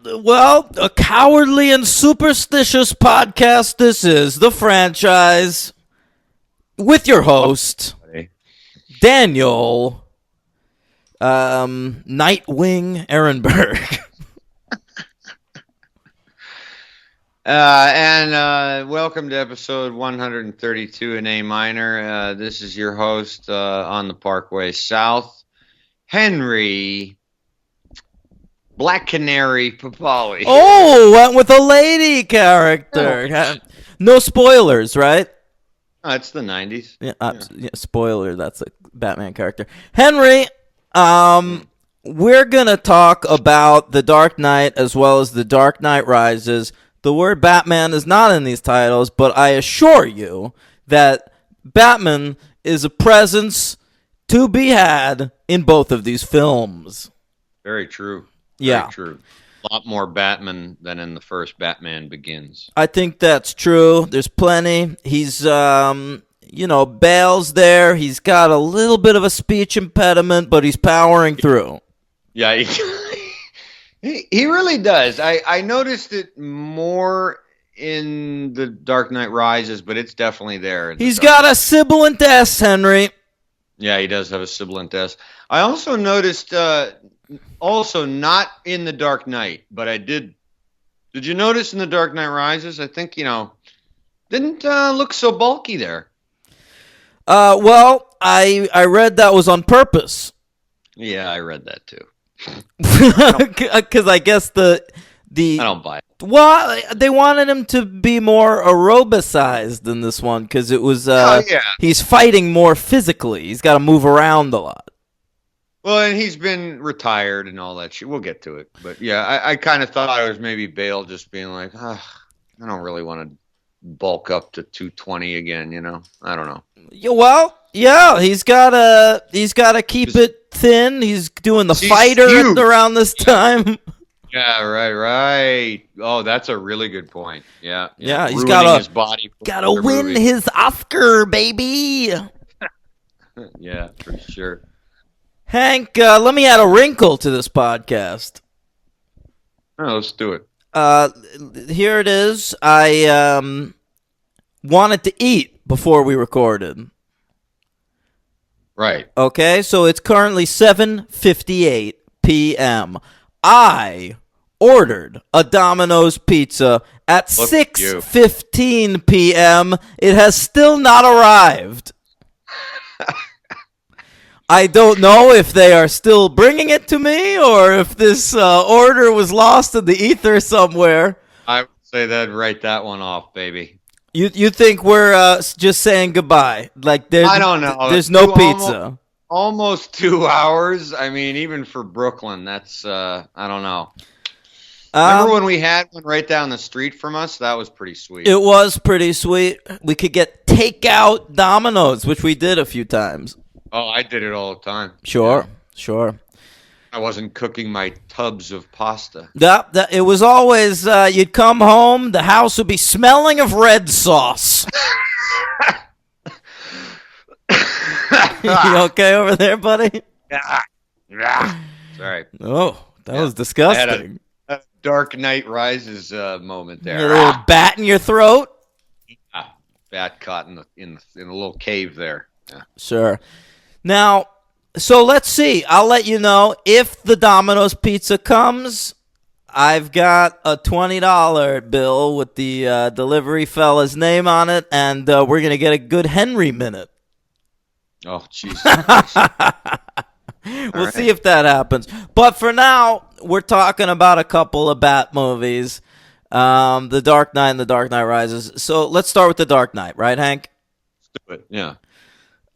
well, a cowardly and superstitious podcast. This is The Franchise with your host, Daniel Nightwing Ehrenberg. And welcome to episode 132 in A minor. This is your host on the Parkway South, Henry Black Canary Papali. Oh, went with a lady character. Oh. No spoilers, right? It's the 90s. Yeah, spoiler, that's a Batman character. Henry, we're going to talk about The Dark Knight as well as The Dark Knight Rises. The word Batman is not in these titles, but I assure you that Batman is a presence to be had in both of these films. Very true. Yeah. Very true. A lot more Batman than in the first Batman Begins. I think that's true. There's plenty. He's, Bale's there. He's got a little bit of a speech impediment, but he's powering through. Yeah, he really does. I noticed it more in The Dark Knight Rises, but it's definitely there. He's got a sibilant S, Henry. Yeah, he does have a sibilant S. I also noticed, also not in The Dark Knight, but I did. Did you notice in The Dark Knight Rises? I think, didn't look so bulky there. Well, I read that was on purpose. Yeah, I read that too. Because I guess the I don't buy it. Well, they wanted him to be more aerobicized in this one because it was he's fighting more physically. He's got to move around a lot. Well, and he's been retired and all that shit. We'll get to it, but yeah, I kind of thought it was maybe Bale just being like, I don't really want to bulk up to 220 again. I don't know. Yeah, well, yeah, he's got to keep it thin. He's doing the fighter around this time. Yeah, right. Oh, that's a really good point. Yeah. He's got his body. Got to win his Oscar, baby. Yeah, for sure. Hank, let me add a wrinkle to this podcast. Oh, let's do it. Here it is. I wanted to eat before we recorded. Right. Okay, so it's currently 7:58 p.m. I ordered a Domino's pizza at 6:15 p.m. It has still not arrived. I don't know if they are still bringing it to me or if this order was lost in the ether somewhere. I would say that write that one off, baby. You think we're just saying goodbye? Like I don't know. There's no pizza. Almost 2 hours. I mean, even for Brooklyn, that's I don't know. Remember when we had one right down the street from us? That was pretty sweet. It was pretty sweet. We could get takeout Domino's, which we did a few times. Oh, I did it all the time. Sure. I wasn't cooking my tubs of pasta. It was always, you'd come home, the house would be smelling of red sauce. You okay over there, buddy? Yeah. Sorry. Oh, that was disgusting. I had a Dark Knight Rises moment there. A little bat in your throat? Bat caught in a little cave there. Yeah. Sure. Now, so let's see. I'll let you know if the Domino's pizza comes. I've got a $20 bill with the delivery fella's name on it, and we're going to get a good Henry minute. Oh, Jesus. We'll see if that happens. But for now, we're talking about a couple of Bat movies, The Dark Knight and The Dark Knight Rises. So let's start with The Dark Knight, right, Hank? Let's do it, yeah.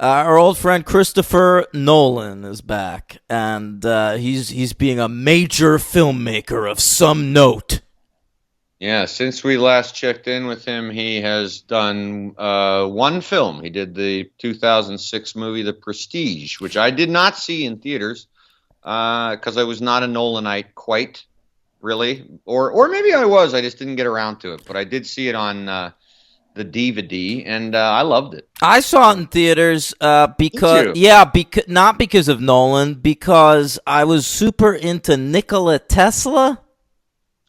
Our old friend Christopher Nolan is back, and he's being a major filmmaker of some note. Yeah, since we last checked in with him, he has done one film. He did the 2006 movie The Prestige, which I did not see in theaters because I was not a Nolanite quite, really. Or maybe I was. I just didn't get around to it. But I did see it on the DVD, and I loved it. I saw it in theaters not because of Nolan, because I was super into Nikola Tesla.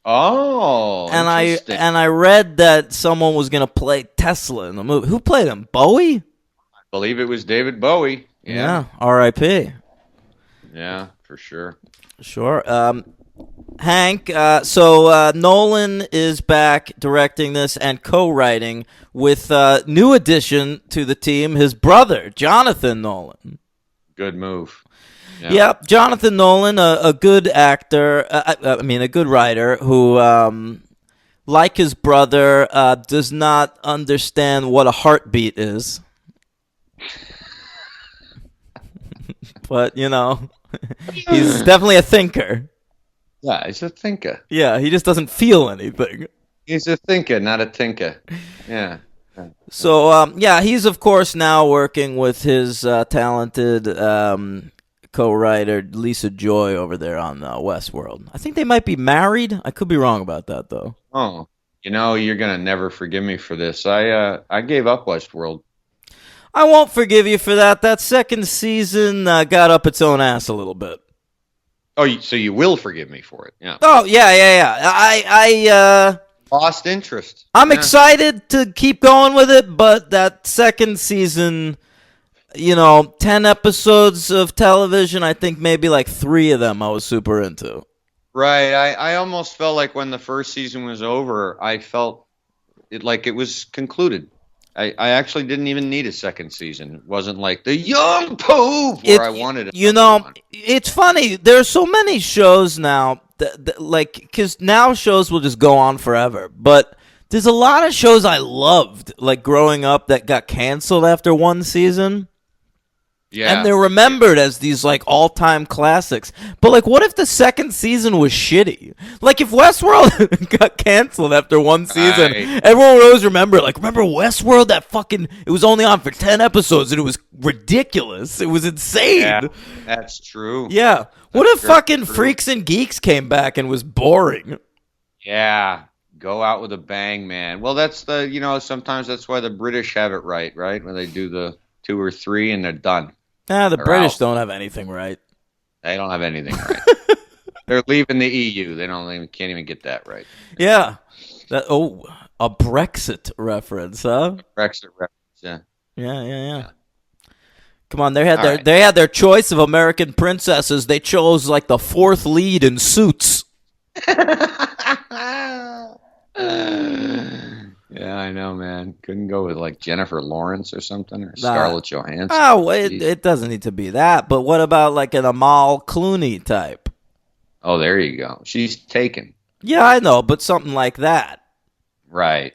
Oh, And interesting. I read that someone was gonna play Tesla in the movie. Who played him? Bowie? Believe it was David Bowie. Yeah. R.I.P. Yeah, for sure. Sure. Hank, so Nolan is back directing this and co-writing with new addition to the team, his brother, Jonathan Nolan. Good move. Yeah. Yep, Jonathan Nolan, a good actor, a good writer who, like his brother, does not understand what a heartbeat is. But, he's definitely a thinker. Yeah, he's a thinker. Yeah, he just doesn't feel anything. He's a thinker, not a tinker. Yeah. So, he's, of course, now working with his talented co-writer Lisa Joy over there on Westworld. I think they might be married. I could be wrong about that, though. Oh, you're gonna never forgive me for this. I gave up Westworld. I won't forgive you for that. That second season got up its own ass a little bit. Oh, so you will forgive me for it? Yeah. Oh, yeah. I Lost interest. I'm Yeah. excited to keep going with it, but that second season, 10 episodes of television, I think maybe like 3 of them I was super into. Right. I almost felt like when the first season was over, I felt it like it was concluded. I actually didn't even need a second season. It wasn't like the young Pope where I wanted it. It's funny. There's so many shows now because now shows will just go on forever. But there's a lot of shows I loved, like growing up, that got canceled after one season. Yeah. And they're remembered as these like all-time classics. But like, what if the second season was shitty? Like, if Westworld got canceled after one season, everyone would always remember. Like, remember Westworld? It was only on for 10 episodes, and it was ridiculous. It was insane. Yeah, that's true. Yeah. What if fucking Freaks and Geeks came back and was boring? Yeah. Go out with a bang, man. Well, that's sometimes that's why the British have it right? When they do the 2 or 3 and they're done. The British don't have anything right. They don't have anything right. They're leaving the EU. They can't even get that right. Yeah. A Brexit reference, huh? Brexit reference, yeah. Yeah. Come on, they had their choice of American princesses. They chose like the 4th lead in Suits. Yeah, I know, man. Couldn't go with like Jennifer Lawrence or something, or Scarlett Johansson. Oh, it doesn't need to be that. But what about like an Amal Clooney type? Oh, there you go. She's taken. Yeah, I know, but something like that. Right.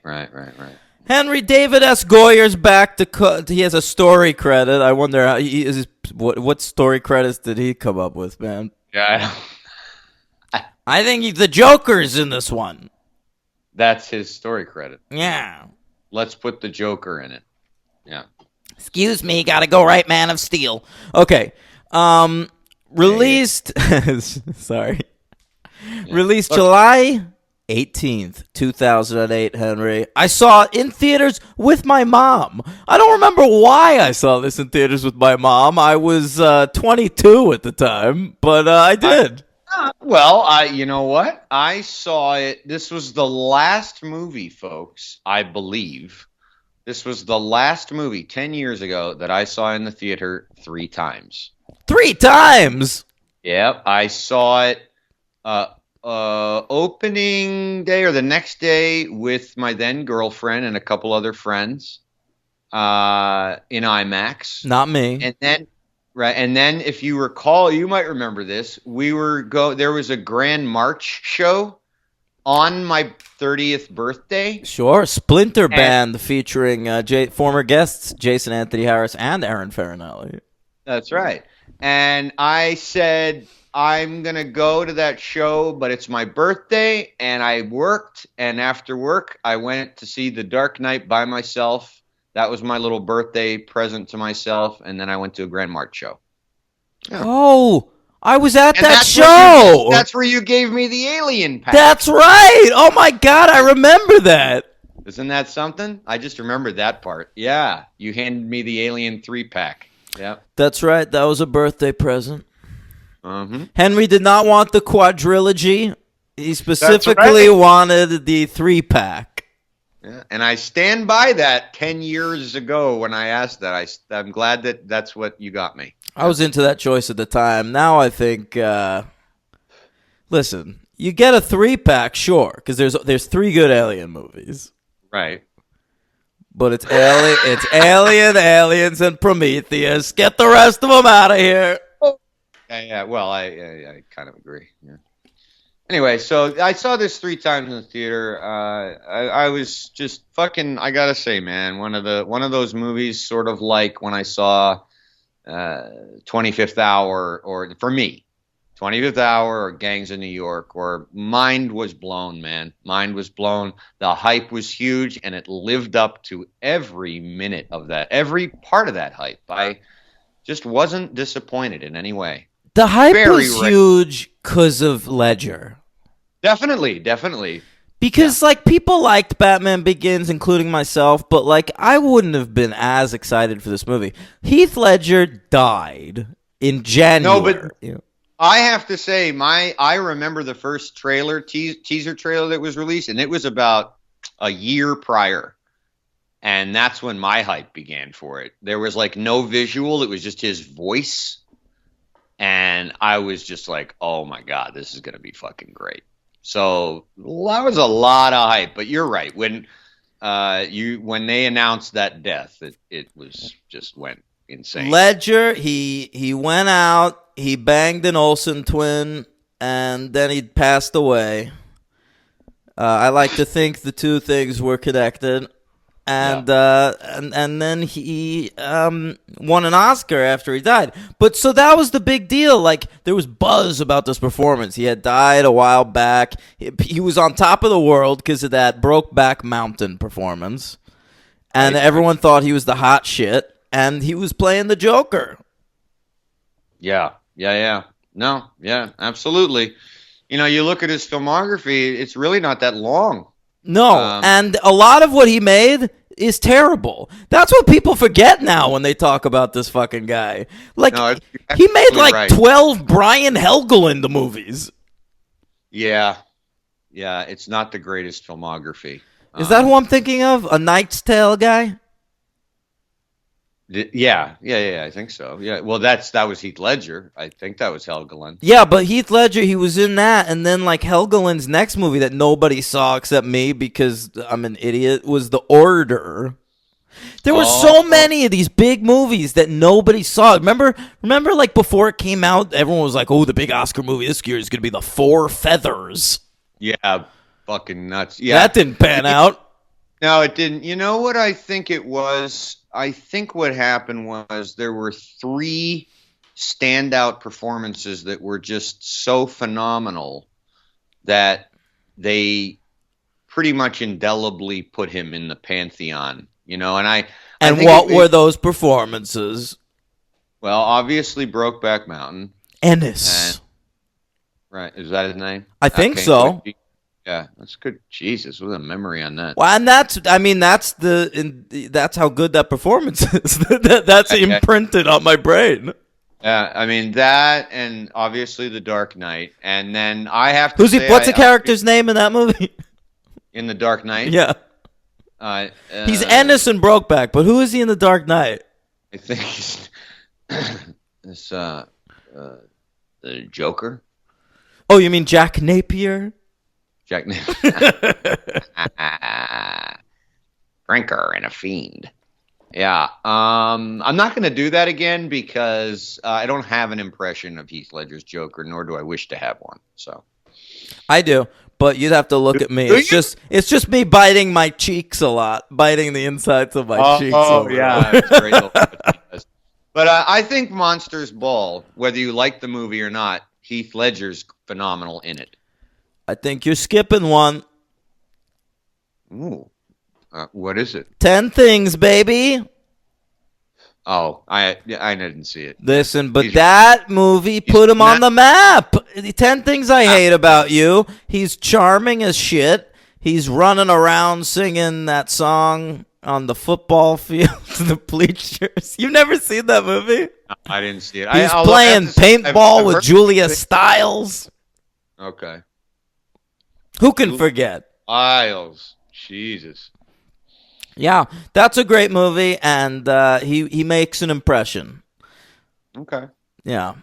Henry David S. Goyer's back he has a story credit. I wonder what story credits did he come up with, man? Yeah, I think the Joker's in this one. That's his story credit. Yeah. Let's put the Joker in it. Yeah. Excuse me, gotta go right, Man of Steel. Okay. Released. Sorry. Yeah. Released July 18th, 2008, Henry. I saw it in theaters with my mom. I don't remember why I saw this in theaters with my mom. I was 22 at the time, but I did. Well, you know what? I saw it. This was the last movie, folks, I believe. This was the last movie 10 years ago that I saw in the theater 3 times. 3 times? Yep. I saw it opening day or the next day with my then girlfriend and a couple other friends in IMAX. Not me. And then... Right, and then if you recall, you might remember this. There was a Grand March show on my 30th birthday. Sure, Splinter Band featuring former guests Jason Anthony Harris and Aaron Farinelli. That's right. And I said, I'm going to go to that show, but it's my birthday, and I worked, and after work, I went to see The Dark Knight by myself. That was my little birthday present to myself, and then I went to a Grand March show. Yeah. Oh, I was at that show. That's where you gave me the alien pack. That's right. Oh, my God, I remember that. Isn't that something? I just remembered that part. Yeah, you handed me the Alien 3-pack. Yeah. That's right. That was a birthday present. Mm-hmm. Henry did not want the quadrilogy. He specifically wanted the 3-pack. Yeah, and I stand by that 10 years ago when I asked that. I'm glad that that's what you got me. I was into that choice at the time. Now I think, listen, you get a 3-pack, sure, because there's 3 good Alien movies. Right. But it's Alien, Aliens, and Prometheus. Get the rest of them out of here. Yeah. Well, I kind of agree. Yeah. Anyway, so I saw this 3 times in the theater. I was just fucking. I gotta say, man, one of those movies, sort of like when I saw 25th Hour, or for me, 25th Hour, or Gangs of New York, or mind was blown, man. Mind was blown. The hype was huge, and it lived up to every minute of that, every part of that hype. I just wasn't disappointed in any way. The hype was huge because of Ledger. Definitely. Because, people liked Batman Begins, including myself, but, I wouldn't have been as excited for this movie. Heath Ledger died in January. No, but I have to say, I remember the first trailer, teaser trailer that was released, and it was about a year prior. And that's when my hype began for it. There was, no visual. It was just his voice. And I was just like, oh my God, this is going to be fucking great. So that was a lot of hype, but you're right. When they announced that death, it was just went insane. Ledger, he went out, he banged an Olsen twin, and then he passed away. I like to think the two things were connected. And and then he won an Oscar after he died. But so that was the big deal. There was buzz about this performance. He had died a while back. He was on top of the world because of that Brokeback Mountain performance. And everyone thought he was the hot shit. And he was playing the Joker. Yeah. No, yeah, absolutely. You look at his filmography, it's really not that long. No, and a lot of what he made is terrible. That's what people forget now when they talk about this fucking guy. He made 12 Brian Helgeland movies. Yeah, it's not the greatest filmography. Is that who I'm thinking of? A Knight's Tale guy? Yeah, I think so. Yeah, well, that was Heath Ledger. I think that was Helgeland. Yeah, but Heath Ledger, he was in that, and then Helgeland's next movie that nobody saw except me because I'm an idiot was The Order. There were so many of these big movies that nobody saw. Remember, before it came out, everyone was like, "Oh, the big Oscar movie this year is going to be The Four Feathers." Yeah, fucking nuts. Yeah, that didn't pan out. No, it didn't. You know what I think it was? I think what happened was there were 3 standout performances that were just so phenomenal that they pretty much indelibly put him in the pantheon, and And what were those performances? Well, obviously Brokeback Mountain. Ennis. Right, is that his name? I think so. Yeah, that's good. Jesus, what a memory on that. Well, and that's how good that performance is. That's imprinted on my brain. Yeah, I mean that, and obviously The Dark Knight, and then I have to say, what's the character's name in that movie? In The Dark Knight? Yeah. He's Ennis in Brokeback, but who is he in The Dark Knight? I think he's the Joker. Oh, you mean Jack Napier? Jack Drinker and a fiend. Yeah. I'm not going to do that again because I don't have an impression of Heath Ledger's Joker, nor do I wish to have one. So I do, but you'd have to look at me. It's just me biting my cheeks a lot, biting the insides of my cheeks. Oh, yeah. It's great. But I think Monsters Ball, whether you like the movie or not, Heath Ledger's phenomenal in it. I think you're skipping one. Ooh. What is it? 10 Things, baby. Oh, I didn't see it. Listen, but that movie put him on the map. 10 Things I Hate About You. He's charming as shit. He's running around singing that song on the football field, the bleachers. You've never seen that movie? No, I didn't see it. He's playing paintball with Julia Stiles. Okay. Who can forget? Isles. Jesus. Yeah, that's a great movie, and he makes an impression. Okay. Yeah.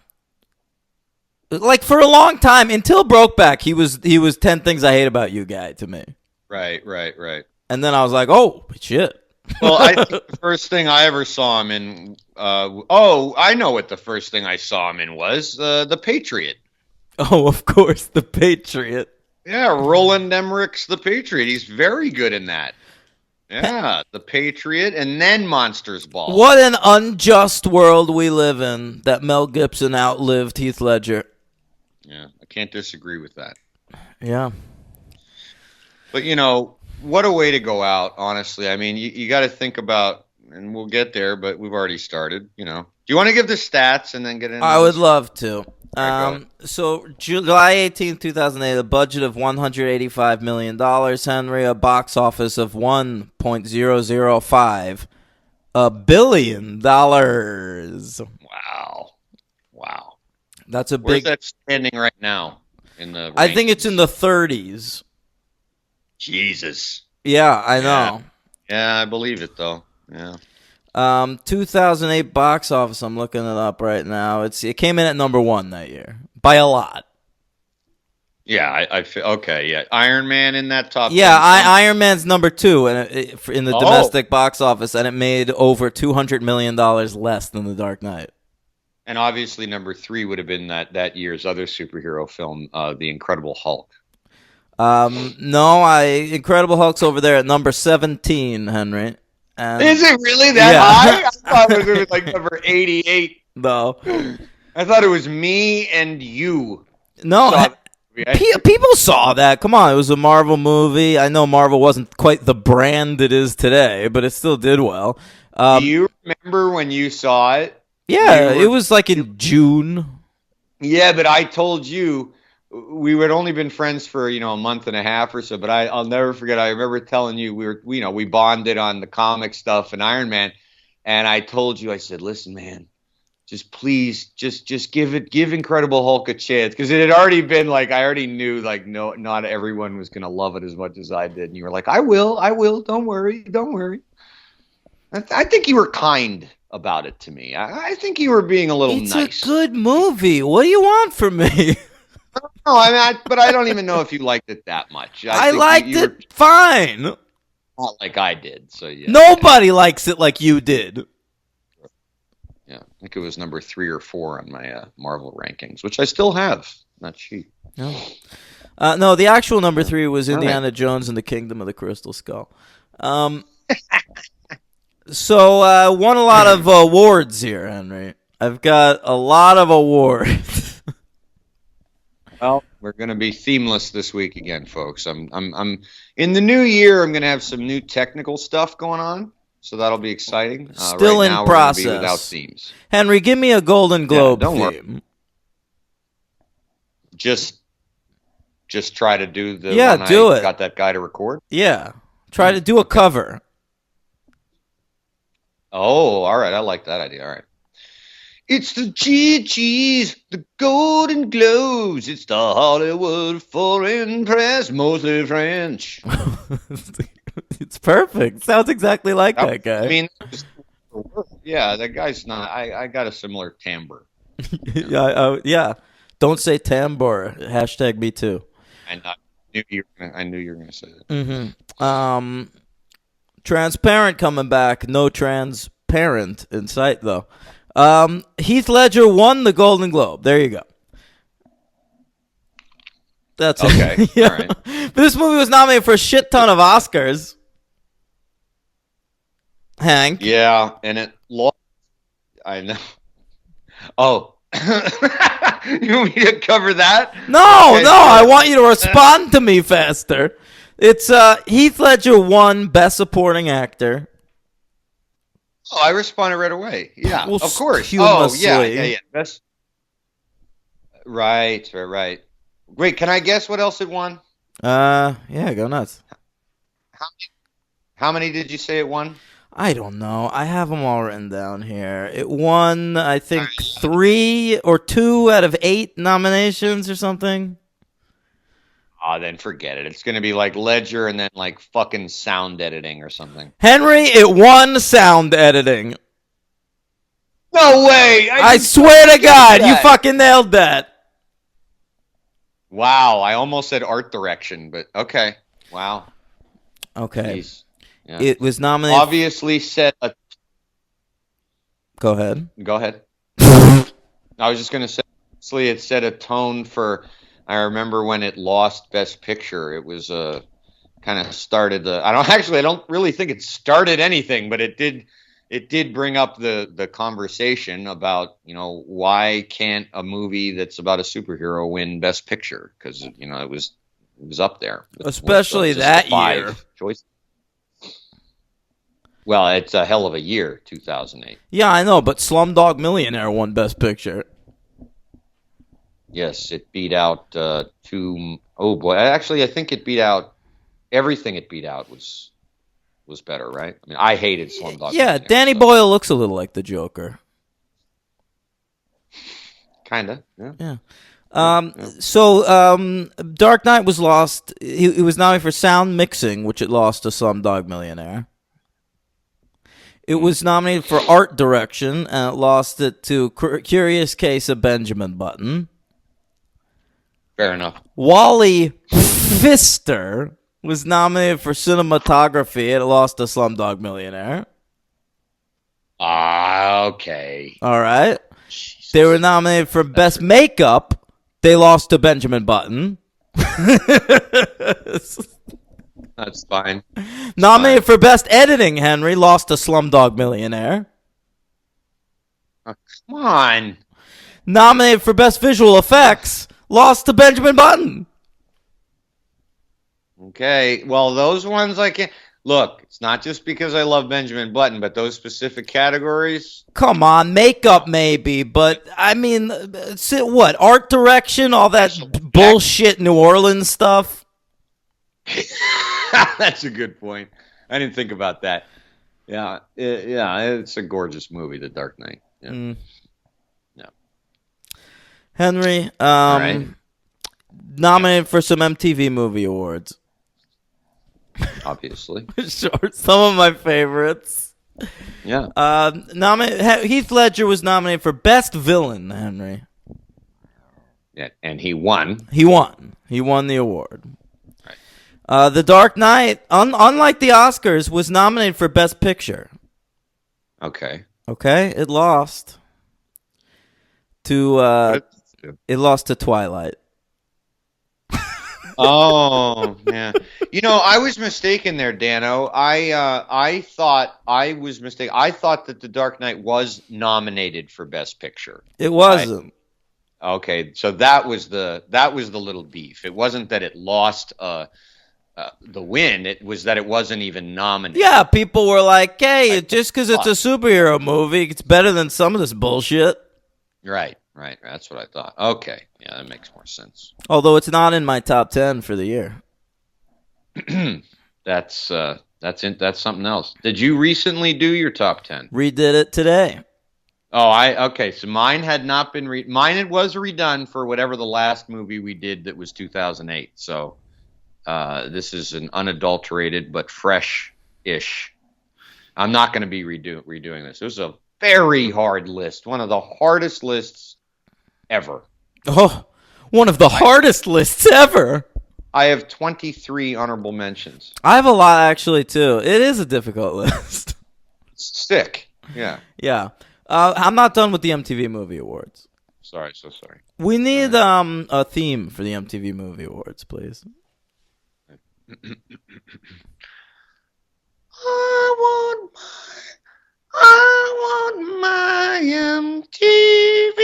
Like for a long time until Brokeback, he was 10 Things I Hate About You guy to me. Right. And then I was like, "Oh, shit." Well, I think the first thing I ever saw him in. I know what the first thing I saw him in was The Patriot. Oh, of course, The Patriot. Yeah, Roland Emmerich's The Patriot. He's very good in that. Yeah, The Patriot, and then Monsters Ball. What an unjust world we live in that Mel Gibson outlived Heath Ledger. Yeah, I can't disagree with that. Yeah. But, what a way to go out, honestly. I mean, you got to think about, and we'll get there, but we've already started, Do you want to give the stats and then get into I would this? love to. Right, So July 18th, 2008, a budget of $185 million, Henry, a box office of $1.005 billion. Wow. That's a Where's big. that standing right now in the I think it's rankings? in the 30s. Jesus. Yeah, I know. Yeah, I believe it, though. Yeah. 2008 box office. I'm looking it up right now. It came in at number 1 that year by a lot. Yeah, I feel okay. Yeah, Iron Man in that top. Yeah, 10. Iron Man's number 2 in the domestic box office, and it made over $200 million less than The Dark Knight. And obviously, number 3 would have been that year's other superhero film, The Incredible Hulk. No, Incredible Hulk's over there at number 17, Henry. And Is it really that high? I thought it was like number 88. No. I thought it was me and you. No. People saw that. Come on, it was a Marvel movie. I know Marvel wasn't quite the brand it is today, but it still did well. Do you remember when you saw it? Yeah, it was like in June. Yeah, but I told you we had only been friends for a month and a half or so. But I'll never forget. I remember telling you we bonded on the comic stuff and Iron Man, and I told you, I said, listen, man, just please, just give Incredible Hulk a chance, because it had already been like I already knew like no, not everyone was gonna love it as much as I did, and you were like, I will, don't worry. I think you were kind about it to me. I think you were being a little nice. It's a good movie. What do you want from me? No, but I don't even know if you liked it that much. I liked it fine. Not like I did. So yeah. Nobody likes it like you did. Yeah, I think it was number 3 or 4 on my Marvel rankings, which I still have. Not cheap. No. No, the actual number 3 was Indiana Jones and the Kingdom of the Crystal Skull. So won a lot of awards here, Henry. I've got a lot of awards. Well, we're going to be themeless this week again, folks. I'm in the new year. I'm going to have some new technical stuff going on, so that'll be exciting. Still right in now, process. We're gonna be without themes. Henry, give me a Golden Globe don't theme. worry. Just try to do the one I got that guy to record. Yeah, try to do a cover. Oh, all right. I like that idea. All right. It's the GGs, the Golden Globes. It's the Hollywood Foreign Press, mostly French. It's perfect. Sounds exactly like that guy. I mean, yeah, that guy's not. I got a similar timbre. Yeah. Don't say tambour. Hashtag me too. I knew you were going to say that. Mm-hmm. Transparent coming back. No transparent in sight, though. Heath Ledger won the Golden Globe. There you go. That's okay. it. Yeah. All right. But this movie was nominated for a shit ton of Oscars. Hank. Yeah, and it lost. I know. Oh. You want me to cover that? No, I want you to respond to me faster. It's Heath Ledger won Best Supporting Actor. Oh, I responded right away. Yeah, of course. Oh, yeah. Best. Right. Wait, can I guess what else it won? Yeah, go nuts. How many did you say it won? I don't know. I have them all written down here. It won, I think, 3 or 2 out of 8 nominations or something. Oh, then forget it. It's going to be like Ledger and then like fucking sound editing or something. Henry, it won sound editing. No way! I swear to God, you fucking nailed that. Wow, I almost said art direction, but okay. Wow. Okay. Yeah. It was nominated. Obviously set a. Go ahead. Go ahead. I was just going to say, obviously, it set a tone for. I remember when it lost Best Picture. It was kind of started the. I don't really think it started anything, but it did. It did bring up the conversation about, why can't a movie that's about a superhero win Best Picture? Because it was up there, especially that year. Choice. Well, it's a hell of a year, 2008. Yeah, I know, but Slumdog Millionaire won Best Picture. Yes, it beat out two. Oh boy, actually, I think it beat out everything. It beat out was better, right? I mean, I hated Slumdog. Yeah, Danny Boyle looks a little like the Joker. Kinda. Yeah. So, Dark Knight was lost. He was nominated for sound mixing, which it lost to Slumdog Millionaire. It was nominated for art direction, and it lost it to Curious Case of Benjamin Button. Fair enough. Wally Pfister was nominated for cinematography. It lost to Slumdog Millionaire. Okay. All right. Jesus. They were nominated for Best Makeup. They lost to Benjamin Button. That's fine. Nominated for Best Editing, Henry lost to Slumdog Millionaire. Oh, come on. Nominated for Best Visual Effects, lost to Benjamin Button. Okay, well, those ones I can't. Look, it's not just because I love Benjamin Button, but those specific categories. Come on, makeup maybe, but I mean, what? Art direction, all that bullshit New Orleans stuff? That's a good point. I didn't think about that. Yeah, it's a gorgeous movie, The Dark Knight. Yeah. Yeah. Henry, right. Nominated for some MTV Movie Awards. Obviously. Sure, some of my favorites. Yeah. Heath Ledger was nominated for Best Villain, Henry. Yeah, and he won. He won the award. Right. The Dark Knight, unlike the Oscars, was nominated for Best Picture. Okay. It lost to Twilight. Oh, yeah. I was mistaken there, Dano. I thought I was mistaken. I thought that The Dark Knight was nominated for Best Picture. It wasn't. Okay, so that was the little beef. It wasn't that it lost the win. It was that it wasn't even nominated. Yeah, people were like, "Hey, just because it's a superhero movie, it's better than some of this bullshit." Right. That's what I thought. Okay, yeah, that makes more sense. Although it's not in my top 10 for the year. That's something else. Did you recently do your top 10? Redid it today. Oh, okay. So mine had not been mine. It was redone for whatever the last movie we did that was 2008. So this is an unadulterated but fresh-ish. I'm not going to be redoing this. It was a very hard list. One of the hardest lists ever. Oh, one of the hardest lists ever. I have 23 honorable mentions. I have a lot, actually, too. It is a difficult list. It's sick. Yeah. Yeah. I'm not done with the MTV Movie Awards. So sorry. We need a theme for the MTV Movie Awards, please. I want my MTV.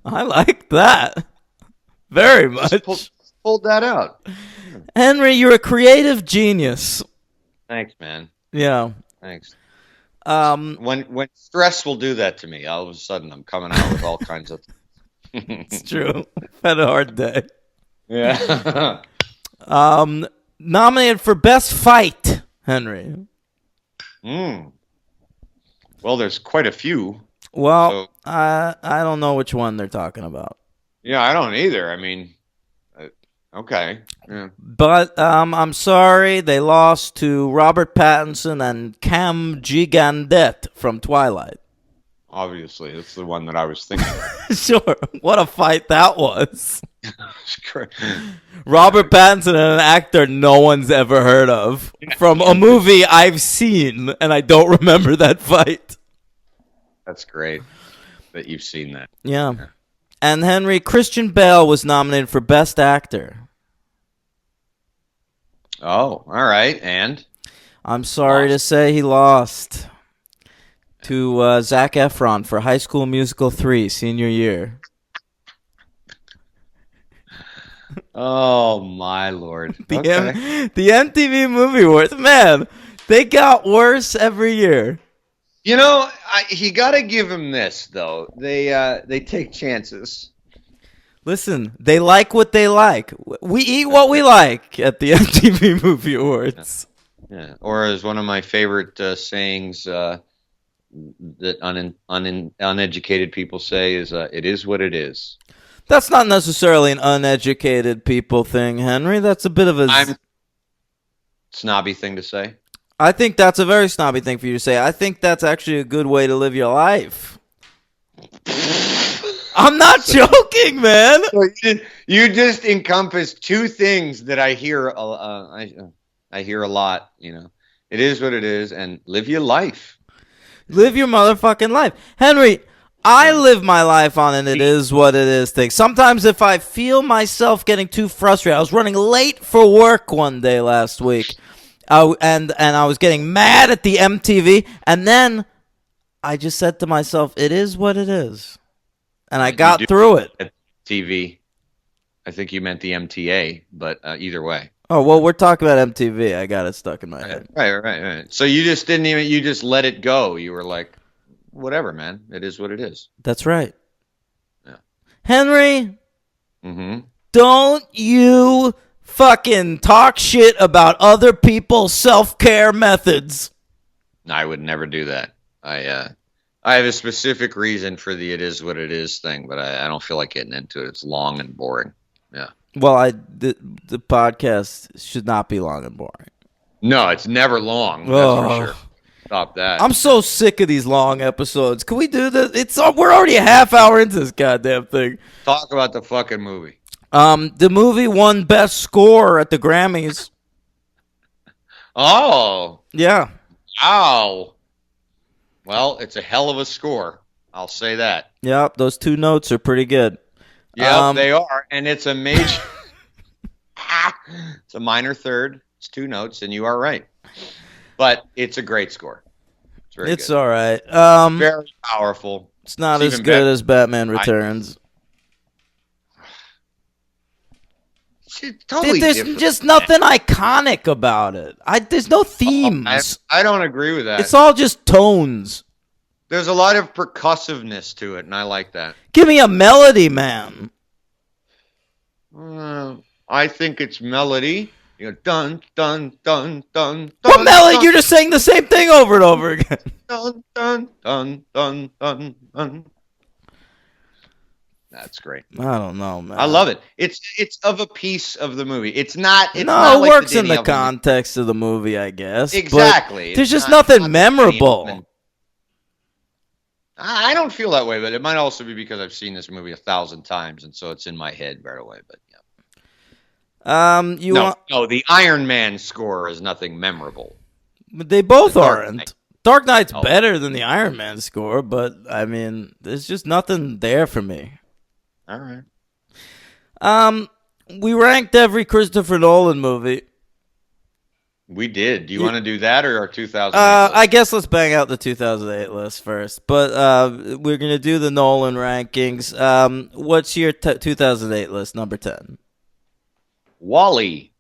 I like that very much. Pulled that out. Henry, you're a creative genius. Thanks, man. Yeah. Thanks. When stress will do that to me, all of a sudden I'm coming out with all kinds of. It's true. Had a hard day. Yeah. Nominated for Best Fight, Henry. Well, there's quite a few. Well, so. I don't know which one they're talking about. Yeah, I don't either. I mean, okay. Yeah. But I'm sorry, they lost to Robert Pattinson and Cam Gigandet from Twilight. Obviously, that's the one that I was thinking of. Sure, what a fight that was. It's great. Robert Pattinson and an actor no one's ever heard of from a movie I've seen, and I don't remember that fight. That's great that you've seen that. Yeah. And Henry, Christian Bale was nominated for Best Actor. Oh, all right. And I'm sorry to say he lost to Zac Efron for High School Musical 3, senior year. oh my lord. The, Okay. the MTV Movie Awards, man, they got worse every year. You know, you got to give him this though. They take chances. Listen, they like what they like. We eat what we like at the MTV Movie Awards. Yeah. Or as one of my favorite sayings that uneducated people say is, "It is what it is." That's not necessarily an uneducated people thing, Henry. That's a bit of a snobby thing to say. I think that's a very snobby thing for you to say. I think that's actually a good way to live your life. I'm not joking, man. You just encompassed two things that I hear. I hear a lot. You know, it is what it is, and live your life. Live your motherfucking life, Henry. I live my life on an "it is what it is" thing. Sometimes if I feel myself getting too frustrated, I was running late for work one day last week, and I was getting mad at the MTV, and then I just said to myself, "It is what it is," and I got through it. TV. I think you meant the MTA, but either way. Oh, well, we're talking about MTV. I got it stuck in my head. Right. So you just didn't even, you just let it go. You were like, whatever, man. It is what it is. That's right. Yeah. Henry, Mm-hmm. don't you fucking talk shit about other people's self-care methods. I would never do that. I have a specific reason for the "it is what it is" thing, but I don't feel like getting into it. It's long and boring. Yeah. Well, the podcast should not be long and boring. No, it's never long. That's for sure. Stop that. I'm so sick of these long episodes. Can we do this? We're already a half hour into this goddamn thing. Talk about the fucking movie. The movie won Best Score at the Grammys. Oh. Yeah. Ow. Well, it's a hell of a score. I'll say that. Yep, those two notes are pretty good. Yeah, they are, and it's a major. It's a minor third. It's two notes, and you are right. But it's a great score. It's all right. Very powerful. It's not as good as Batman Returns. It's totally there's different. just nothing iconic about it. There's no themes. I don't agree with that. It's all just tones. There's a lot of percussiveness to it, and I like that. Give me a melody, man. I think it's melody. You know, dun dun dun dun. What melody? You're just saying the same thing over and over again. Dun dun dun dun dun dun. That's great. I don't know, man. I love it. It's of a piece of the movie. It's not. It's no, not it like works the in the Danny Elfman context of the movie, I guess. Exactly. There's just nothing memorable. I don't feel that way, but it might also be because I've seen this movie 1,000 times, and so it's in my head right away. But yeah. No, the Iron Man score is nothing memorable. But they both aren't. Dark Knight's better than the Iron Man score, but I mean, there's just nothing there for me. All right. We ranked every Christopher Nolan movie. We did. Do you want to do that or our 2008 list? I guess let's bang out the 2008 list first. But we're going to do the Nolan rankings. What's your 2008 list, number 10? Wall-E.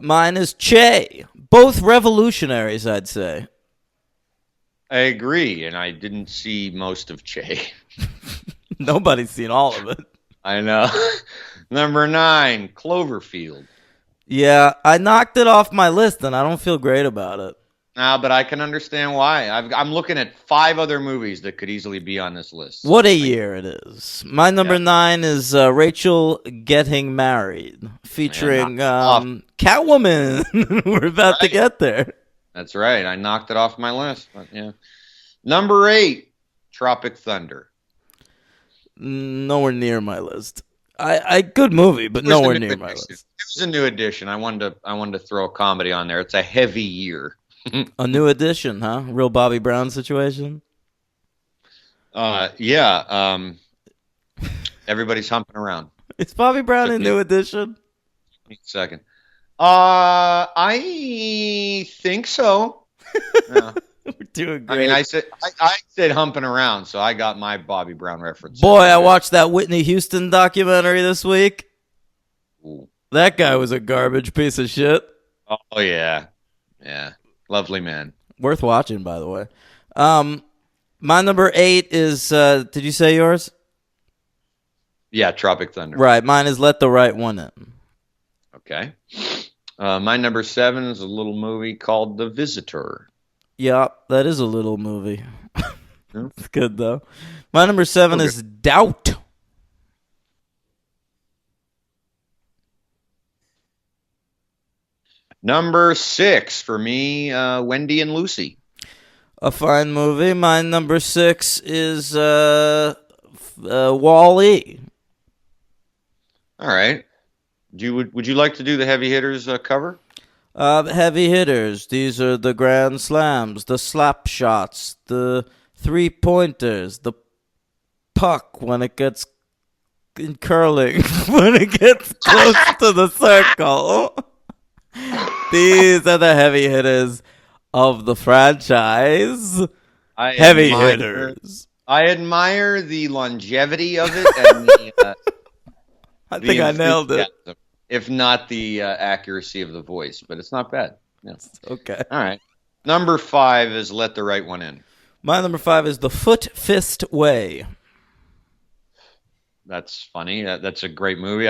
Mine is Che. Both revolutionaries, I'd say. I agree, and I didn't see most of Che. Nobody's seen all of it. I know. Number 9, Cloverfield. Yeah, I knocked it off my list, and I don't feel great about it. But I can understand why. I'm looking at 5 other movies that could easily be on this list. What a year it is. My number 9 is Rachel Getting Married, featuring Catwoman. We're about to get there. That's right. I knocked it off my list. But yeah. Number 8, Tropic Thunder. Nowhere near my list. I good movie, but nowhere near my list. It was a new addition. I wanted to throw a comedy on there. It's a heavy year. A new addition, huh? Real Bobby Brown situation? Yeah. Everybody's humping around. Is Bobby Brown a new addition? Second. I think so. Yeah. We're doing great. I mean, I said humping around, so I got my Bobby Brown reference. Boy, I watched that Whitney Houston documentary this week. Ooh. That guy was a garbage piece of shit. Oh yeah. Lovely man. Worth watching, by the way. My number 8 is, did you say yours? Yeah, Tropic Thunder. Right, mine is Let the Right One In. Okay. My number 7 is a little movie called The Visitor. Yeah, that is a little movie. It's good, though. My number 7 is Doubt. Number 6 for me, Wendy and Lucy. A fine movie. My number 6 is Wall-E. All right. Would you like to do the heavy hitters cover? Heavy hitters. These are the grand slams, the slap shots, the 3-pointers, the puck when it gets in curling, when it gets close to the circle. These are the heavy hitters of the franchise. Heavy hitters. I admire the longevity of it and the I think I nailed it. If not the accuracy of the voice, but it's not bad. Yeah. Okay. All right. Number 5 is Let the Right One In. My number 5 is The Foot Fist Way. That's funny. That's a great movie.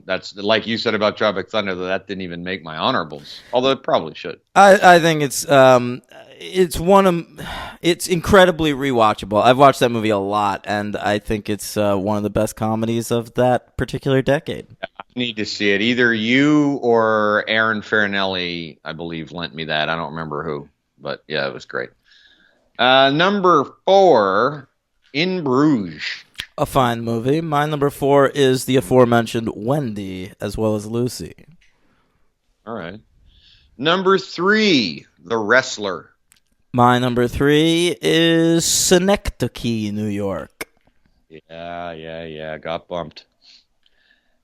That's like you said about Tropic Thunder, that didn't even make my honorables, although it probably should. I think it's incredibly rewatchable. I've watched that movie a lot, and I think it's one of the best comedies of that particular decade. I need to see it. Either you or Aaron Farinelli, I believe, lent me that. I don't remember who, but yeah, it was great. Number 4, In Bruges. A fine movie. My number 4 is the aforementioned Wendy, as well as Lucy. All right. Number 3, The Wrestler. My number 3 is Synecdoche, New York. Yeah. Got bumped.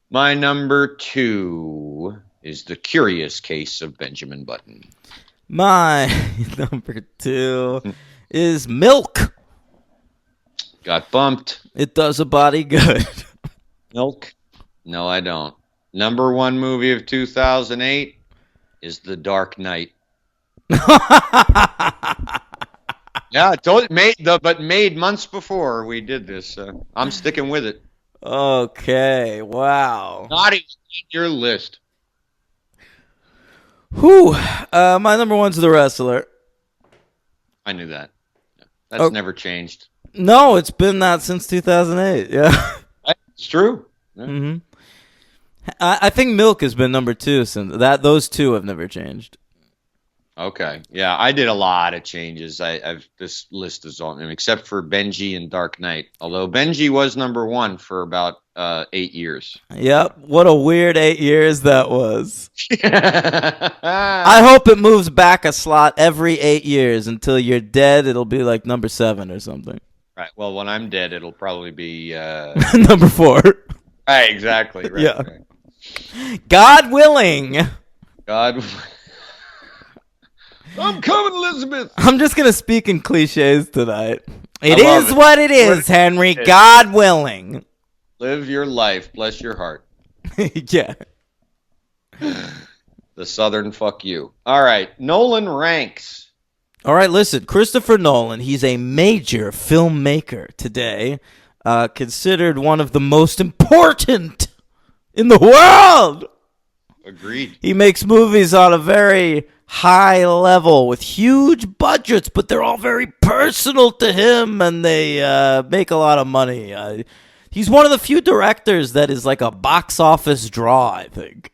My number 2 is The Curious Case of Benjamin Button. My number 2 is Milk. Got bumped. It does a body good. Milk? No, I don't. Number 1 movie of 2008 is The Dark Knight. Yeah, I told you, but made months before we did this. I'm sticking with it. Okay, wow. Not even on your list. Whew. My number 1's The Wrestler. I knew that. That's never changed. No, it's been that since 2008. Yeah, it's true. Yeah. Mm-hmm. I think Milk has been number 2 since that. Those two have never changed. Okay, yeah, I did a lot of changes. This list is all except for Benji and Dark Knight. Although Benji was number 1 for about 8 years. Yep, what a weird 8 years that was. I hope it moves back a slot every 8 years until you're dead. It'll be like number 7 or something. Right. Well, when I'm dead, it'll probably be number 4. Right. Exactly. Right. Yeah. Right. God willing. God. I'm coming, Elizabeth. I'm just gonna speak in cliches tonight. It is it. what it is, Henry. God willing. Live your life. Bless your heart. Yeah. The Southern fuck you. All right. Nolan ranks. All right, listen. Christopher Nolan, he's a major filmmaker today. Considered one of the most important in the world. Agreed. He makes movies on a very high level with huge budgets, but they're all very personal to him, and they make a lot of money. He's one of the few directors that is like a box office draw, I think.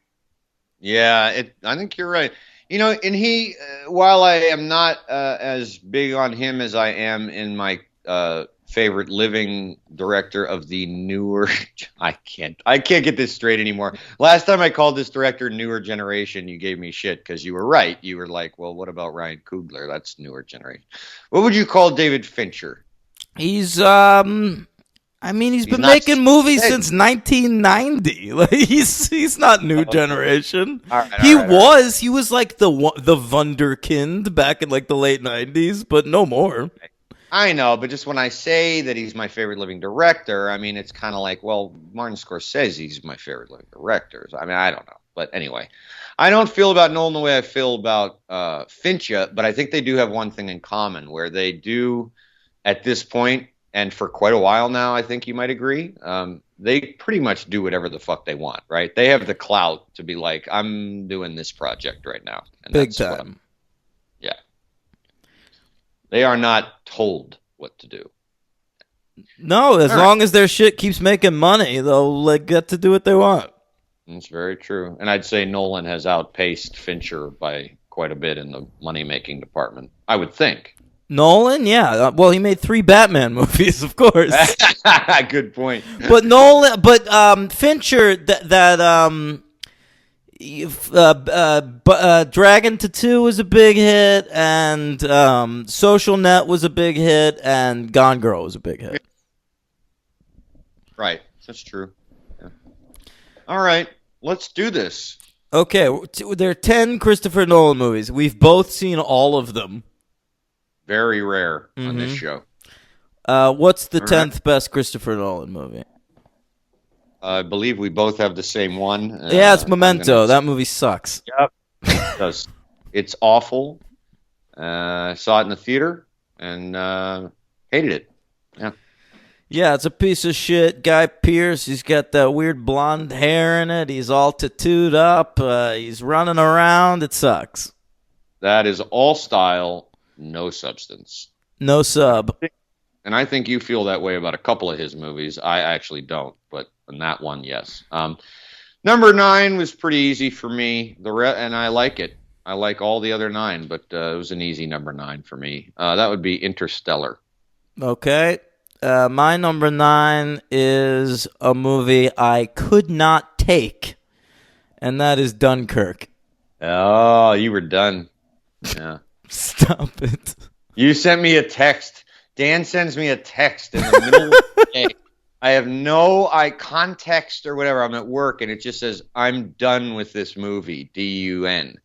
Yeah, I think you're right. You know, and he, while I am not as big on him as I am in my favorite living director of the newer, I can't get this straight anymore. Last time I called this director newer generation, you gave me shit because you were right. You were like, well, what about Ryan Coogler? That's newer generation. What would you call David Fincher? He's he's been making movies since 1990. Like he's not new generation. He was like the wunderkind back in like the late 90s, but no more. I know, but just when I say that he's my favorite living director, I mean it's kind of like, well, Martin Scorsese's my favorite living director. I mean, I don't know, but anyway, I don't feel about Nolan the way I feel about Fincher, but I think they do have one thing in common where they do at this point. And for quite a while now, I think you might agree, they pretty much do whatever the fuck they want, right? They have the clout to be like, I'm doing this project right now. And big time. Yeah. They are not told what to do. No, as long as their shit keeps making money, they'll like get to do what they want. That's very true. And I'd say Nolan has outpaced Fincher by quite a bit in the money-making department, I would think. Nolan, yeah. Well, he made 3 Batman movies, of course. Good point. But Fincher, Dragon Tattoo was a big hit, and Social Net was a big hit, and Gone Girl was a big hit. Right, that's true. Yeah. All right, let's do this. Okay, there are 10 Christopher Nolan movies. We've both seen all of them. Very rare on this show. What's the 10th best Christopher Nolan movie? I believe we both have the same one. Yeah, it's Memento. That movie sucks. Yep. It does. It's awful. Saw it in the theater and hated it. Yeah. Yeah, it's a piece of shit. Guy Pearce, he's got that weird blonde hair in it. He's all tattooed up. He's running around. It sucks. That is all style. No substance. No sub. And I think you feel that way about a couple of his movies. I actually don't, but in that one, yes. Number 9 was pretty easy for me. And I like it. I like all the other 9, but it was an easy number 9 for me. That would be Interstellar. Okay. My number 9 is a movie I could not take, and that is Dunkirk. Oh, you were done. Yeah. Stop it. You sent me a text. Dan sends me a text in the middle of the day. I have no context or whatever. I'm at work, and it just says, I'm done with this movie, DUN.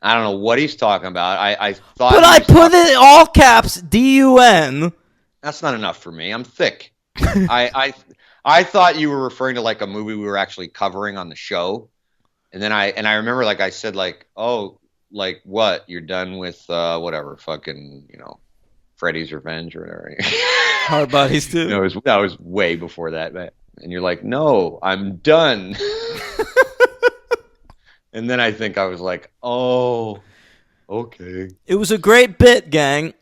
I don't know what he's talking about. I thought. But I put it in all caps, DUN. That's not enough for me. I'm thick. I thought you were referring to like a movie we were actually covering on the show. And then I remember like I said like, oh, like what? You're done with whatever, fucking, Freddy's Revenge or whatever. Hard Bodies 2. No, that was way before that, man. And you're like, no, I'm done. And then I think I was like, oh, okay. It was a great bit, gang.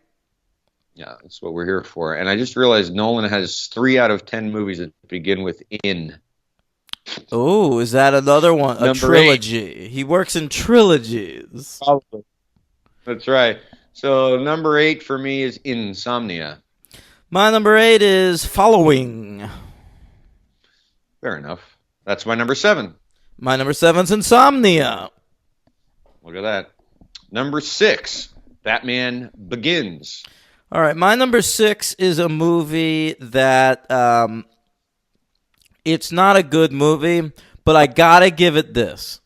Yeah, that's what we're here for. And I just realized Nolan has 3 out of 10 movies that begin with in. Oh, is that another one? A trilogy. 8. He works in trilogies. Probably. That's right. So number 8 for me is Insomnia. My number 8 is Following. Fair enough. That's my number 7. My number 7's Insomnia. Look at that. Number 6, Batman Begins. All right, my number 6 is a movie that it's not a good movie, but I gotta give it this.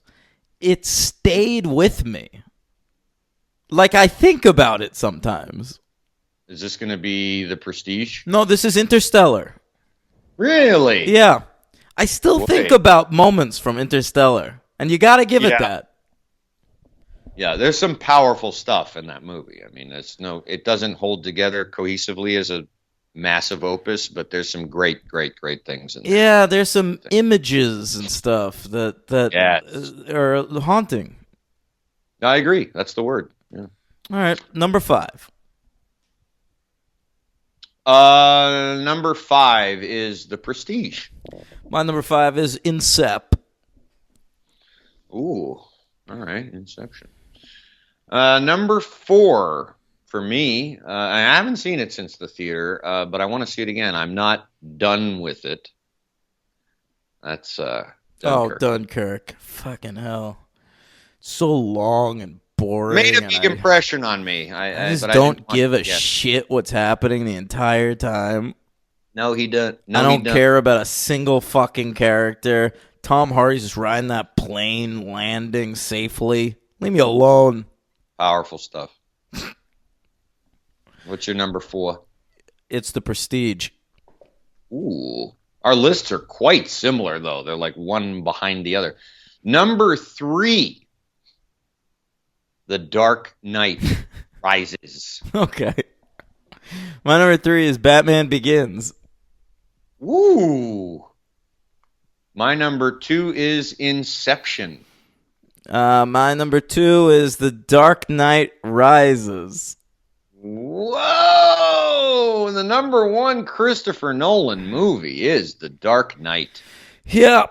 It stayed with me. Like, I think about it sometimes. Is this going to be The Prestige? No, this is Interstellar. Really? Yeah. I still think about moments from Interstellar, and you gotta give it that. Yeah, there's some powerful stuff in that movie. I mean, it doesn't hold together cohesively as a massive opus, but there's some great things in there. Yeah, there's some images and stuff that are haunting. I agree. That's the word. Yeah. All right, number 5. Number 5 is The Prestige. My number 5 is Incep. Ooh, all right, Inception. Number 4 for me. I haven't seen it since the theater, but I want to see it again. I'm not done with it. That's Dunkirk. Dunkirk. Fucking hell. So long and boring. Made a and big impression on me. I just but don't I give a yes. shit what's happening the entire time. No, he doesn't. No, I he don't doesn't. care about a single fucking character. Tom Hardy's just riding that plane, landing safely. Leave me alone. Powerful stuff. What's your number 4? It's The Prestige. Ooh. Our lists are quite similar, though. They're like one behind the other. Number 3, The Dark Knight Rises. Okay. My number 3 is Batman Begins. Ooh. My number 2 is Inception. My number 2 is The Dark Knight Rises. Whoa! The number 1 Christopher Nolan movie is The Dark Knight. Yeah,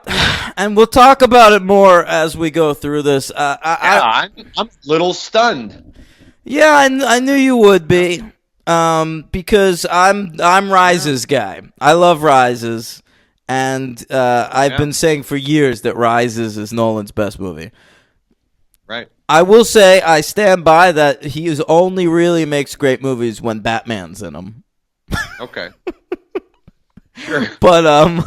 and we'll talk about it more as we go through this. I'm a little stunned. Yeah, I knew you would be, because I'm Rises guy. I love Rises, and I've been saying for years that Rises is Nolan's best movie. Right. I will say I stand by that. He only really makes great movies when Batman's in them. Okay. Sure. But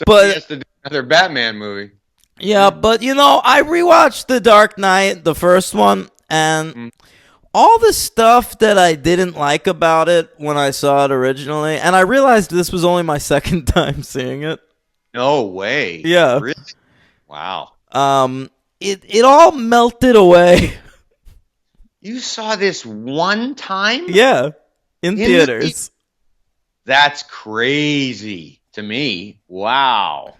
He has to do another Batman movie. Yeah, but I rewatched The Dark Knight, the first one, and all the stuff that I didn't like about it when I saw it originally, and I realized this was only my second time seeing it. No way. Yeah. Really? Wow. It all melted away. You saw this one time? Yeah, in theaters. That's crazy to me. Wow.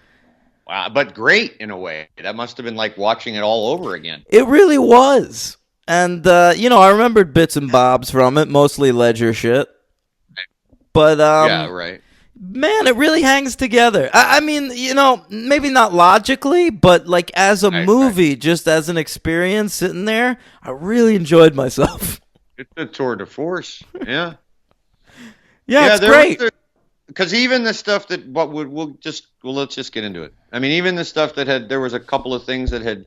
Wow. But great in a way. That must have been like watching it all over again. It really was. And, I remembered bits and bobs from it, mostly Ledger shit. But, yeah, right. Man, it really hangs together. I mean, maybe not logically, but like as a movie, just as an experience sitting there, I really enjoyed myself. It's a tour de force. Yeah. Yeah, it's great. Because even the stuff that let's just get into it. I mean, even the stuff that there was a couple of things that had,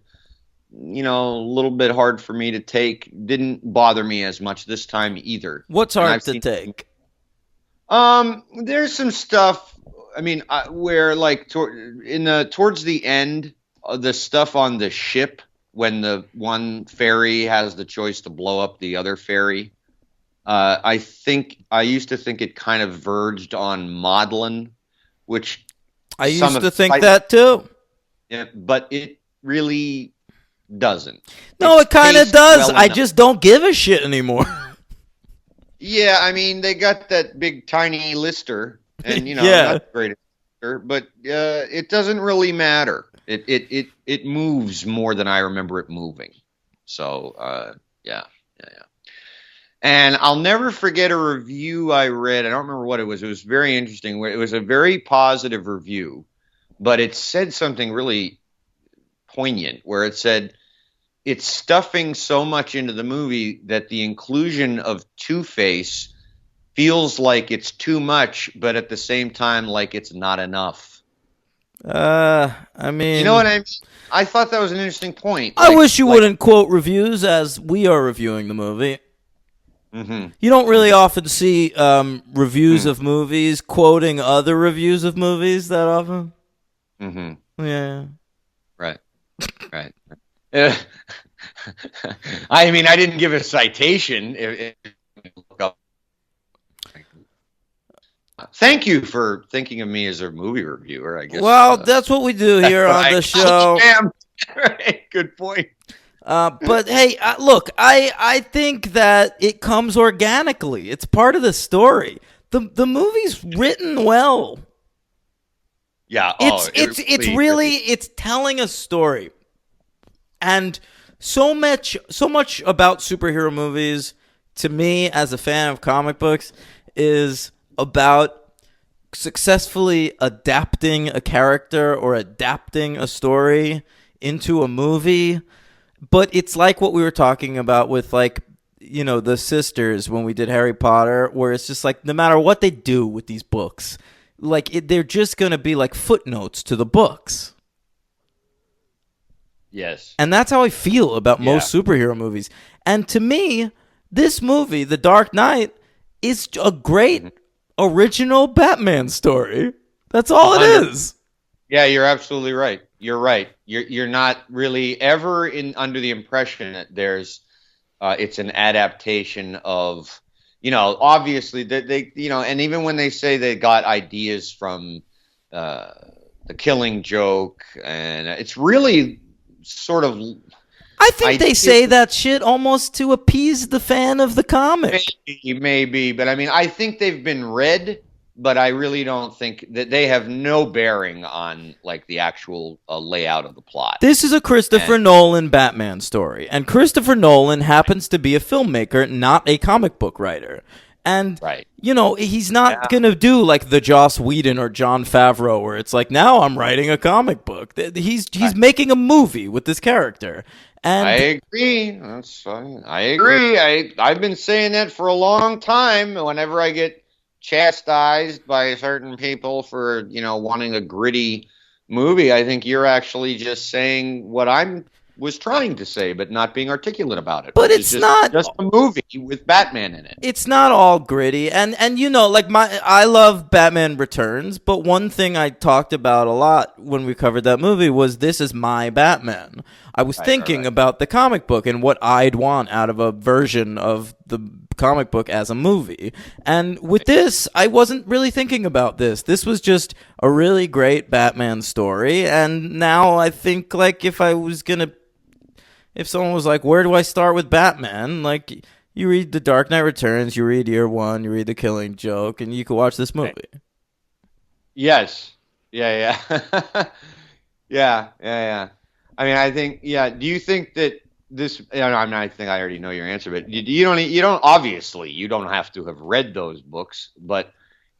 a little bit hard for me to take, didn't bother me as much this time either. What's hard to take? There's some stuff. I mean, where like towards the end, the stuff on the ship when the one ferry has the choice to blow up the other ferry. I used to think it kind of verged on maudlin, which I used to think that too. Yeah, but it really doesn't. No, it kind of does. I just don't give a shit anymore. Yeah, I mean, they got that big tiny Lister, and not the greatest Lister, but it doesn't really matter. It moves more than I remember it moving. So yeah. And I'll never forget a review I read. I don't remember what it was. It was very interesting. It was a very positive review, but it said something really poignant, where it said, it's stuffing so much into the movie that the inclusion of Two-Face feels like it's too much, but at the same time, like it's not enough. I mean... You know what I mean? I thought that was an interesting point. I wish you wouldn't quote reviews as we are reviewing the movie. Mm-hmm. You don't really often see reviews of movies quoting other reviews of movies that often. Mm-hmm. Yeah. Right. I mean, I didn't give a citation. Thank you for thinking of me as a movie reviewer, I guess. Well, that's what we do here on the show. Good point. But hey, look, I think that it comes organically. It's part of the story. The movie's written well. Yeah, it's telling a story. And so much about superhero movies to me as a fan of comic books is about successfully adapting a character or adapting a story into a movie. But it's like what we were talking about with, like, the sisters when we did Harry Potter, where it's just like no matter what they do with these books, like they're just going to be like footnotes to the books. Yes. And that's how I feel about most superhero movies. And to me, this movie, The Dark Knight, is a great original Batman story. That's all it is. Yeah, you're absolutely right. You're right. You're not really ever under the impression that there's it's an adaptation of, obviously they and even when they say they got ideas from The Killing Joke, and it's really sort of, I think they say that shit almost to appease the fan of the comic. Maybe, but I mean, I think they've been read, but I really don't think that they have no bearing on like the actual layout of the plot. This is a Christopher Nolan Batman story, and Christopher Nolan happens to be a filmmaker, not a comic book writer. And, he's not going to do like the Joss Whedon or Jon Favreau where it's like, now I'm writing a comic book. He's making a movie with this character. And I agree. That's fine. I agree. I've been saying that for a long time. Whenever I get chastised by certain people for, wanting a gritty movie, I think you're actually just saying what I'm was trying to say, but not being articulate about it. But it's not just a movie with Batman in it. It's not all gritty, and like I love Batman Returns, but one thing I talked about a lot when we covered that movie was this is my Batman. I was thinking about the comic book and what I'd want out of a version of the comic book as a movie. And with this, I wasn't really thinking about this. This was just a really great Batman story, and now I think like if someone was like, where do I start with Batman? Like, you read The Dark Knight Returns, you read Year One, you read The Killing Joke, and you can watch this movie. Yes. Yeah. Yeah. I mean, I think, do you think that this, I think I already know your answer, but you don't, obviously, you don't have to have read those books, but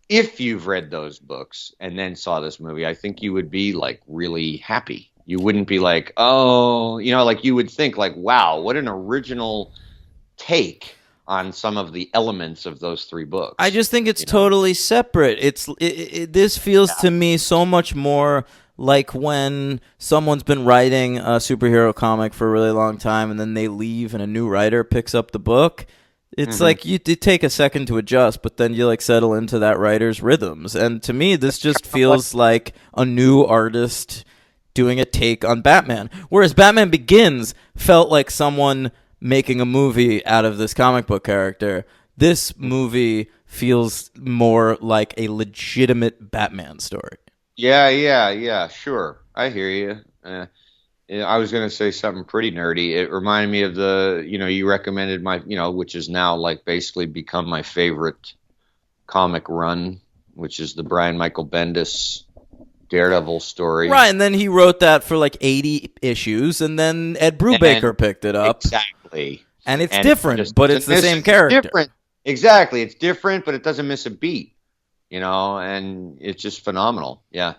if you've read those books and then saw this movie, I think you would be, like, really happy. You wouldn't be like, oh, like you would think like, wow, what an original take on some of the elements of those three books. I just think it's totally separate. This feels to me so much more like when someone's been writing a superhero comic for a really long time and then they leave and a new writer picks up the book. It's like you take a second to adjust, but then you like settle into that writer's rhythms. And to me, this just feels like a new artist doing a take on Batman. Whereas Batman Begins felt like someone making a movie out of this comic book character. This movie feels more like a legitimate Batman story. Yeah, sure. I hear you. I was going to say something pretty nerdy. It reminded me of you recommended my, which is now like basically become my favorite comic run, which is the Brian Michael Bendis Daredevil story. Right, and then he wrote that for like 80 issues, and then Ed Brubaker picked it up. Exactly. And it's different, but it's the same character. Different. Exactly. It's different, but it doesn't miss a beat, and it's just phenomenal. Yeah.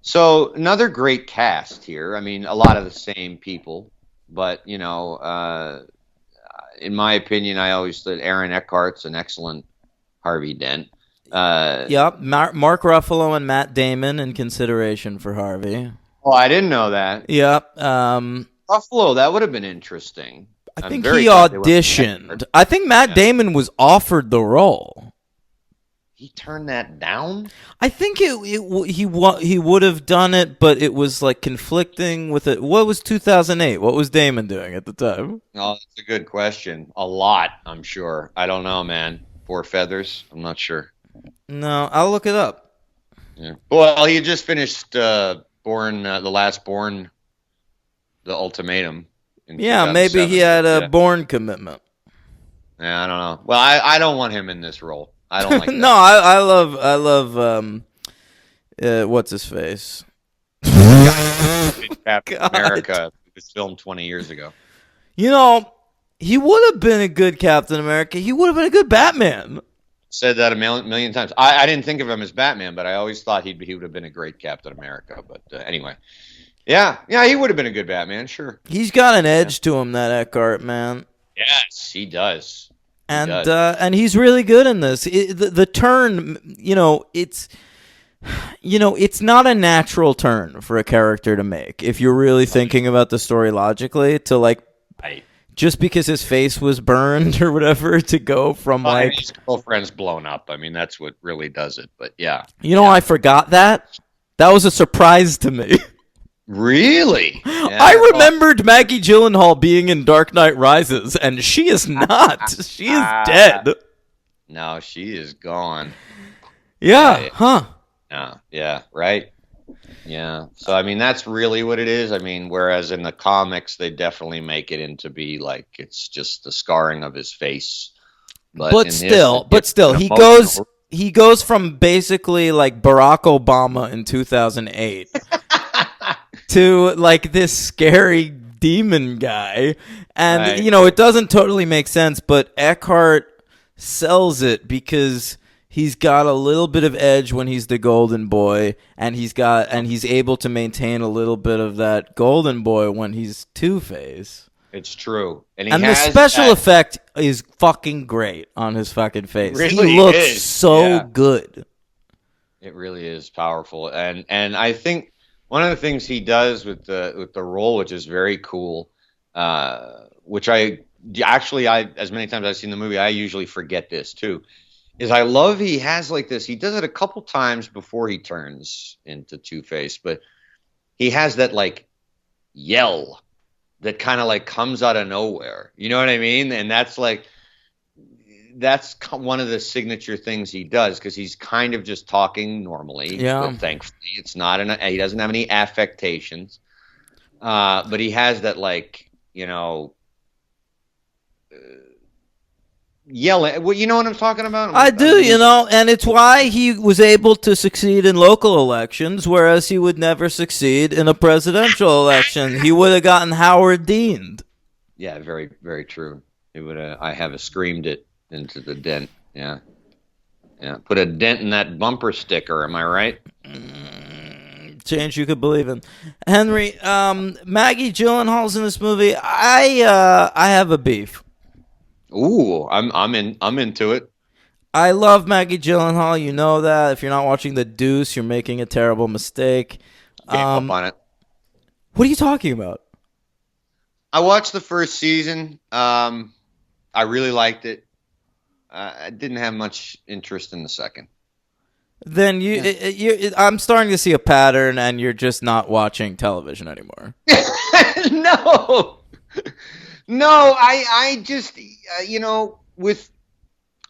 So another great cast here. I mean, a lot of the same people, but, in my opinion, I always thought Aaron Eckhart's an excellent Harvey Dent. Yep, Mark Ruffalo and Matt Damon in consideration for Harvey. Oh, I didn't know that. Yep. Ruffalo, that would have been interesting. I think he auditioned. I think Matt Damon was offered the role. He turned that down? I think he would have done it, but it was like conflicting with it. What was 2008? What was Damon doing at the time? Oh, that's a good question. A lot, I'm sure. I don't know, man. 4 Feathers? I'm not sure. No, I'll look it up. Yeah. Well, he just finished The Last Born, The Ultimatum. Yeah, maybe he had a Bourne commitment. Yeah, I don't know. Well, I don't want him in this role. I don't like that. No, I love what's his face? Captain America. was filmed 20 years ago. You know, he would have been a good Captain America. He would have been a good Batman. Said that a million times. I didn't think of him as Batman, but I always thought he would have been a great Captain America. But anyway, yeah, he would have been a good Batman, sure. He's got an edge to him, that Eckhart, man. Yes, he does. And he's really good in this. The turn, it's not a natural turn for a character to make if you're really thinking about the story logically. To like, right. Just because his face was burned or whatever, to go from like his girlfriend's blown up. I mean, that's what really does it. But yeah, I forgot that. That was a surprise to me. Really? Yeah. I remembered Maggie Gyllenhaal being in Dark Knight Rises, and she is not. She is dead. No, she is gone. Yeah, huh. Yeah, right? Yeah. So, I mean, that's really what it is. I mean, whereas in the comics, they definitely make it into be like it's just the scarring of his face. But still, he goes from basically like Barack Obama in 2008 to like this scary demon guy. And, right. It doesn't totally make sense, but Eckhart sells it because he's got a little bit of edge when he's the golden boy, and he's able to maintain a little bit of that golden boy when he's Two-Face. It's true. And the special effect is fucking great on his fucking face. Really he looks so good. It really is powerful. And I think one of the things he does with the role, which is very cool, which I as many times I've seen the movie, I usually forget this too, is I love he has like this. He does it a couple times before he turns into Two-Face, but he has that like yell that kind of like comes out of nowhere. You know what I mean? And that's one of the signature things he does, because he's kind of just talking normally. Yeah. But thankfully, it's not he doesn't have any affectations. But he has that like, yell. Well, you know what I'm talking about? I do, and it's why he was able to succeed in local elections, whereas he would never succeed in a presidential election. He would have gotten Howard Deaned. Yeah, very, very true. It would. I have screamed it into the dent. Yeah. Put a dent in that bumper sticker. Am I right? Change you could believe in. Henry, Maggie Gyllenhaal's in this movie. I have a beef. Ooh, I'm into it. I love Maggie Gyllenhaal. You know that. If you're not watching The Deuce, you're making a terrible mistake. Up on it. What are you talking about? I watched the first season. I really liked it. I didn't have much interest in the second. Then I'm starting to see a pattern, and you're just not watching television anymore. No, I just, with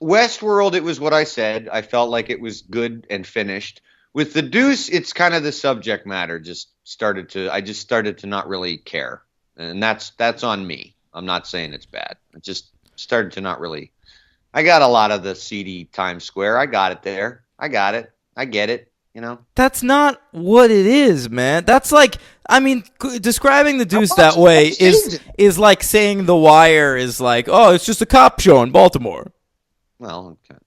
Westworld, it was what I said. I felt like it was good and finished. With The Deuce, it's kind of the subject matter I just started to not really care. And that's on me. I'm not saying it's bad. I just started to not really. I got a lot of the seedy Times Square. I got it there. I got it. I get it. That's not what it is, man. That's like, describing The Deuce that way is like saying The Wire is like, oh, it's just a cop show in Baltimore. Well, okay.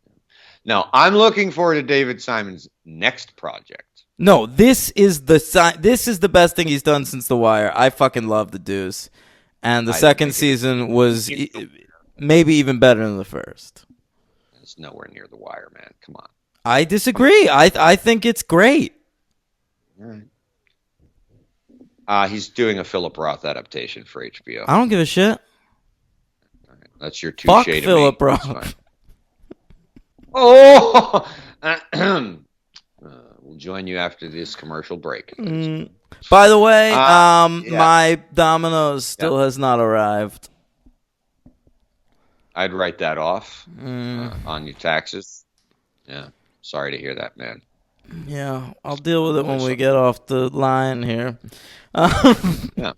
No, I'm looking forward to David Simon's next project. No, this is the best thing he's done since The Wire. I fucking love The Deuce, and the second season was maybe even better than the first. It's nowhere near The Wire, man. Come on. I disagree. I think it's great. All right. He's doing a Philip Roth adaptation for HBO. I don't give a shit. All right. That's your touche. Fuck to Philip me. Roth. Oh! We'll join you after this commercial break. By the way, my Domino's still has not arrived. I'd write that off on your taxes. Yeah. Sorry to hear that, man. Yeah, I'll deal with it when we get off the line here. Yeah.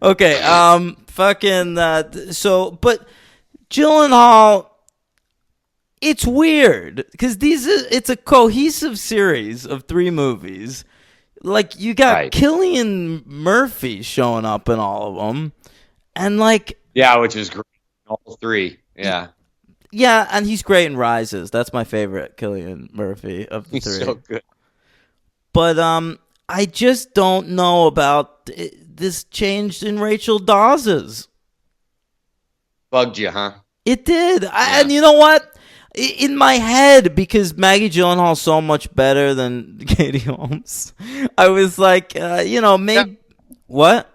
Okay, but Gyllenhaal, it's weird because it's a cohesive series of 3 movies. Like, you got Right. Cillian Murphy showing up in all of them, and like, Yeah, which is great. All three. Yeah. yeah, and he's great in Rises. That's my favorite Cillian Murphy of the He's three. so good. But I just don't know about this change in Rachel Dawes's. Bugged you, huh? It did. Yeah. And you know what? In my head, because Maggie Gyllenhaal's so much better than Katie Holmes, I was like, maybe. What?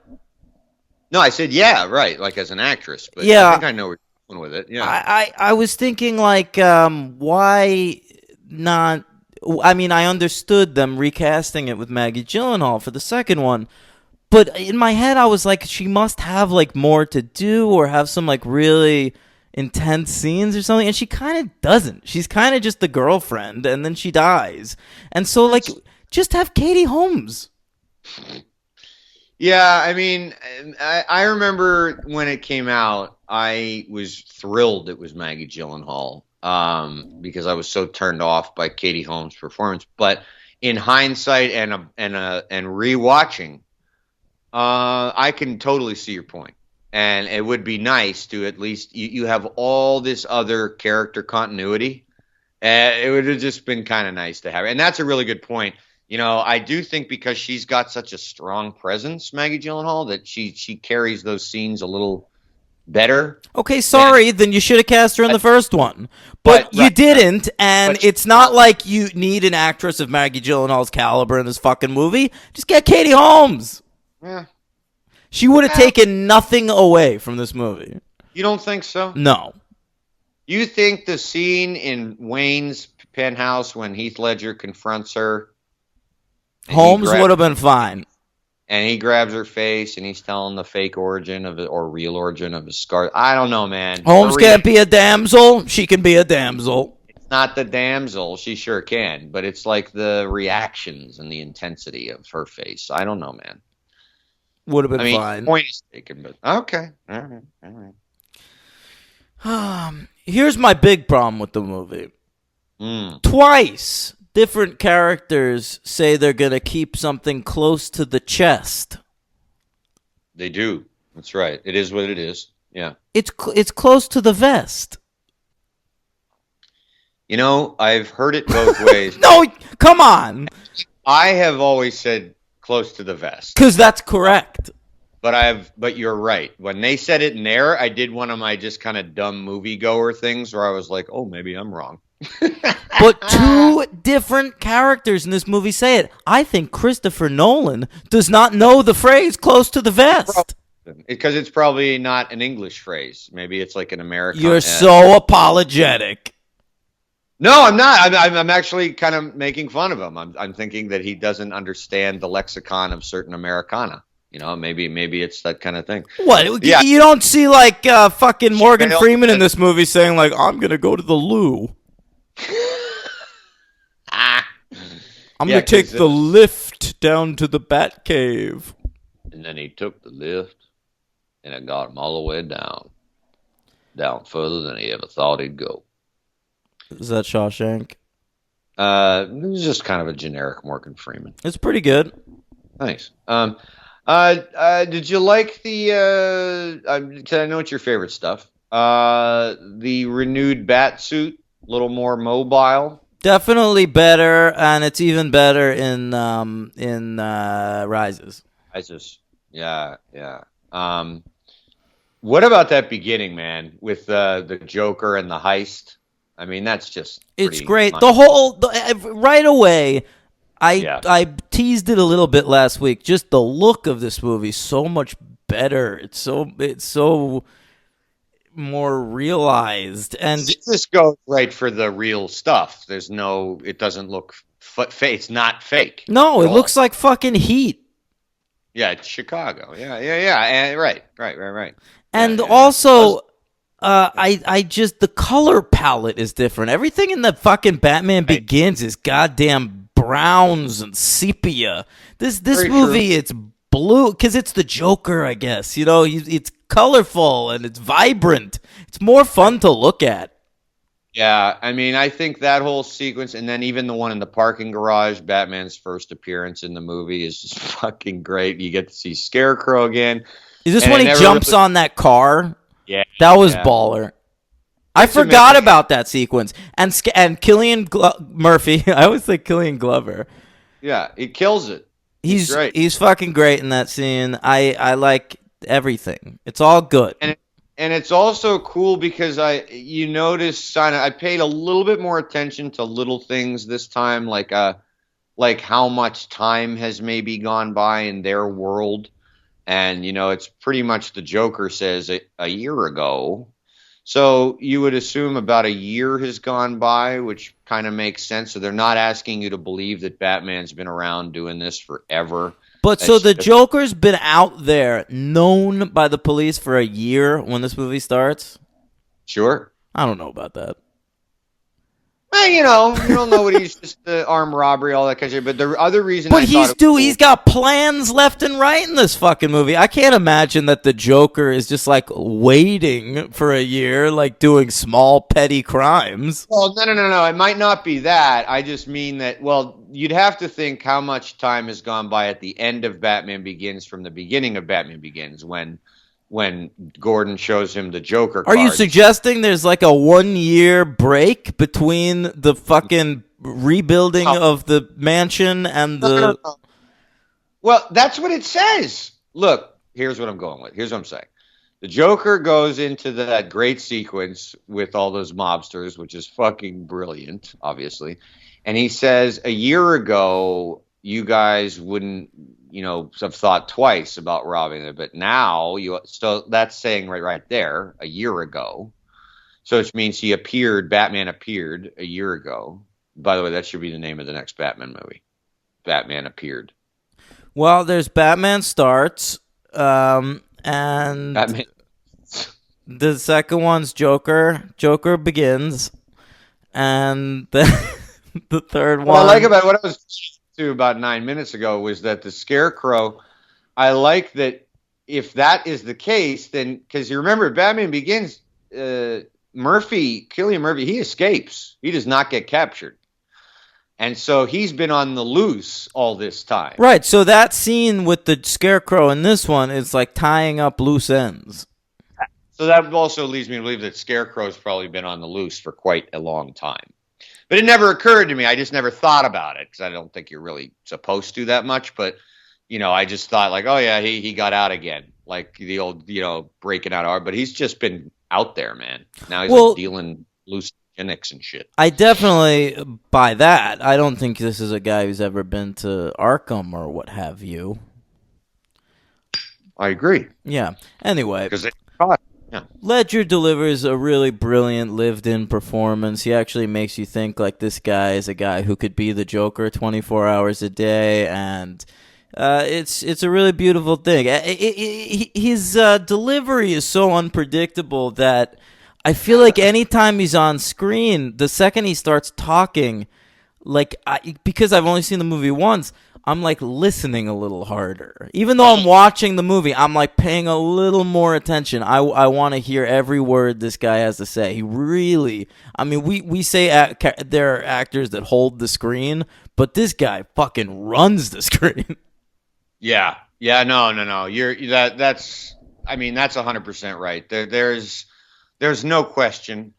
No, I said, yeah, right, like as an actress. But Yeah. I think I know where you're going with it. Yeah. I was thinking, like, why not? I mean, I understood them recasting it with Maggie Gyllenhaal for the second one. But in my head, I was like, she must have, like, more to do or have some, like, really intense scenes or something. And she kind of doesn't. She's kind of just the girlfriend, and then she dies. And so, like, just have Katie Holmes. Yeah, I mean, I remember when it came out, I was thrilled it was Maggie Gyllenhaal because I was so turned off by Katie Holmes' performance. But in hindsight and rewatching, I can totally see your point. And it would be nice to at least you have all this other character continuity. It would have just been kind of nice to have. And that's a really good point. You know, I do think because she's got such a strong presence, Maggie Gyllenhaal, that she carries those scenes a little better. Okay, sorry, then you should have cast her in the first one. But you right, didn't, and But- it's not like you need an actress of Maggie Gyllenhaal's caliber in this fucking movie. Just get Katie Holmes. Yeah. She would have taken nothing away from this movie. You don't think so? No. You think the scene in Wayne's penthouse when Heath Ledger confronts her, and Holmes would have been fine. and he grabs her face and he's telling the fake origin of it or real origin of his scar. I don't know, man. Holmes Maria- can't be a damsel. She can be a damsel. It's not the damsel. She sure can, but it's like the reactions and the intensity of her face. I don't know, man. Would have been I mean, fine. point is taken, but okay. All right. Here's my big problem with the movie. Mm. Twice, different characters say they're going to keep something close to the chest. They do. That's right. It is what it is. Yeah. It's close to the vest. You know, I've heard it both ways. No, come on. I have always said close to the vest. Because that's correct. But you're right. When they said it in there, I did one of my just kind of dumb moviegoer things where I was like, oh, maybe I'm wrong. But two different characters in this movie say it. I think Christopher Nolan does not know the phrase close to the vest. Because it's probably not an English phrase. Maybe it's like an American. You're so apologetic. No, I'm not. I'm actually kind of making fun of him. I'm thinking that he doesn't understand the lexicon of certain Americana. You know, maybe it's that kind of thing. What? Yeah. You don't see like fucking Morgan Chappelle- Freeman in this movie saying like, I'm going to go to the loo. Ah. I'm Yeah, going to take 'cause the lift down to the Bat Cave. And then he took the lift, and it got him all the way down further than he ever thought he'd go. Is that Shawshank? It was just kind of a generic Morgan Freeman. It's pretty good. Nice. Did you like the? 'Cause I know it's your favorite stuff. The renewed bat suit, a little more mobile. Definitely better, and it's even better in Rises. Yeah. What about that beginning, man, with the Joker and the heist? I mean, that's just It's pretty great. much- Right away, Yeah. I teased it a little bit last week. Just the look of this movie, so much better. It's so more realized, and This goes right for the real stuff. It doesn't look fake. It's not fake. no, at it all. looks like fucking Heat. Yeah, it's Chicago. Yeah. And, right. And Yeah. also, I just the color palette is different. Everything in the fucking Batman Begins is goddamn browns and sepia. This Very movie, true. it's blue because it's the Joker, I guess. You know, it's colorful and it's vibrant. It's more fun to look at. Yeah, I mean, I think that whole sequence, and then even the one in the parking garage, Batman's first appearance in the movie, is just fucking great. You get to see Scarecrow again, Is this and when it he never jumps really. on that car? Yeah, That was yeah. baller. I It's forgot amazing. about that sequence. And Murphy. I always say Killian Glover. Yeah, he kills it. He's great. He's fucking great in that scene. I like everything. It's all good. And and it's also cool because you notice Simon, I paid a little bit more attention to little things this time, like how much time has maybe gone by in their world. And it's pretty much the Joker says a year ago. So you would assume about a year has gone by, which kind of makes sense. So they're not asking you to believe that Batman's been around doing this forever. But so It's the just Joker's been out there, known by the police for a year when this movie starts. sure. I don't know about that. Well, you don't know what he's just armed robbery, all that kind of shit. But the other reason But I thought it was he's cool, got plans left and right in this fucking movie. I can't imagine that the Joker is just like waiting for a year, like doing small petty crimes. well, no. It might not be that. I just mean that. Well, you'd have to think how much time has gone by at the end of Batman Begins from the beginning of Batman Begins when Gordon shows him the Joker Are you cards. suggesting there's like a 1 year break between the fucking rebuilding Oh, of the mansion and the no. Well, that's what it says. Look, here's what I'm going with. Here's what I'm saying. The Joker goes into that great sequence with all those mobsters, which is fucking brilliant, obviously. And he says, a year ago, you guys wouldn't, have thought twice about robbing it, but now so that's saying right there, a year ago. So it means Batman appeared a year ago. By the way, that should be the name of the next Batman movie. Batman appeared. Well, there's Batman Starts, and Batman. the second one's Joker. Joker Begins, and the third What I like one. about what I was to about 9 minutes ago was that the Scarecrow. I like that if that is the case, then because you remember Batman Begins, Killian Murphy, he escapes. He does not get captured, and so he's been on the loose all this time. Right, so that scene with the Scarecrow in this one is like tying up loose ends. So that also leads me to believe that Scarecrow's probably been on the loose for quite a long time. But it never occurred to me. I just never thought about it because I don't think you're really supposed to that much. But I just thought like, oh yeah, he got out again, like the old breaking out art. But he's just been out there, man. Now he's Well, like dealing hallucinogenics and shit. I definitely buy that. I don't think this is a guy who's ever been to Arkham or what have you. I agree Yeah. Anyway, because they caught. Yeah, Ledger delivers a really brilliant lived-in performance. He actually makes you think like this guy is a guy who could be the Joker 24 hours a day, and it's a really beautiful thing. His delivery is so unpredictable that I feel like anytime he's on screen, the second he starts talking, because I've only seen the movie once, I'm like listening a little harder. Even though I'm watching the movie, I'm like paying a little more attention. I want to hear every word this guy has to say. He really, I mean, we say there are actors that hold the screen, but this guy fucking runs the screen. yeah. No. You're that. That's. I mean, that's 100% right. There's no question.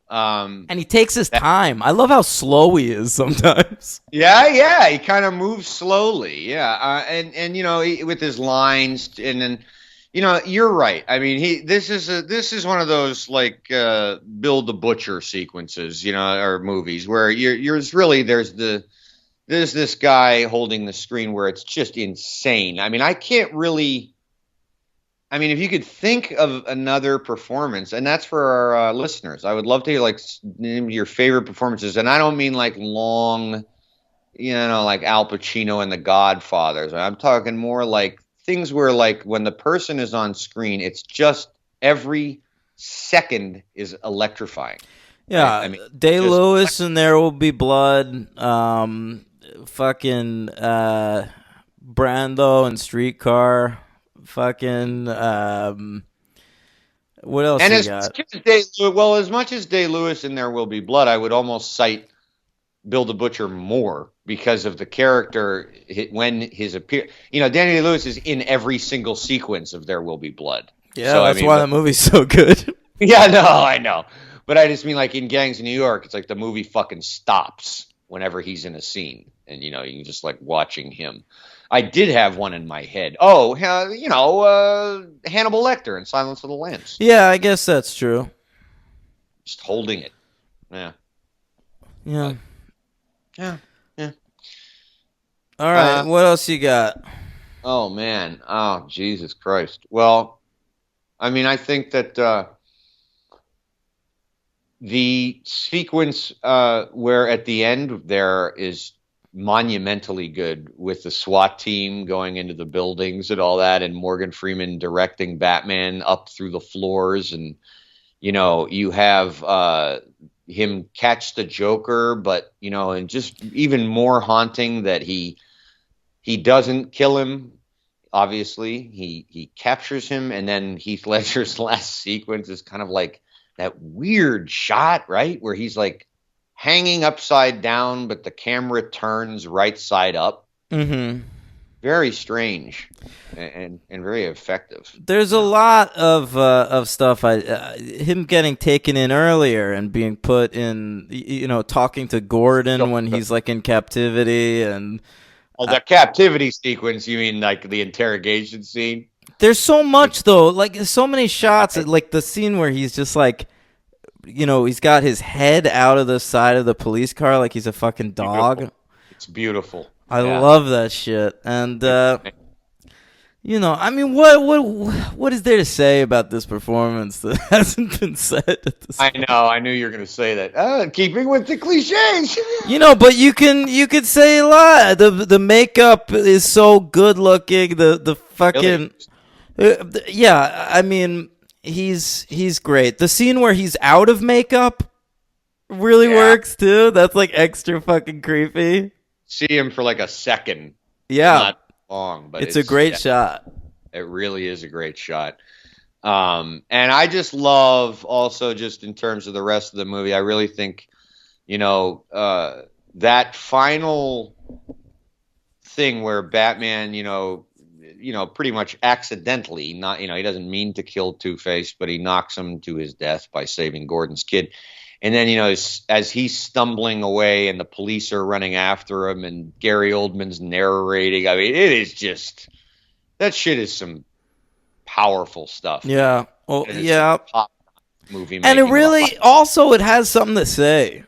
And he takes his time. I love how slow he is sometimes. Yeah, he kind of moves slowly. Yeah, and with his lines, and then you're right. I mean, this is one of those like Bill the Butcher sequences, or movies where there's this guy holding the screen where it's just insane. I mean, I can't really. I mean, if you could think of another performance, and that's for our listeners, I would love to hear like name your favorite performances, and I don't mean like long, like Al Pacino and The Godfathers. I'm talking more like things where like when the person is on screen, it's just every second is electrifying. Yeah, Right? I mean, Day just Lewis and There Will Be Blood. Fucking Brando and Streetcar. Fucking What else And you as got? as much as Day Lewis in There Will Be Blood, I would almost cite Bill the Butcher more because of the character when his appear. Danny Day Lewis is in every single sequence of There Will Be Blood. Yeah, So I that's mean, why that movie's so good. yeah, no, I know, but I just mean like in Gangs of New York, it's like the movie fucking stops whenever he's in a scene, and you can just like watching him. I did have one in my head. Oh, Hannibal Lecter in Silence of the Lambs, Yeah, I guess that's true. just holding it. Yeah, Yeah. yeah, yeah. All right. Uh, What else you got? oh man, oh Jesus Christ. Well, I mean, I think that the sequence where at the end there is monumentally good with the SWAT team going into the buildings and all that, and Morgan Freeman directing Batman up through the floors, and you have him catch the Joker, but and just even more haunting that he doesn't kill him. Obviously, he captures him, and then Heath Ledger's last sequence is kind of like that weird shot, right, where he's like hanging upside down, but the camera turns right side up. Mm-hmm. Very strange and very effective. There's a lot of stuff. Him getting taken in earlier and being put in, talking to Gordon when he's like in captivity, and Oh, the captivity sequence, you mean like the interrogation scene? there's so much though. Like so many shots, like the scene where he's just like, he's got his head out of the side of the police car like he's a fucking dog. Beautiful. It's beautiful. I Yeah. love that shit. And I mean, what is there to say about this performance that hasn't been said at this I know. I knew you were going to say that. Keeping with the cliches. But you could say a lot. The makeup is so good looking. The fucking yeah. I mean, he's great. The scene where he's out of makeup really works too. That's like extra fucking creepy. See him for like a second. Yeah, Not long, but it's a great shot. It really is a great shot. And I just love also just in terms of the rest of the movie, I really think, that final thing where Batman, pretty much accidentally, not, he doesn't mean to kill Two-Face, but he knocks him to his death by saving Gordon's kid. And then, as he's stumbling away and the police are running after him and Gary Oldman's narrating, I mean, it is just, that shit is some powerful stuff. Yeah. Oh, It is yeah. some top movie And it making. really also it has something to say.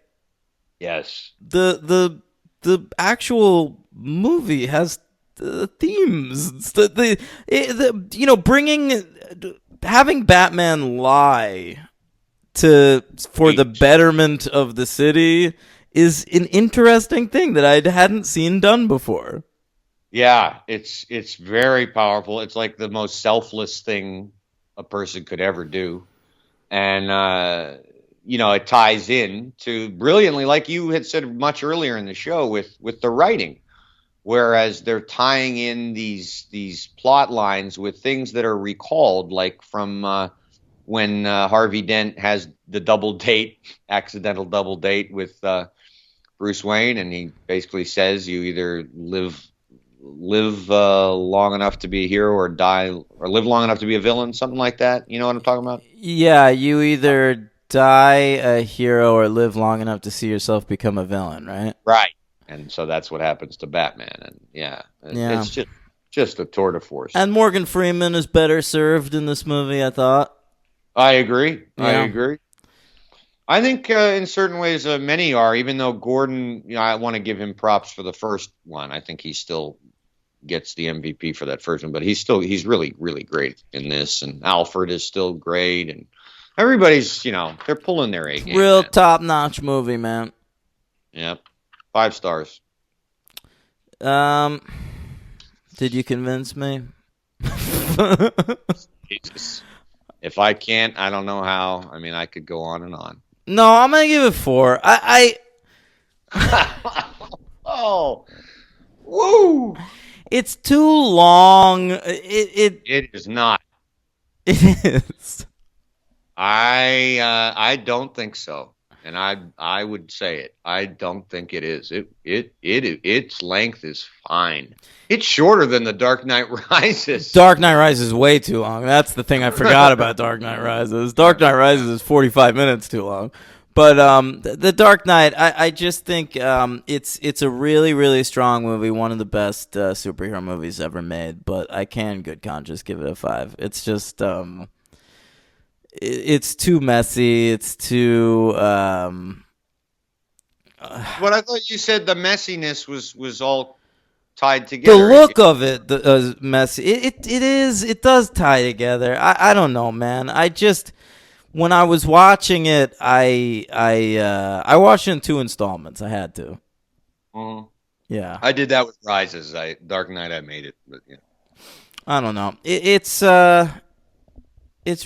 Yes. The actual movie has the themes. Bringing having Batman lie for the betterment of the city is an interesting thing that I hadn't seen done before. Yeah, it's very powerful. It's like the most selfless thing a person could ever do. And it ties in to brilliantly, like you had said much earlier in the show, with the writing. Whereas they're tying in these plot lines with things that are recalled, like from when Harvey Dent has the accidental double date with Bruce Wayne, and he basically says you either live long enough to be a hero or die, or live long enough to be a villain, something like that. You know what I'm talking about? Yeah, you either die a hero or live long enough to see yourself become a villain, right? Right. And so that's what happens to Batman. And it's just a tour de force. And Morgan Freeman is better served in this movie, I thought. I agree. Yeah. I agree. I think in certain ways many are, even though Gordon, I want to give him props for the first one. I think he still gets the MVP for that first one, but he's really, really great in this. And Alfred is still great. And everybody's, they're pulling their A game. Real top-notch movie, man. Yep. 5 stars. Did you convince me? Jesus. If I can't, I don't know how. I mean, I could go on and on. No, I'm gonna give it 4. Oh, woo! It's too long. It It is not. is. I don't think so, and I would say it. I don't think it is. Its length is fine. It's shorter than The Dark Knight Rises. Dark Knight Rises is way too long. That's the thing I forgot about Dark Knight Rises. Dark Knight Rises is 45 minutes too long. But the Dark Knight, I just think it's a really, really strong movie, one of the best superhero movies ever made. But I can, in good conscience, give it a 5. It's just it's too messy. It's too. But I thought you said the messiness was all tied together. The look of it, the messy. It is. It does tie together. I don't know, man. I just. When I was watching it, I watched it in 2 installments. I had to. Mhm. Yeah. I did that with Rises. Dark Knight, I made it, but yeah. I don't know. It's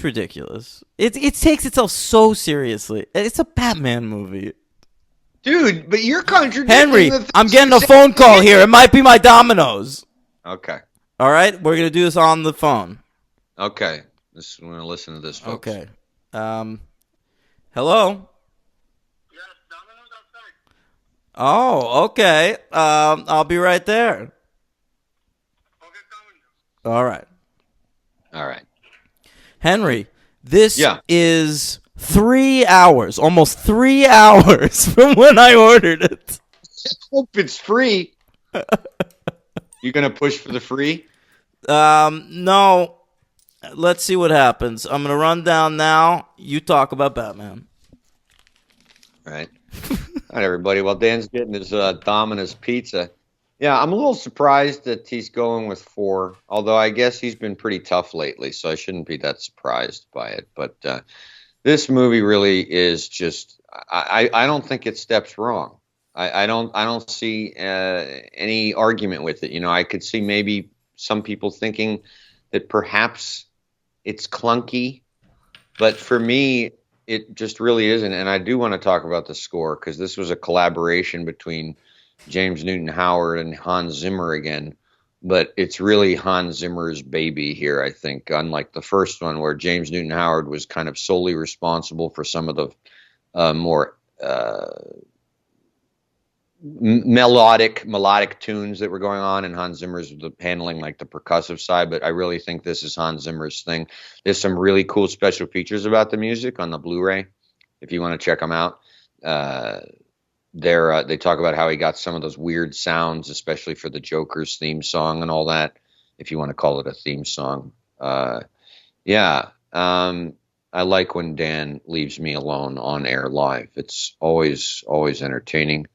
ridiculous. It takes itself so seriously. It's a Batman movie. Dude, but you're contradicting Henry, the I'm getting a phone call here. It might be my Domino's. Okay. All right, we're gonna do this on the phone. Okay. We're gonna listen to this, folks. Okay. Hello. Yes, Domino's outside. Oh, okay. I'll be right there. Okay, coming. All right. All right. Henry, this Yeah. is 3 hours, almost 3 hours from when I ordered it. Hope it's free. You gonna push for the free? No. Let's see what happens. I'm going to run down now. You talk about Batman. All right. All right, everybody. Well, Dan's getting his Domino's pizza. Yeah, I'm a little surprised that he's going with 4, although I guess he's been pretty tough lately, so I shouldn't be that surprised by it. But this movie really is just I don't think it steps wrong. I don't see any argument with it. You know, I could see maybe some people thinking that perhaps it's clunky, but for me, it just really isn't. And I do want to talk about the score because this was a collaboration between James Newton Howard and Hans Zimmer again. But it's really Hans Zimmer's baby here, I think, unlike the first one where James Newton Howard was kind of solely responsible for some of the more melodic tunes that were going on, and Hans Zimmer's handling like the percussive side. But I really think this is Hans Zimmer's thing. There's some really cool special features about the music on the Blu-ray if you want to check them out. They talk about how he got some of those weird sounds, especially for the Joker's theme song and all that, if you want to call it a theme song. Yeah. I like when Dan leaves me alone on air live. It's always entertaining.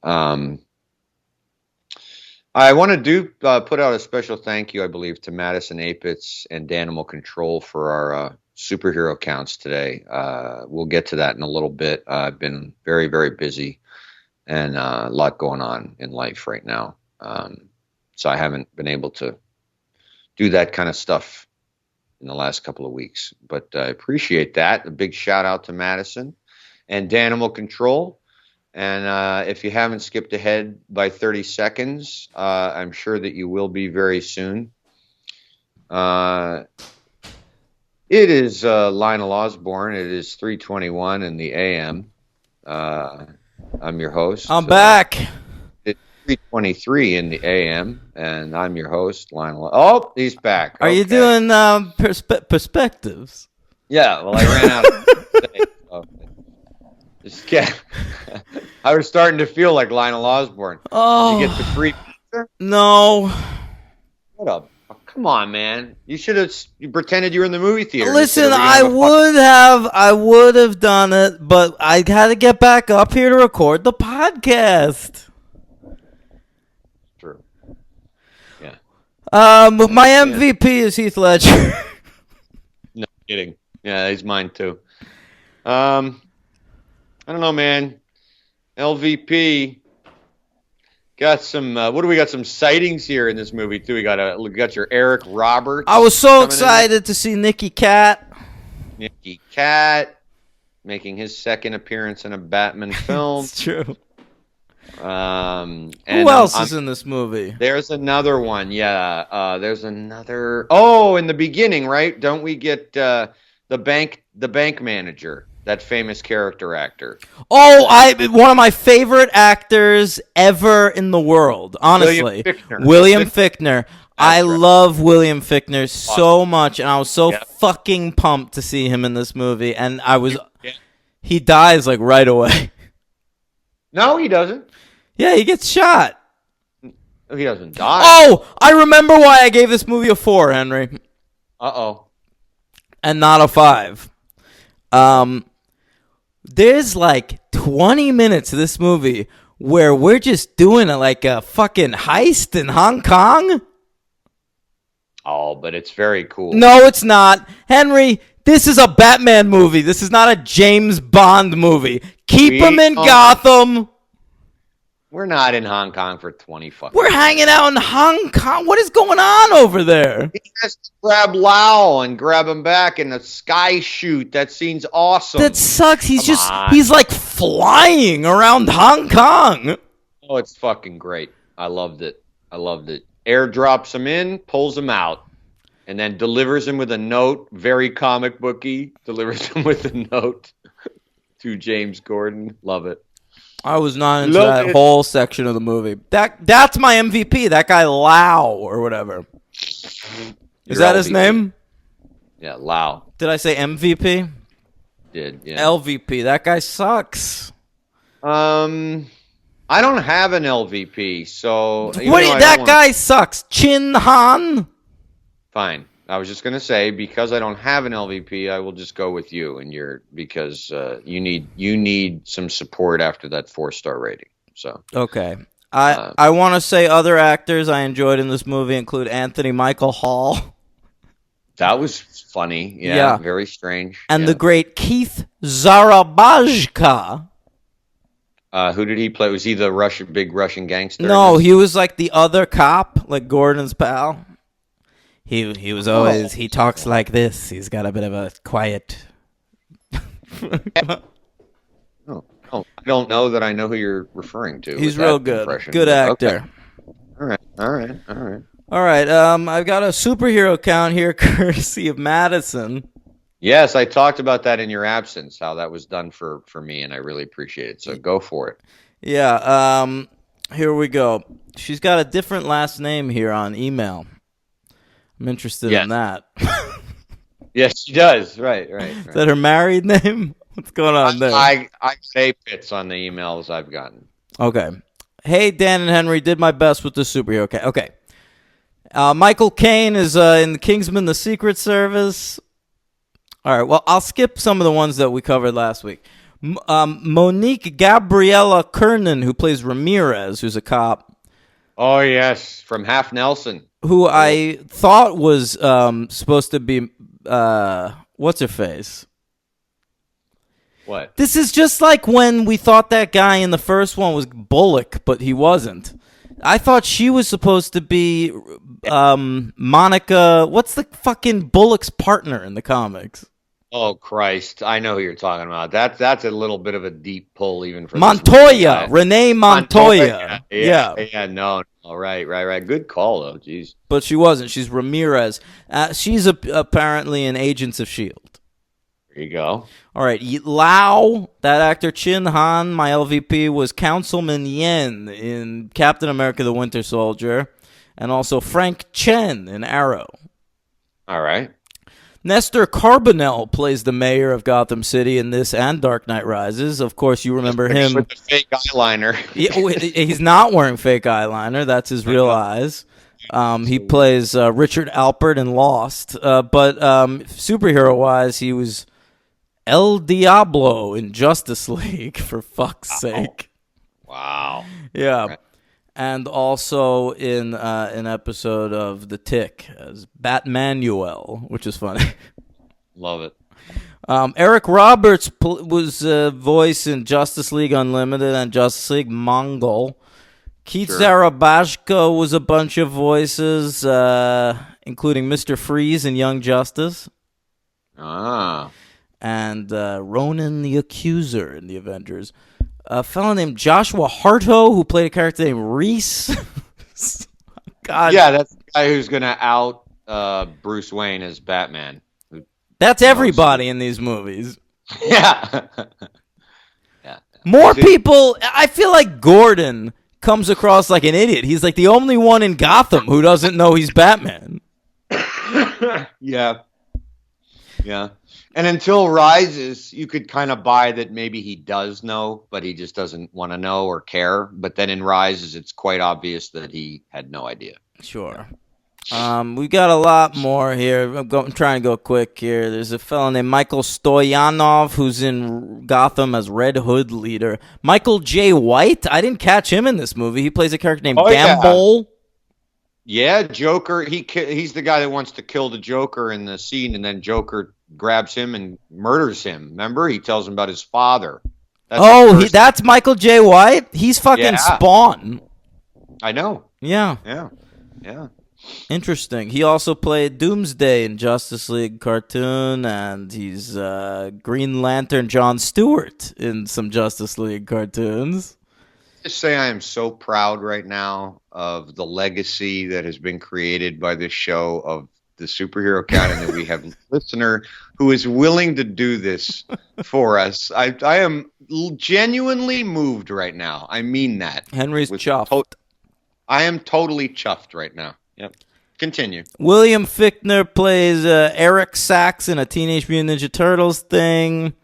I want to put out a special thank you, I believe, to Madison Apitz and Danimal Control for our superhero counts today. We'll get to that in a little bit. I've been very, very busy and a lot going on in life right now. So I haven't been able to do that kind of stuff in the last couple of weeks, but I appreciate that. A big shout out to Madison and Danimal Control. And if you haven't skipped ahead by 30 seconds, I'm sure that you will be very soon. It is Lionel Osborne. It is 3:21 in the AM. I'm your host. I'm back. It's 3:23 in the AM, and I'm your host, Lionel. Oh, he's back. Are you Okay. doing perspectives? Yeah, well, I ran out of today, so just I was starting to feel like Lionel Osborne. Oh, Did you get the free pizza? no. What up? Oh, come on, man. You should have pretended you were in the movie theater. Listen, Instead of I reading would have done it, but I had to get back up here to record the podcast. True. Yeah. My MVP is Heath Ledger. No kidding. Yeah, he's mine too. I don't know, man. LVP got some. What do we got? Some sightings here in this movie too. We got your Eric Roberts. I was so coming in. excited to see Nicky Cat. Nicky Cat making his second appearance in a Batman film. It's true. And Who else is in this movie? There's another one. Yeah. There's another. Oh, in the beginning, right? Don't we get the bank manager, that famous character actor. Oh, one of my favorite actors ever in the world, honestly. William Fichtner. I right. love William Fichtner so much, and I was so Yeah. fucking pumped to see him in this movie, and Yeah. he dies like right away. No, he doesn't. Yeah, he gets shot. He doesn't die. Oh, I remember why I gave this movie a 4, Henry, Uh-oh. and not a 5. There's like 20 minutes of this movie where we're just doing like a fucking heist in Hong Kong. Oh, but it's very cool. No, it's not. Henry, this is a Batman movie. This is not a James Bond movie. Keep him in Gotham. We're not in Hong Kong for 20 fucking We're hanging out in Hong Kong. What is going on over there? He has to grab Lau and grab him back in a sky shoot. That scene's awesome. That sucks. Come on. He's like flying around Hong Kong. Oh, it's fucking great. I loved it. Airdrops him in, pulls him out, and then delivers him with a note. Very comic booky. Delivers him with a note to James Gordon. Love it. I was not into that whole section of the movie. That's my MVP. That guy Lau or whatever. Is that his name? Yeah, Lau. Did I say MVP? Did, yeah. LVP. That guy sucks. I don't have an LVP, so That guy sucks. Chin Han. Fine. I was just gonna say, because I don't have an LVP, I will just go with you, and because you need some support after that 4-star rating. So okay, I want to say other actors I enjoyed in this movie include Anthony Michael Hall. That was funny. Yeah. Very strange. And the great Keith Zarabajka. Who did he play? Was he the big Russian gangster? No, he was like the other cop, like Gordon's pal. He was always he talks like this. He's got a bit of a quiet. I don't know that I know who you're referring to. He's real good. Impression. Good actor. Okay. All right. All right. I've got a superhero count here, courtesy of Madison. Yes, I talked about that in your absence, how that was done for me, and I really appreciate it. So go for it. Yeah. Here we go. She's got a different last name here on email. I'm interested in that. Yes, she does. Right. Is that her married name? What's going on there? I say bits on the emails I've gotten. Okay. Hey, Dan and Henry, did my best with the superhero. Okay. Michael Caine is in the Kingsman: The Secret Service. All right. Well, I'll skip some of the ones that we covered last week. Monique Gabriella Kernan, who plays Ramirez, who's a cop. Oh, yes. From Half Nelson. Who I thought was supposed to be, what's her face? What? This is just like when we thought that guy in the first one was Bullock, but he wasn't. I thought she was supposed to be Monica. What's the fucking Bullock's partner in the comics? Oh, Christ. I know who you're talking about. That's a little bit of a deep pull even for Montoya. Renee Montoya. Yeah, no. Right. Good call, though. Jeez. But she wasn't. She's Ramirez. She's apparently in Agents of S.H.I.E.L.D. There you go. All right. Lau, that actor, Chin Han, my LVP, was Councilman Yen in Captain America the Winter Soldier, and also Frank Chen in Arrow. All right. Nestor Carbonell plays the mayor of Gotham City in this and Dark Knight Rises. Of course, you remember him. With the fake eyeliner. He's not wearing fake eyeliner. That's his real eyes. He plays Richard Alpert in Lost. But superhero-wise, he was El Diablo in Justice League, for fuck's sake. Wow. Yeah. Right. And also in an episode of The Tick as Batmanuel, which is funny. Love it. Eric Roberts was voice in Justice League Unlimited and Justice League Mongol. Keith Zarabajka was a bunch of voices, including Mr. Freeze in Young Justice. And Ronan the Accuser in The Avengers. A fellow named Joshua Harto, who played a character named Reese. God. Yeah, that's the guy who's going to out Bruce Wayne as Batman. Who That's everybody in these movies. Yeah. Yeah. More people. I feel like Gordon comes across like an idiot. He's like the only one in Gotham who doesn't know he's Batman. Yeah. Yeah. And until Rises, you could kind of buy that maybe he does know, but he just doesn't want to know or care. But then in Rises, it's quite obvious that he had no idea. Sure. We got a lot more here. I'm trying to go quick here. There's a fellow named Michael Stoyanov who's in Gotham as Red Hood leader. Michael J. White. I didn't catch him in this movie. He plays a character named Gambol. Yeah, Joker. He's the guy that wants to kill the Joker in the scene, and then Joker grabs him and murders him. Remember, he tells him about his father. That's Michael J. White. He's fucking Spawn. I know. Yeah. Yeah. Interesting. He also played Doomsday in Justice League cartoon, and he's Green Lantern John Stewart in some Justice League cartoons. Just say I am so proud right now of the legacy that has been created by this show of the superhero canon, that we have a listener who is willing to do this for us. I am genuinely moved right now. I mean that. Henry's chuffed. I am totally chuffed right now. Yep. Continue. William Fichtner plays Eric Sachs in a Teenage Mutant Ninja Turtles thing.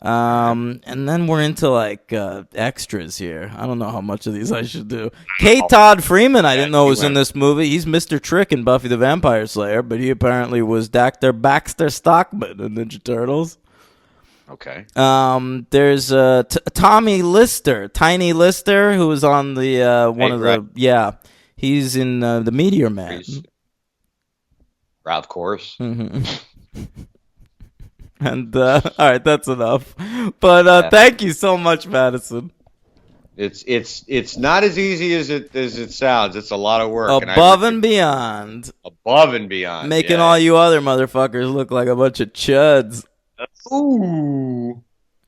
And then we're into like extras here. I don't know how much of these I should do. K. Todd Freeman, I didn't know was in this movie. He's Mr. Trick in Buffy the Vampire Slayer, but he apparently was Dr. Baxter Stockman in Ninja Turtles. Okay. There's Tommy Lister, Tiny Lister, who was on the he's in the Meteor Man. Of course. Mm-hmm. And all right, that's enough. But thank you so much, Madison. It's not as easy as it sounds. It's a lot of work. Above and beyond. Above and beyond. Making all you other motherfuckers look like a bunch of chuds. Ooh.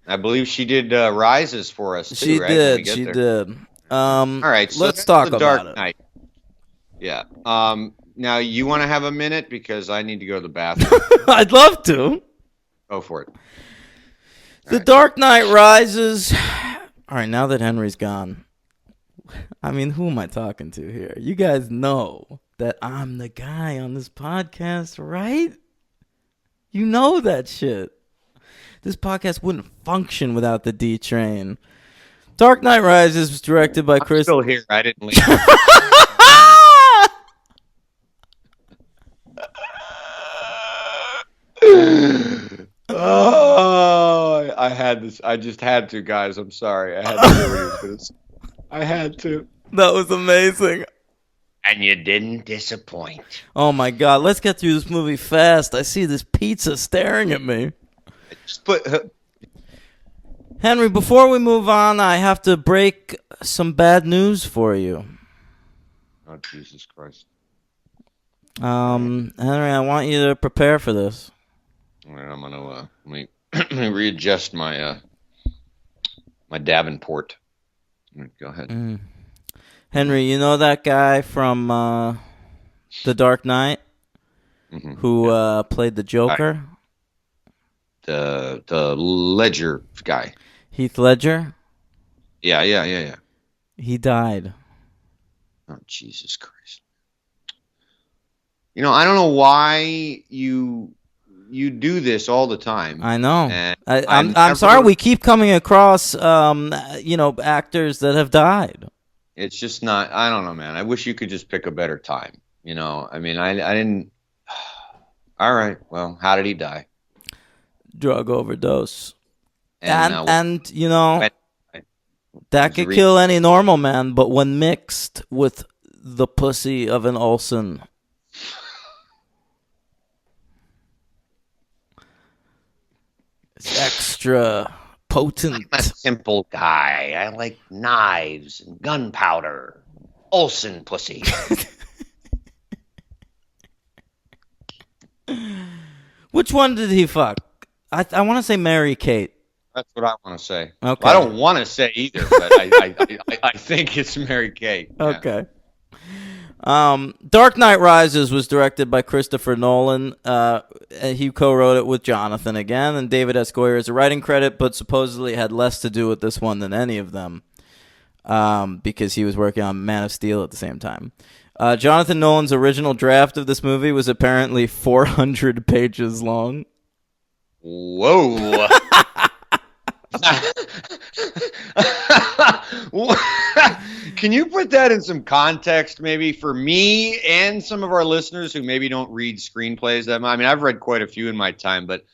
I believe she did Rises for us too, She right? She did. All right, so let's talk the about Dark it. Knight. Yeah. Now you want to have a minute because I need to go to the bathroom. I'd love to. Go for it. The Dark Knight Rises. All right, now that Henry's gone, I mean, who am I talking to here? You guys know that I'm the guy on this podcast, right? You know that shit. This podcast wouldn't function without the D Train. Dark Knight Rises was directed by Chris. I'm still here. I didn't leave. Oh, I had this. I just had to, guys. I'm sorry. I had to hear what he was going to say. I had to. That was amazing. And you didn't disappoint. Oh my God, let's get through this movie fast. I see this pizza staring at me. Henry, before we move on, I have to break some bad news for you. Oh, Jesus Christ. Henry, I want you to prepare for this. All right, I'm gonna let me readjust my my Davenport. Go ahead. Henry, you know that guy from The Dark Knight who played the Joker? The Ledger guy. Heath Ledger? Yeah. He died. Oh, Jesus Christ. You know, I don't know why you do this all the time. I know. And I'm sorry we keep coming across actors that have died. It's just not, I don't know, man. I wish you could just pick a better time. You know, I mean, I didn't. All right. Well, how did he die? Drug overdose. And you know, that could kill any normal man, but when mixed with the pussy of an Olsen. It's extra potent. I'm a simple guy. I like knives and gunpowder. Olsen pussy. Which one did he fuck? I want to say Mary Kate. That's what I want to say. Okay. Well, I don't want to say either, but I think it's Mary Kate. Yeah. Okay. Dark Knight Rises was directed by Christopher Nolan. He co-wrote it with Jonathan again, and David S. Goyer as a writing credit, but supposedly had less to do with this one than any of them, because he was working on Man of Steel at the same time. Jonathan Nolan's original draft of this movie was apparently 400 pages long. Whoa. Can you put that in some context, maybe for me and some of our listeners who maybe don't read screenplays that much? I mean, I've read quite a few in my time, but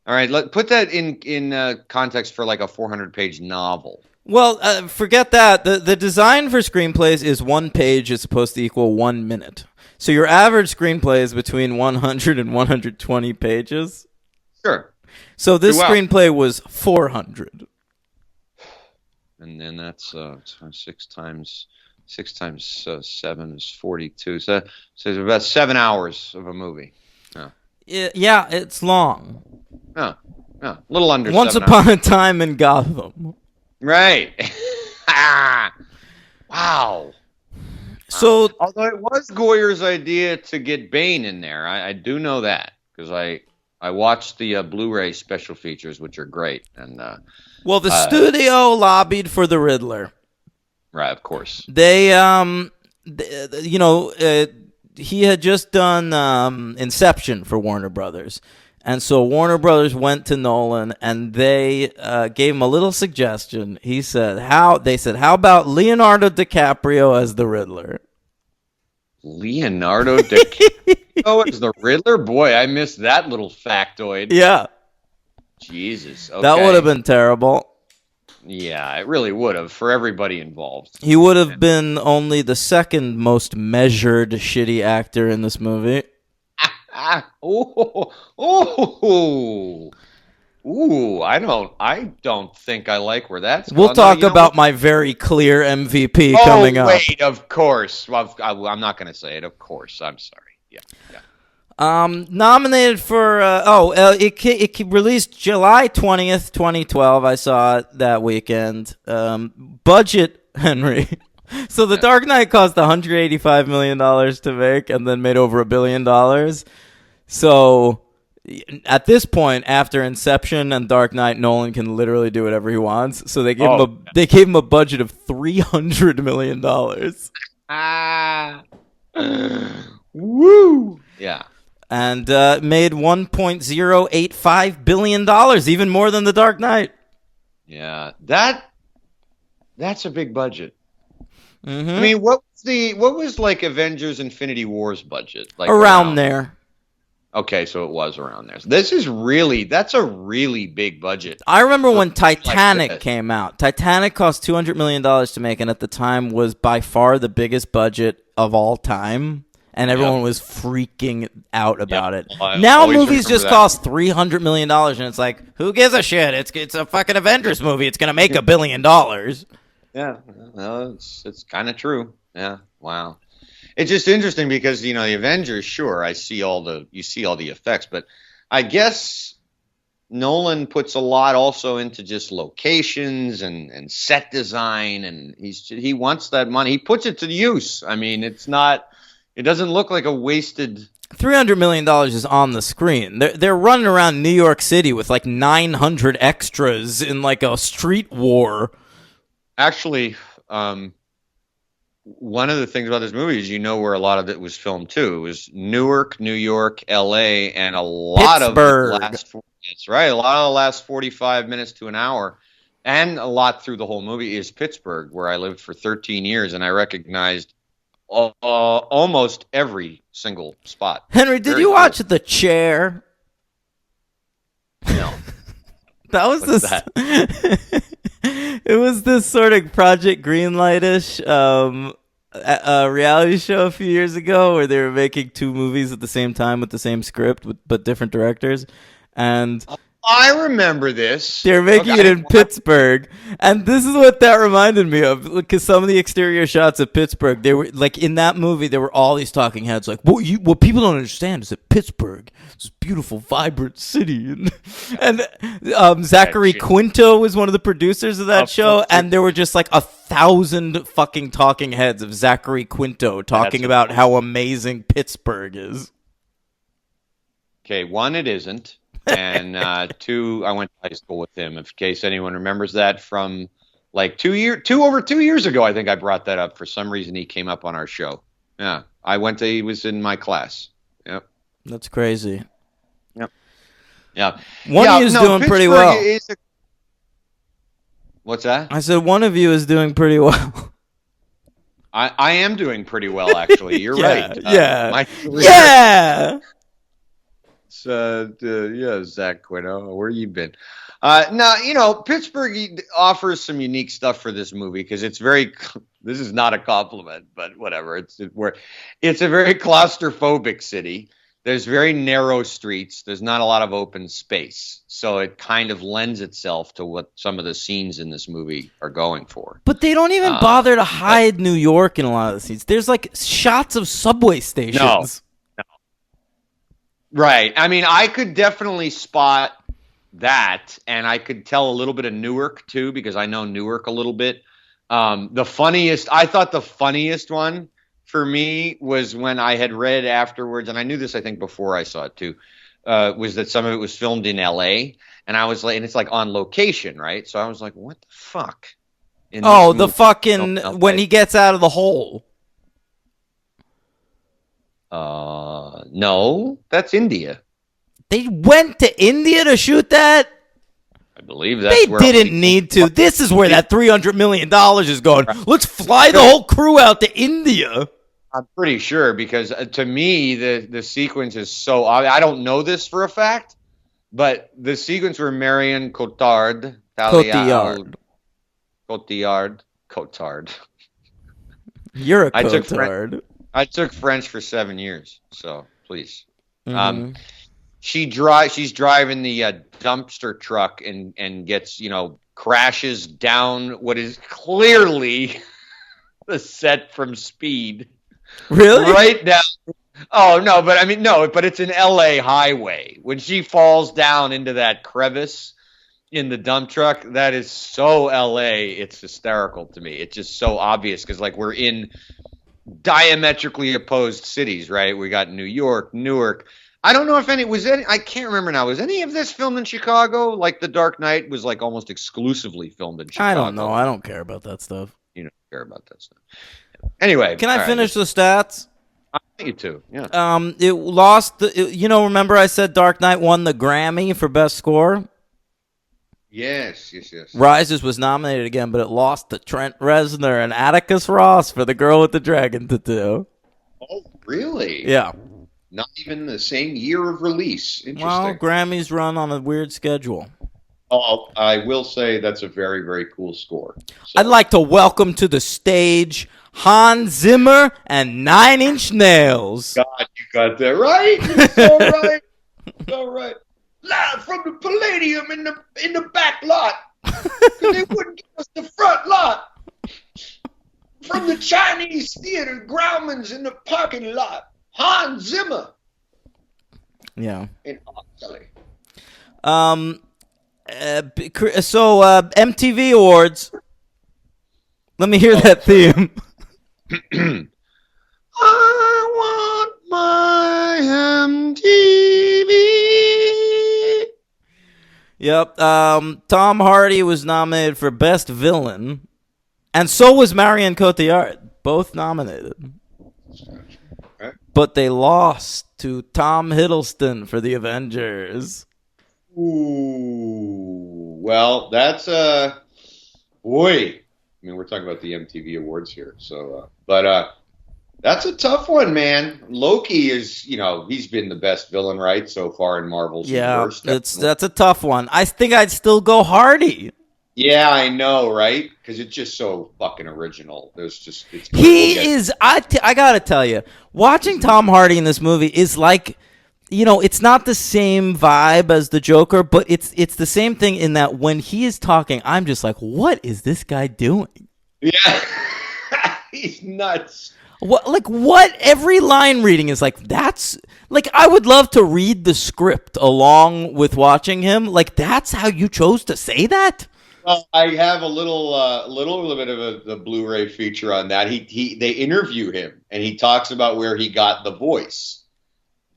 all right, put that in context for like a 400-page novel. Well, forget that. The design for screenplays is 1 page is supposed to equal 1 minute. So your average screenplay is between 100 and 120 pages. Sure. So this Wow. screenplay was 400. And then that's 6 times 7 is 42. So it's about 7 hours of a movie. Yeah, it's long. Yeah, a little under. Once 7 upon a time in Gotham. Right. Wow. So, Although it was Goyer's idea to get Bane in there, I do know that because I watched the Blu-ray special features, which are great, and well, the studio lobbied for the Riddler. right, of course. They, he had just done Inception for Warner Brothers. And so Warner Brothers went to Nolan and they gave him a little suggestion. They said, how about Leonardo DiCaprio as the Riddler? Leonardo DiCaprio as the Riddler? Boy, I missed that little factoid. Yeah. Jesus. Okay. That would have been terrible. Yeah, it really would have for everybody involved. He would have been only the second most measured shitty actor in this movie. I don't think I like where that's going. We'll talk about my very clear MVP coming up. Wait, of course. Well, I'm not going to say it. Of course. I'm sorry. Yeah. Nominated for it released July 20th, 2012. I saw it that weekend. Budget, Henry. So The Dark Knight cost $185 million to make and then made over $1 billion. So at this point, after Inception and Dark Knight, Nolan can literally do whatever he wants. So they gave him a budget of $300 million. Woo! Yeah. And made $1.085 billion, even more than The Dark Knight. Yeah, that's a big budget. Mm-hmm. I mean, what was like Avengers Infinity War's budget? Like around there. Okay, so it was around there. So that's a really big budget. I remember when Titanic that. came out. Titanic cost $200 million to make, and at the time was by far the biggest budget of all time. And everyone was freaking out about it. Now movies just cost $300 million, and it's like, who gives a shit? It's a fucking Avengers movie. It's going to make $1 billion. Yeah, well, it's kind of true. Yeah, wow. It's just interesting because the Avengers. Sure, you see all the effects, but I guess Nolan puts a lot also into just locations and set design, and he wants that money. He puts it to use. I mean, it doesn't look like a wasted. $300 million is on the screen. They're running around New York City with like 900 extras in like a street war. Actually, one of the things about this movie is where a lot of it was filmed too. It was Newark, New York, L.A., and a lot Pittsburgh. of the last. That's right. A lot of the last 45 minutes to an hour, and a lot through the whole movie is Pittsburgh, where I lived for 13 years, and I recognized almost every single spot. Henry, did you watch The Chair? No. That was What's this. that? It was this sort of Project Greenlight-ish a reality show a few years ago where they were making two movies at the same time with the same script but different directors. And I remember this. They're making Okay. it in Pittsburgh, and this is what that reminded me of. Because some of the exterior shots of Pittsburgh, they were like in that movie. There were all these talking heads, like, what people don't understand is that Pittsburgh is this beautiful, vibrant city, and Zachary shit. Quinto was one of the producers of that Of show, course. and there were just like 1,000 fucking talking heads of Zachary Quinto talking That's about how amazing Pittsburgh is. Okay, one, it isn't. And two, I went to high school with him. In case anyone remembers that from like over 2 years ago, I think I brought that up. For some reason, he came up on our show. Yeah, he was in my class. Yep. That's crazy. Yeah. One of you is doing pretty Pittsburgh well. What's that? I said one of you is doing pretty well. I am doing pretty well, actually. You're Yeah, right. yeah. My career, Yeah. yeah, Zach Quino, where you been? No, Pittsburgh offers some unique stuff for this movie because it's very. This is not a compliment, but whatever. It's a very claustrophobic city. There's very narrow streets. There's not a lot of open space, so it kind of lends itself to what some of the scenes in this movie are going for. But they don't even bother to hide New York in a lot of the scenes. There's like shots of subway stations. Right. I mean, I could definitely spot that, and I could tell a little bit of Newark too, because I know Newark a little bit. I thought the funniest one for me was when I had read afterwards, and I knew this, I think, before I saw it too, was that some of it was filmed in LA, and I was like, and it's like on location, right? So I was like, what the fuck? In this Oh, the movie? fucking Oh, when he gets out of the hole. No, that's India. They went to India to shoot that? I believe that's They where didn't need to. This is where that $300 million is going. Let's fly the whole crew out to India. I'm pretty sure because to me the sequence is so obvious. I don't know this for a fact, but the sequence where Marion Cotillard. You're a I took cotard. I took French for 7 years, so please. Mhm. She's driving the dumpster truck and gets crashes down what is clearly the set from Speed. Really? Right down. Oh no, but I mean no, but it's an LA highway. When she falls down into that crevice in the dump truck, that is so LA. It's hysterical to me. It's just so obvious because like we're in diametrically opposed cities, right? We got New York, Newark. I don't know if I can't remember now. Was any of this filmed in Chicago? Like The Dark Knight was like almost exclusively filmed in Chicago. I don't know. I don't care about that stuff. You don't care about that stuff. Anyway, Can I all right. finish the stats? I want you to. Yeah. It lost. Remember I said Dark Knight won the Grammy for best score. Yes. Rises was nominated again, but it lost to Trent Reznor and Atticus Ross for The Girl with the Dragon Tattoo. Oh, really? Yeah. Not even the same year of release. Interesting. Well, Grammys run on a weird schedule. Oh, I will say that's a very, very cool score. So, I'd like to welcome to the stage Hans Zimmer and Nine Inch Nails. God, you got that right. You're so right. So right. Live from the Palladium in the back lot. 'Cause they wouldn't give us the front lot. From the Chinese theater, Grauman's in the parking lot. Hans Zimmer Yeah. in Oxley. So MTV Awards. Let me hear that theme. I want my MTV. Yep. Tom Hardy was nominated for Best Villain, and so was Marion Cotillard. Both nominated. Okay. But they lost to Tom Hiddleston for The Avengers. Ooh, well, that's boy. I mean, we're talking about the MTV Awards here, so but that's a tough one, man. Loki is, he's been the best villain, right, so far in Marvel's universe. That's a tough one. I think I'd still go Hardy. Yeah, I know, right? Because it's just so fucking original. It's He is. I gotta tell you, watching Tom Hardy in this movie is like it's not the same vibe as the Joker, but it's the same thing in that when he is talking, I'm just like, what is this guy doing? Yeah. He's nuts. What every line reading is like, that's like, I would love to read the script along with watching him. Like, that's how you chose to say that? Well, I have a little bit of the Blu-ray feature on that. They interview him, and he talks about where he got the voice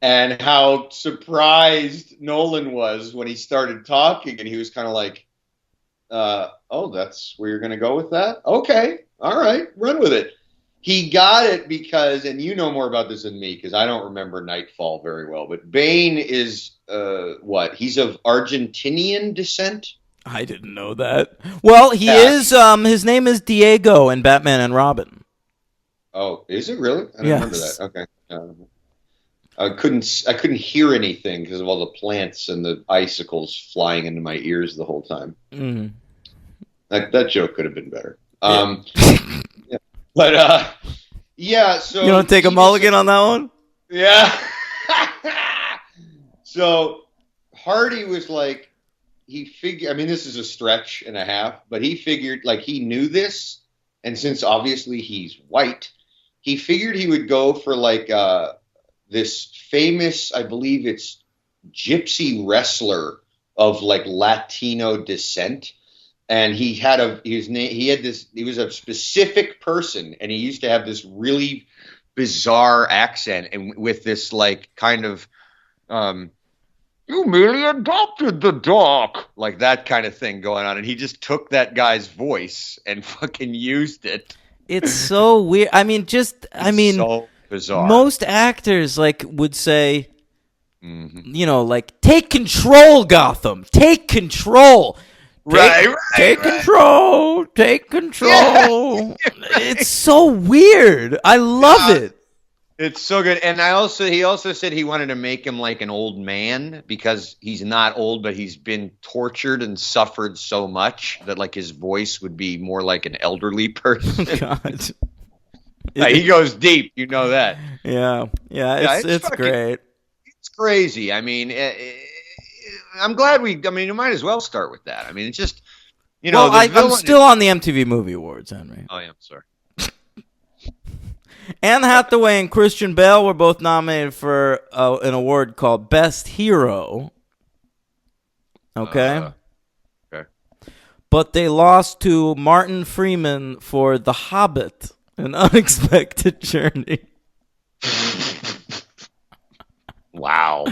and how surprised Nolan was when he started talking, and he was kind of like, "Oh, that's where you're going to go with that? Okay, all right, run with it." He got it because, and you know more about this than me because I don't remember Nightfall very well, but Bane is what? He's of Argentinian descent. I didn't know that. Well, he is. His name is Diego in Batman and Robin. Oh, is it really? I don't remember that. Okay. I couldn't hear anything because of all the plants and the icicles flying into my ears the whole time. Mm. That joke could have been better. Yeah. But yeah. So you want to take a mulligan on that one? Yeah. So Hardy was like, he figured. I mean, this is a stretch and a half, but he figured like he knew this, and since obviously he's white, he figured he would go for like this famous, I believe it's gypsy wrestler of like Latino descent. And he was a specific person, and he used to have this really bizarre accent, and with this like kind of, you merely adopted the dark, like that kind of thing going on, and he just took that guy's voice and fucking used it. It's so weird. I mean, so bizarre. Most actors like would say, like, take control, Gotham, take control. Take control. Take control. Yeah. It's so weird. I love it. It's so good. And he also said he wanted to make him like an old man because he's not old, but he's been tortured and suffered so much that like his voice would be more like an elderly person. God. He goes deep. You know that. Yeah. It's great. It's crazy. I mean, I'm glad you might as well start with that. I mean, it's just, Well, I'm still on the MTV Movie Awards, Henry. Oh, yeah, I'm sorry. Anne Hathaway and Christian Bale were both nominated for an award called Best Hero. Okay? Okay. But they lost to Martin Freeman for The Hobbit, An Unexpected Journey. Wow.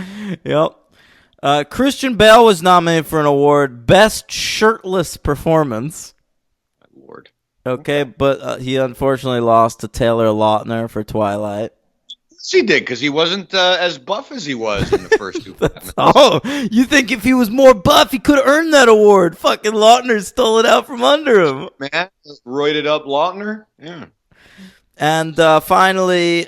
Yep. Christian Bale was nominated for an award, Best Shirtless Performance. My Lord. Okay, but he unfortunately lost to Taylor Lautner for Twilight. Yes, he did, because he wasn't as buff as he was in the first two. Oh, you think if he was more buff, he could have earned that award? Fucking Lautner stole it out from under him. Man, roided up Lautner? Yeah. And finally,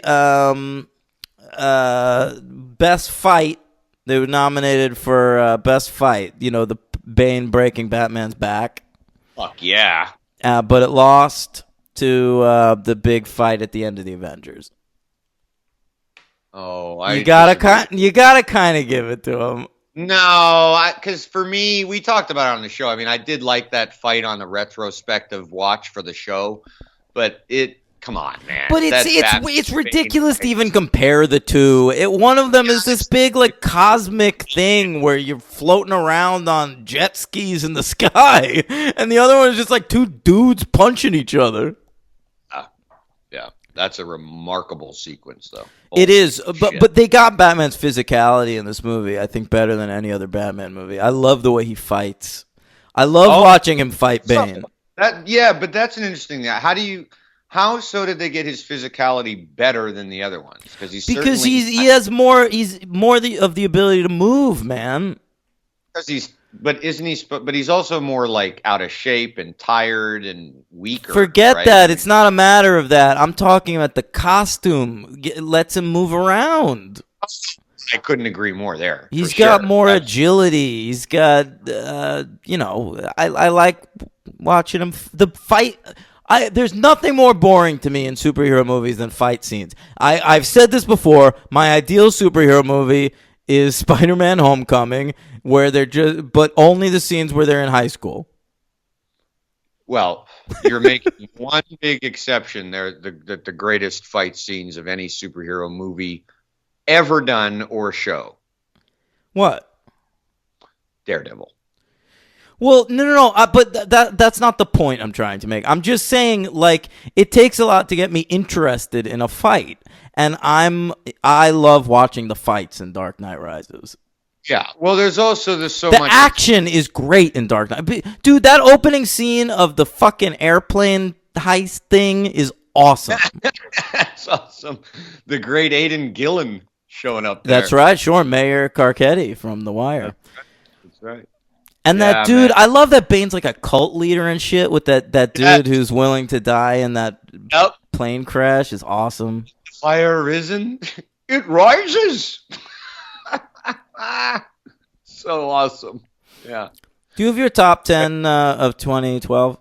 Best Fight. They were nominated for Best Fight. The Bane breaking Batman's back. Fuck yeah. But it lost to the big fight at the end of the Avengers. Oh, you gotta kind of give it to him. No, because for me, we talked about it on the show. I mean, I did like that fight on the retrospective watch for the show, but come on, man. But it's ridiculous to even compare the two. One of them is this big like cosmic thing where you're floating around on jet skis in the sky, and the other one is just like two dudes punching each other. Yeah, that's a remarkable sequence, though. It is, but they got Batman's physicality in this movie, I think, better than any other Batman movie. I love the way he fights. I love watching him fight Bane. But that's an interesting thing. How so did they get his physicality better than the other ones? Because he has more. He's more of the ability to move, man. But he's also more like out of shape and tired and weaker. Forget right? that. It's not a matter of that. I'm talking about the costume. It lets him move around. I couldn't agree more there. He's got more agility. He's got, I like watching him. The fight. There's nothing more boring to me in superhero movies than fight scenes. I've said this before. My ideal superhero movie is Spider-Man: Homecoming, where but only the scenes where they're in high school. Well, you're making one big exception there. The greatest fight scenes of any superhero movie ever done or show. What? Daredevil. Well, no. But that's not the point I'm trying to make. I'm just saying, like, it takes a lot to get me interested in a fight, and I love watching the fights in Dark Knight Rises. Yeah. Well, there's so The much action is great in Dark Knight. Dude, that opening scene of the fucking airplane heist thing is awesome. That's awesome. The great Aidan Gillen showing up there. That's right, sure. Mayor Carcetti from The Wire. That's right. And that dude, man. I love that Bane's like a cult leader and shit with that dude who's willing to die in that plane crash is awesome. Fire risen, it rises. So awesome. Yeah. Do you have your top 10 of 2012?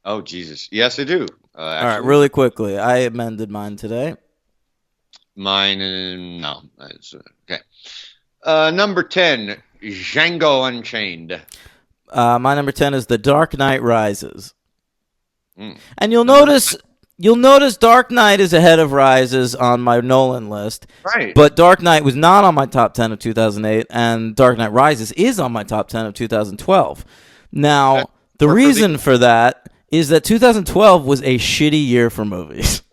Oh, Jesus. Yes, I do. All right, really quickly. I amended mine today. Mine, no. Okay. Number 10, Django Unchained. My number 10 is The Dark Knight Rises. And you'll notice Dark Knight is ahead of Rises on my Nolan list. Right. But Dark Knight was not on my top 10 of 2008, and Dark Knight Rises is on my top 10 of 2012. Now, the reason for that is that 2012 was a shitty year for movies.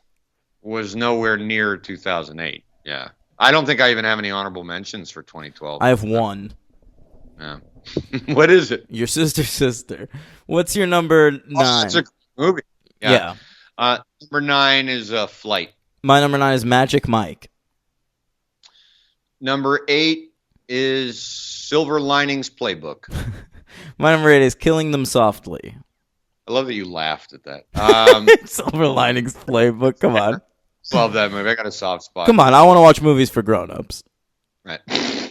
Was nowhere near 2008. Yeah. I don't think I even have any honorable mentions for 2012. I have one. Yeah. What is it? Your Sister's Sister. What's your number 9? That's a movie. Yeah. Number 9 is Flight. My number 9 is Magic Mike. Number 8 is Silver Linings Playbook. My number 8 is Killing Them Softly. I love that you laughed at that. Silver Linings Playbook. Come on. Love that movie. I got a soft spot. Come on. I want to watch movies for grown-ups. Right. I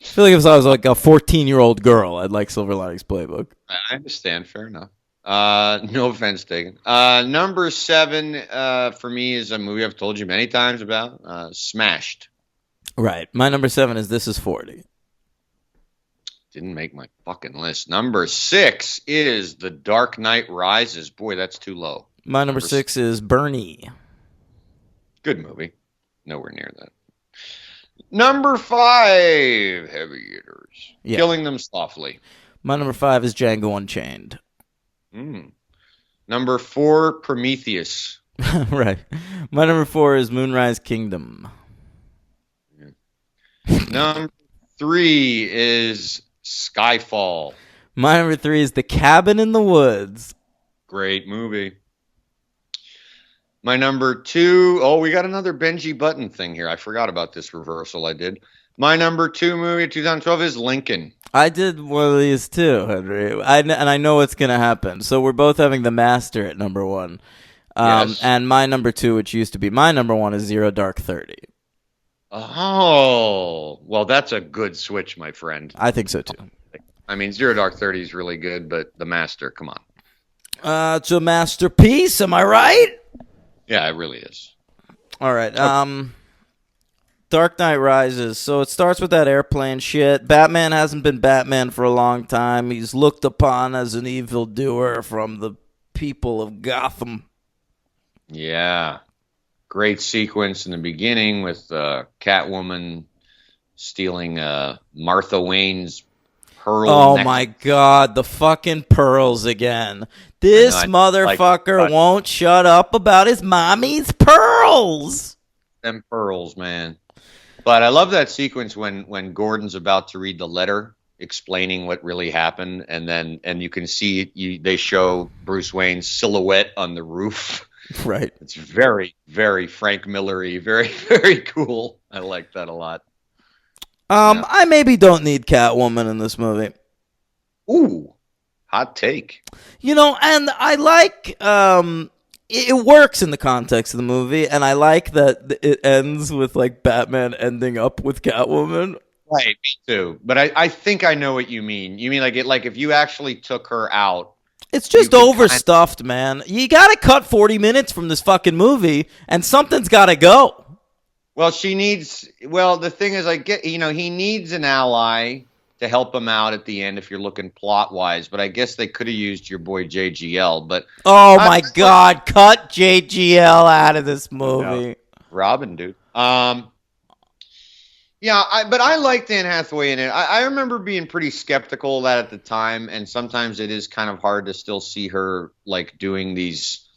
feel like if I was like a 14-year-old girl, I'd like Silver Linings Playbook. I understand. Fair enough. No offense taken. Number 7 for me is a movie I've told you many times about. Smashed. Right. My number 7 is This Is 40. Didn't make my fucking list. Number 6 is The Dark Knight Rises. Boy, that's too low. My number 6 is Bernie. Good movie. Nowhere near that. Number 5, Heavy Hitters. Yeah. Killing Them Softly. My number 5 is Django Unchained. Number 4, Prometheus. Right. My number 4 is Moonrise Kingdom. Number 3 is Skyfall. My number 3 is The Cabin in the Woods. Great movie. My number 2, we got another Benji Button thing here. I forgot about this reversal I did. My number 2 movie of 2012 is Lincoln. I did one of these too, Henry. And I know what's going to happen. So we're both having The Master at number 1. Yes. And my number 2, which used to be my number 1, is Zero Dark 30. Oh, well, that's a good switch, my friend. I think so too. I mean, Zero Dark 30 is really good, but The Master, come on. It's a masterpiece, am I right? Yeah, it really is. All right. Dark Knight Rises. So it starts with that airplane shit. Batman hasn't been Batman for a long time. He's looked upon as an evildoer from the people of Gotham. Yeah. Great sequence in the beginning with Catwoman stealing Martha Wayne's pearl. Oh my God, the fucking pearls again. This motherfucker won't shut up about his mommy's pearls. Them pearls, man. But I love that sequence when Gordon's about to read the letter explaining what really happened, and you can see they show Bruce Wayne's silhouette on the roof. Right. It's very, very Frank Miller-y, very, very cool. I like that a lot. I maybe don't need Catwoman in this movie. Ooh, hot take. And I like it works in the context of the movie, and I like that it ends with like Batman ending up with Catwoman. Right, me too. But I think I know what you mean. You mean like if you actually took her out. It's just overstuffed, man. You got to cut 40 minutes from this fucking movie, and something's got to go. Well, she needs. Well, the thing is, I get. He needs an ally to help him out at the end if you're looking plot wise. But I guess they could have used your boy JGL. But Oh my God! Cut JGL out of this movie. Robin, dude. Yeah, but I liked Anne Hathaway in it. I remember being pretty skeptical of that at the time, and sometimes it is kind of hard to still see her like doing these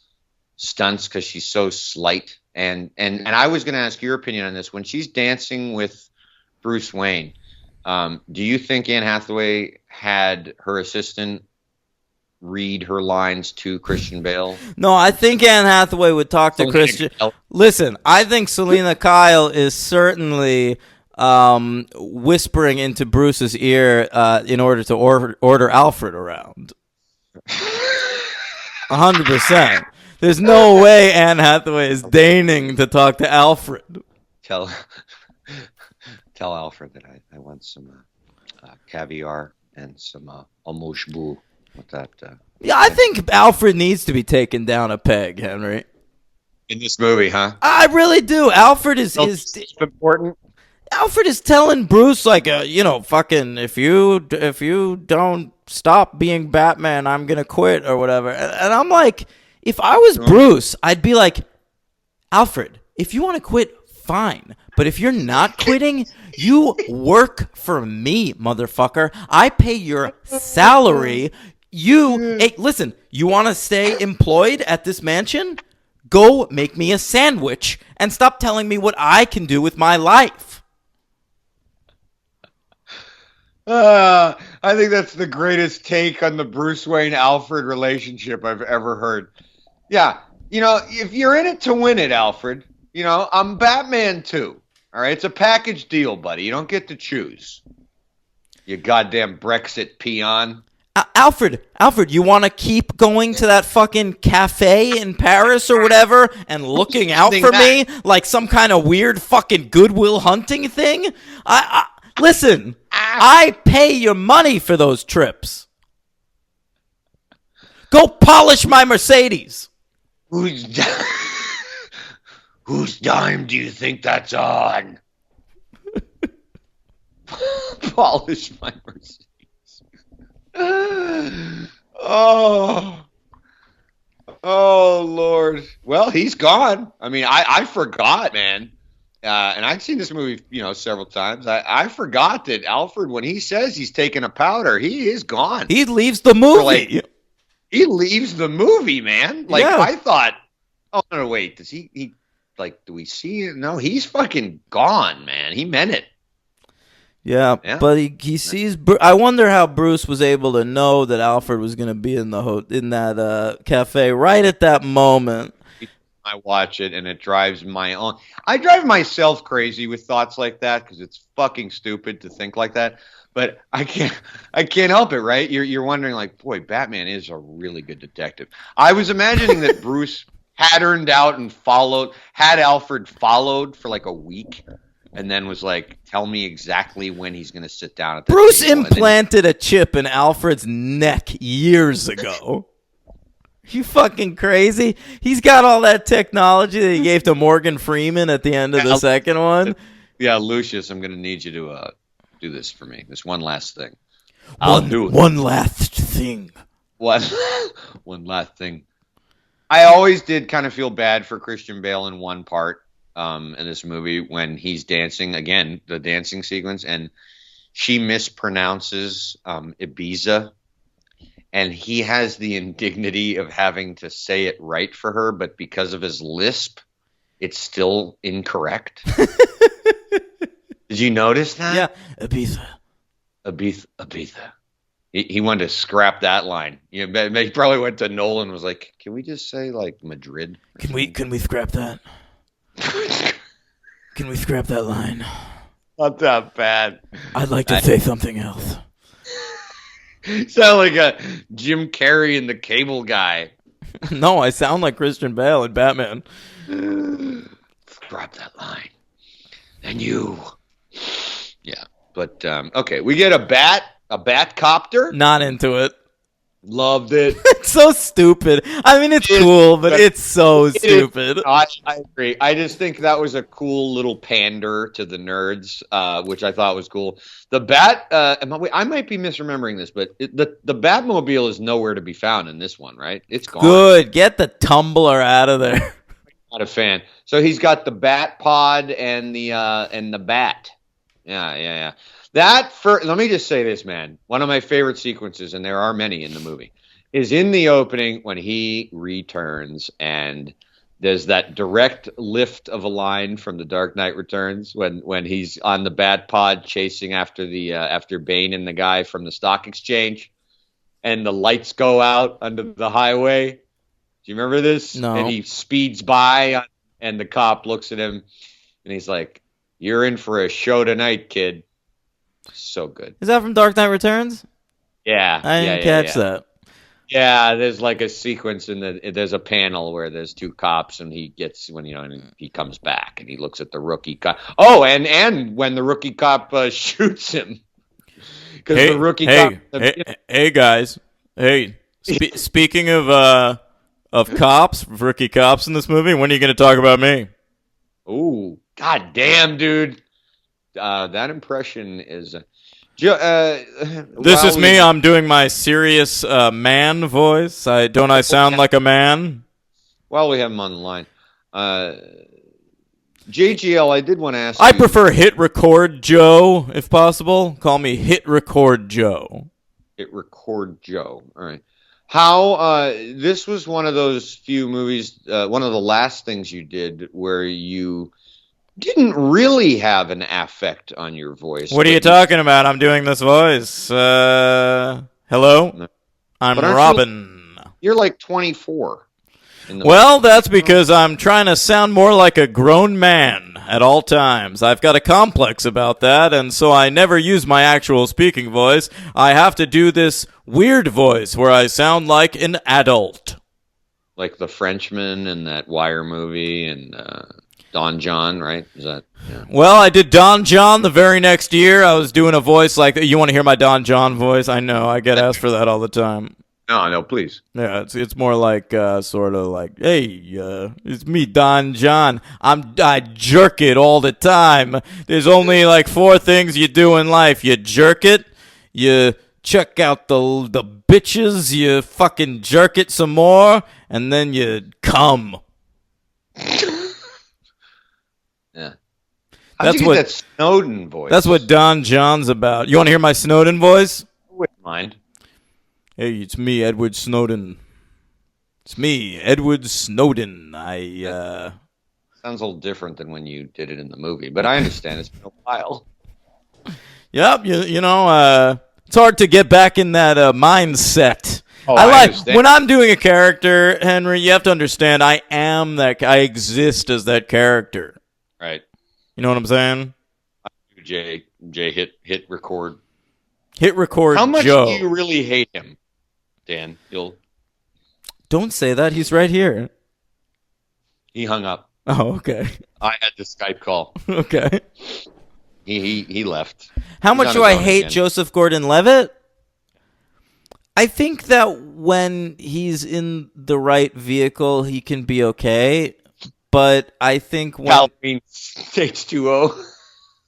stunts because she's so slight. And I was going to ask your opinion on this. When she's dancing with Bruce Wayne, do you think Anne Hathaway had her assistant read her lines to Christian Bale? No, I think Anne Hathaway would talk to Christian. Listen, I think Selena Kyle is certainly whispering into Bruce's ear in order to order Alfred around. 100%. There's no way Anne Hathaway is deigning to talk to Alfred. Tell Alfred that I want some caviar and some amuse bouche with that. Yeah, I think Alfred needs to be taken down a peg, Henry. In this movie, huh? I really do. Alfred is important. Alfred is telling Bruce like, fucking if you don't stop being Batman, I'm gonna quit or whatever. And I'm like, if I was Bruce, I'd be like, Alfred, if you want to quit, fine. But if you're not quitting, you work for me, motherfucker. I pay your salary. Hey, listen, you want to stay employed at this mansion? Go make me a sandwich and stop telling me what I can do with my life. I think that's the greatest take on the Bruce Wayne-Alfred relationship I've ever heard. Yeah, if you're in it to win it, Alfred, I'm Batman too. All right, it's a package deal, buddy. You don't get to choose. You goddamn Brexit peon. Alfred, you want to keep going to that fucking cafe in Paris or whatever and looking out for me like some kind of weird fucking Goodwill Hunting thing? Listen, I pay your money for those trips. Go polish my Mercedes. Whose dime do you think that's on? Polish my Mercedes. Oh, Lord. Well, he's gone. I mean, I forgot, man. And I've seen this movie, several times. I forgot that Alfred, when he says he's taking a powder, he is gone. He leaves the movie. He leaves the movie, man. Like, yeah. I thought, oh, no, wait. Does he do we see it? No, he's fucking gone, man. He meant it. Yeah, but he sees. I wonder how Bruce was able to know that Alfred was going to be in that cafe right at that moment. I watch it and it drives I drive myself crazy with thoughts like that because it's fucking stupid to think like that. But I can't help it, right? You're wondering like, boy, Batman is a really good detective. I was imagining that Bruce patterned out and had Alfred followed for like a week. And then was like, tell me exactly when he's going to sit down at the Bruce table. implanted a chip in Alfred's neck years ago. You fucking crazy? He's got all that technology that he gave to Morgan Freeman at the end of the second one. Yeah, Lucius, I'm going to need you to do this for me. This one last thing. One last thing. One last thing. I always did kind of feel bad for Christian Bale in one part. In this movie when he's dancing again, the dancing sequence, and she mispronounces Ibiza, and he has the indignity of having to say it right for her, but because of his lisp, it's still incorrect. Did you notice that? Yeah, Ibiza. He wanted to scrap that line. He probably went to Nolan and was like, "Can we just say like Madrid? Can we scrap that?" Can we scrap that line? Not that bad. I'd like to say something else. Sound like a Jim Carrey and the Cable Guy. No, I sound like Christian Bale in Batman. Scrap that line. And you. Yeah. But, okay. We get a bat copter. Not into it. Loved it. It's so stupid. I mean, it's cool, but it's so stupid. I agree. I just think that was a cool little pander to the nerds, which I thought was cool. The Bat, I might be misremembering this, but the Batmobile is nowhere to be found in this one, right? It's gone. Good. Get the tumbler out of there. Not a fan. So he's got the Bat Pod and the Bat. Yeah. Let me just say this, man. One of my favorite sequences, and there are many in the movie, is in the opening when he returns and there's that direct lift of a line from The Dark Knight Returns when he's on the Bat Pod chasing after after Bane and the guy from the stock exchange, and the lights go out under the highway. Do you remember this? No. And he speeds by, and the cop looks at him, and he's like, "You're in for a show tonight, kid." So good. Is that from Dark Knight Returns? Yeah. I didn't catch that. Yeah, there's like a sequence there's a panel where there's two cops and he comes back and he looks at the rookie cop. Oh, and when the rookie cop shoots him. Because the rookie cop. Hey guys. Hey, speaking of cops, rookie cops in this movie, when are you going to talk about me? Ooh, god damn, dude. That impression is. This is me. I'm doing my serious man voice. Don't I sound like a man? While we have him on the line, JGL, I did want to ask. I prefer Hit Record Joe, if possible. Call me Hit Record Joe. Hit Record Joe. All right. How this was one of those few movies, one of the last things you did where you didn't really have an affect on your voice. What are you talking about? I'm doing this voice. Hello? I'm Robin. You're like 24. Well, that's because I'm trying to sound more like a grown man at all times. I've got a complex about that, and so I never use my actual speaking voice. I have to do this weird voice where I sound like an adult. Like The Frenchman and that Wire movie and Don John, right? Is that? Yeah. Well, I did Don John the very next year. I was doing a voice like that. You want to hear my Don John voice? I know. I get asked for that all the time. No, please. Yeah, it's more like sort of like, hey, it's me, Don John. I jerk it all the time. There's only like 4 things you do in life. You jerk it, you check out the bitches, you fucking jerk it some more, and then you come. Yeah. How'd you get that Snowden voice? That's what Don John's about. You want to hear my Snowden voice? I wouldn't mind. Hey, it's me, Edward Snowden. It's me, Edward Snowden. Sounds a little different than when you did it in the movie, but I understand. It's been a while. Yep, you know, it's hard to get back in that mindset. Oh, I understand. When I'm doing a character, Henry, you have to understand I exist as that character. Right. You know what I'm saying? Jay hit record. Hit record How much Joe. do you really hate him, Dan? Don't say that. He's right here. He hung up. Oh, okay. I had the Skype call. Okay. He left. How He's much on do his I own hate again. Joseph Gordon-Levitt? I think that when he's in the right vehicle, he can be okay. But I think when... Halloween H2O.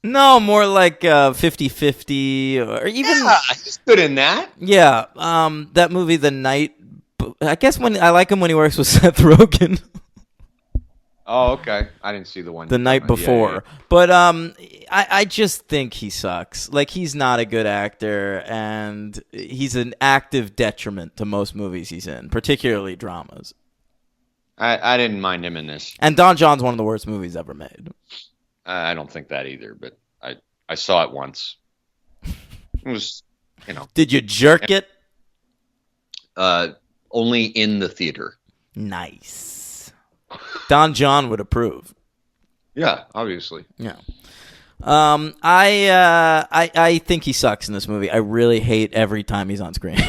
No, more like 50-50 or even... Yeah, he's good in that. Yeah, that movie, The Night... I guess I like him when he works with Seth Rogen. Oh, okay. I didn't see the one. The Night Before. Yeah. But I just think he sucks. Like, he's not a good actor, and he's an active detriment to most movies he's in, particularly dramas. I didn't mind him in this. And Don John's one of the worst movies ever made. I don't think that either, but I saw it once. It was, Did you jerk it? only in the theater. Nice. Don John would approve. Yeah, obviously. Yeah. I think he sucks in this movie. I really hate every time he's on screen.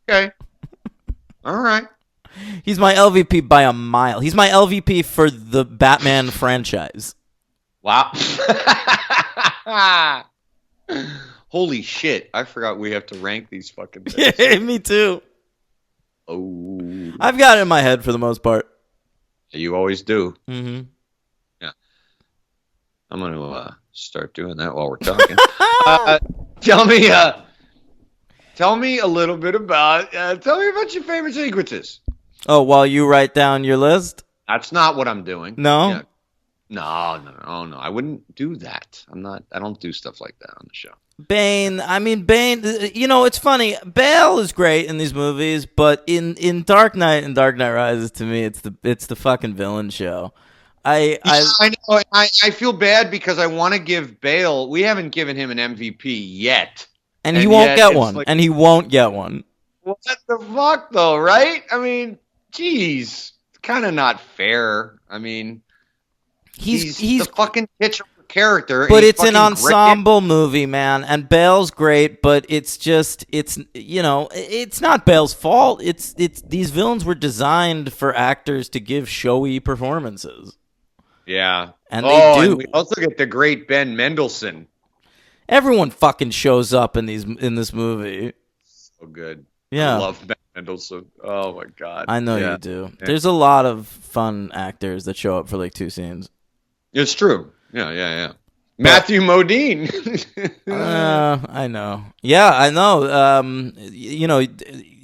Okay. All right. He's my LVP by a mile. He's my LVP for the Batman franchise. Wow. Holy shit! I forgot we have to rank these fucking things. Yeah, me too. Oh, I've got it in my head for the most part. you always do. Mm-hmm. I'm going to start doing that while we're talking. Tell me a little bit about. Tell me about your favorite sequences. Oh, while you write down your list? That's not what I'm doing. No? Yeah. No. I wouldn't do that. I don't do stuff like that on the show. Bane, it's funny. Bale is great in these movies, but in Dark Knight and Dark Knight Rises, to me, it's the fucking villain show. I know. I feel bad because I want to give Bale. We haven't given him an MVP yet, and he won't get one. Like, and he won't get one. What the fuck, though? Right? I mean, geez, it's kind of not fair. I mean, he's the fucking titular character, but it's an ensemble movie, man. And Bale's great, but it's not Bale's fault. It's these villains were designed for actors to give showy performances. Yeah. And they do. And we also get the great Ben Mendelsohn. Everyone fucking shows up in this movie. So good. Yeah. I love Ben Mendelsohn. Oh my god. I know you do. Yeah. There's a lot of fun actors that show up for like 2 scenes. It's true. Yeah. Matthew Modine. I know. Yeah, I know.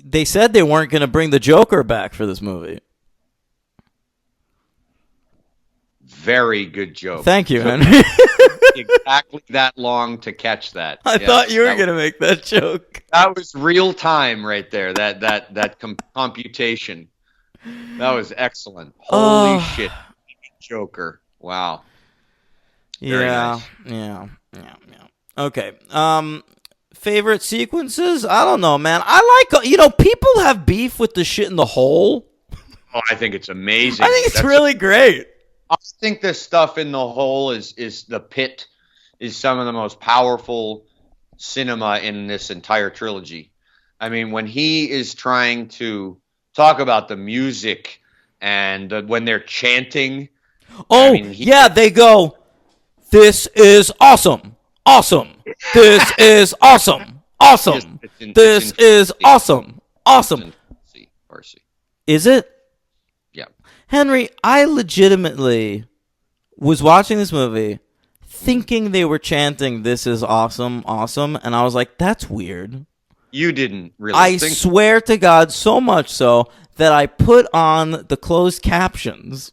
They said they weren't going to bring the Joker back for this movie. Very good joke. Thank you, Henry. Exactly that long to catch that. I thought you were going to make that joke. That was real time right there. That computation. That was excellent. Holy shit. Joker. Wow. Very nice. Yeah. Okay. Favorite sequences? I don't know, man. I like, people have beef with the shit in the hole. Oh, I think it's amazing. I think it's really great. I think the stuff in the hole is the pit is some of the most powerful cinema in this entire trilogy. I mean, when he is trying to talk about the music and when they're chanting. Oh, they go, "This is awesome. Awesome. This is awesome. Awesome. This is awesome. Awesome." Is it? Yeah. Henry, I legitimately was watching this movie thinking they were chanting "This is awesome, awesome," and I was like, that's weird. You didn't really I swear to God, so much so that I put on the closed captions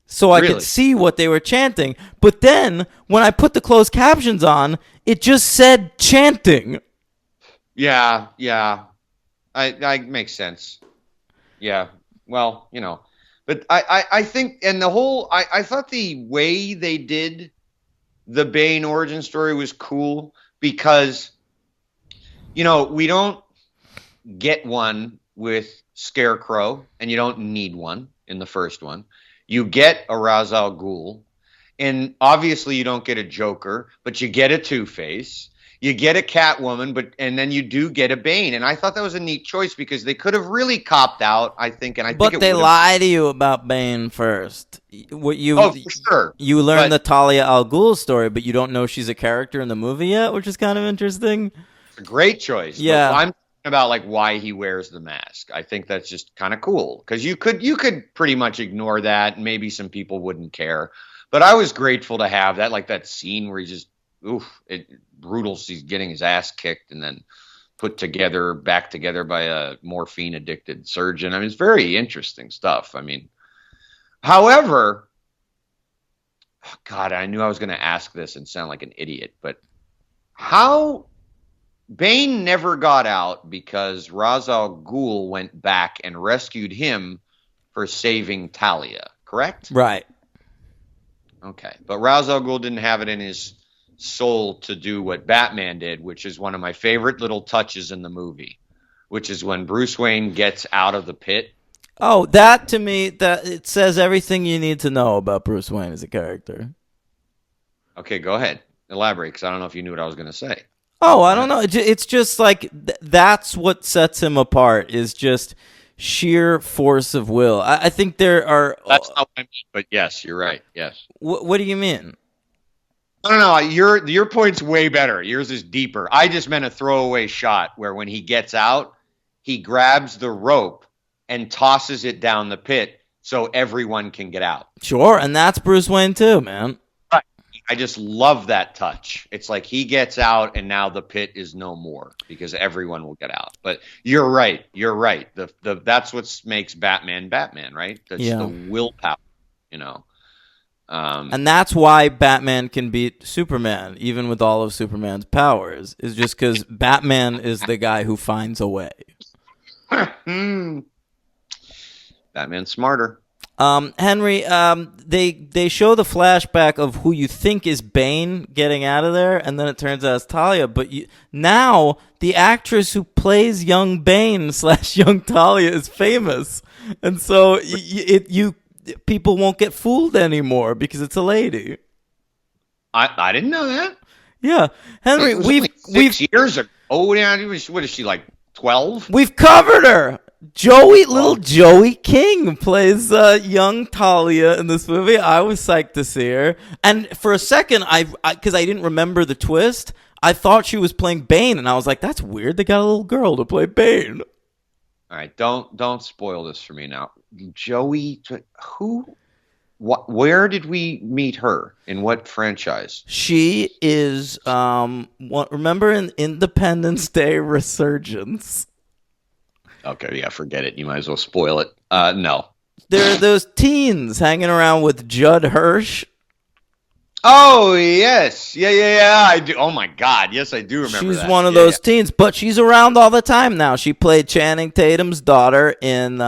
so I could see what they were chanting. But then, when I put the closed captions on, it just said chanting. Yeah. I makes sense. Yeah. Well, but I think, and the whole, I thought the way they did the Bane origin story was cool because, we don't get one with Scarecrow, and you don't need one in the first one. You get a Ra's al Ghul, and obviously you don't get a Joker, but you get a Two-Face. You get a Catwoman, and then you do get a Bane, and I thought that was a neat choice because they could have really copped out, I think, But they lie to you about Bane first. For sure. You learn the Talia al Ghul story, but you don't know she's a character in the movie yet, which is kind of interesting. It's a great choice. Yeah, I'm talking about why he wears the mask. I think that's just kind of cool because you could pretty much ignore that, and maybe some people wouldn't care. But I was grateful to have that, that scene where he just. Brutal. He's getting his ass kicked and then put back together by a morphine addicted surgeon. I mean, it's very interesting stuff. I mean, however, God, I knew I was going to ask this and sound like an idiot, but how Bane never got out because Ra's al Ghul went back and rescued him for saving Talia, correct? Right. Okay. But Ra's al Ghul didn't have it in his soul to do what Batman did, which is one of my favorite little touches in the movie, which is when Bruce Wayne gets out of the pit. Oh, that to me, that it says everything you need to know about Bruce Wayne as a character. Okay, go ahead. Elaborate, because I don't know if you knew what I was going to say. Oh, I don't know. It's just like that's what sets him apart is just sheer force of will. I think there are... That's not what I mean, but yes, you're right. Yes. What do you mean? No. Your point's way better. Yours is deeper. I just meant a throwaway shot where when he gets out, he grabs the rope and tosses it down the pit so everyone can get out. Sure, and that's Bruce Wayne too, man. I just love that touch. It's like he gets out and now the pit is no more because everyone will get out. But you're right. That's what makes Batman Batman, right? That's the willpower, you know. And that's why Batman can beat Superman, even with all of Superman's powers, is just because Batman is the guy who finds a way. Batman's smarter. Henry, they show the flashback of who you think is Bane getting out of there, and then it turns out it's Talia. But now the actress who plays young Bane / young Talia is famous, and so people won't get fooled anymore because it's a lady. I didn't know that. Yeah, Henry, we've 6 years ago. Oh, yeah, what is she, like 12? We've covered her. Little Joey King plays young Talia in this movie. I was psyched to see her, and for a second, because I didn't remember the twist, I thought she was playing Bane, and I was like, "That's weird. They got a little girl to play Bane." All right, don't spoil this for me now. Joey, who? What? Where did we meet her? In what franchise? She is remember in Independence Day Resurgence? Okay, yeah, forget it. You might as well spoil it. No. There are those teens hanging around with Judd Hirsch. Oh, yes. Yeah, I do. Oh, my God. Yes, I do remember She's that. one of those teens, but she's around all the time now. She played Channing Tatum's daughter in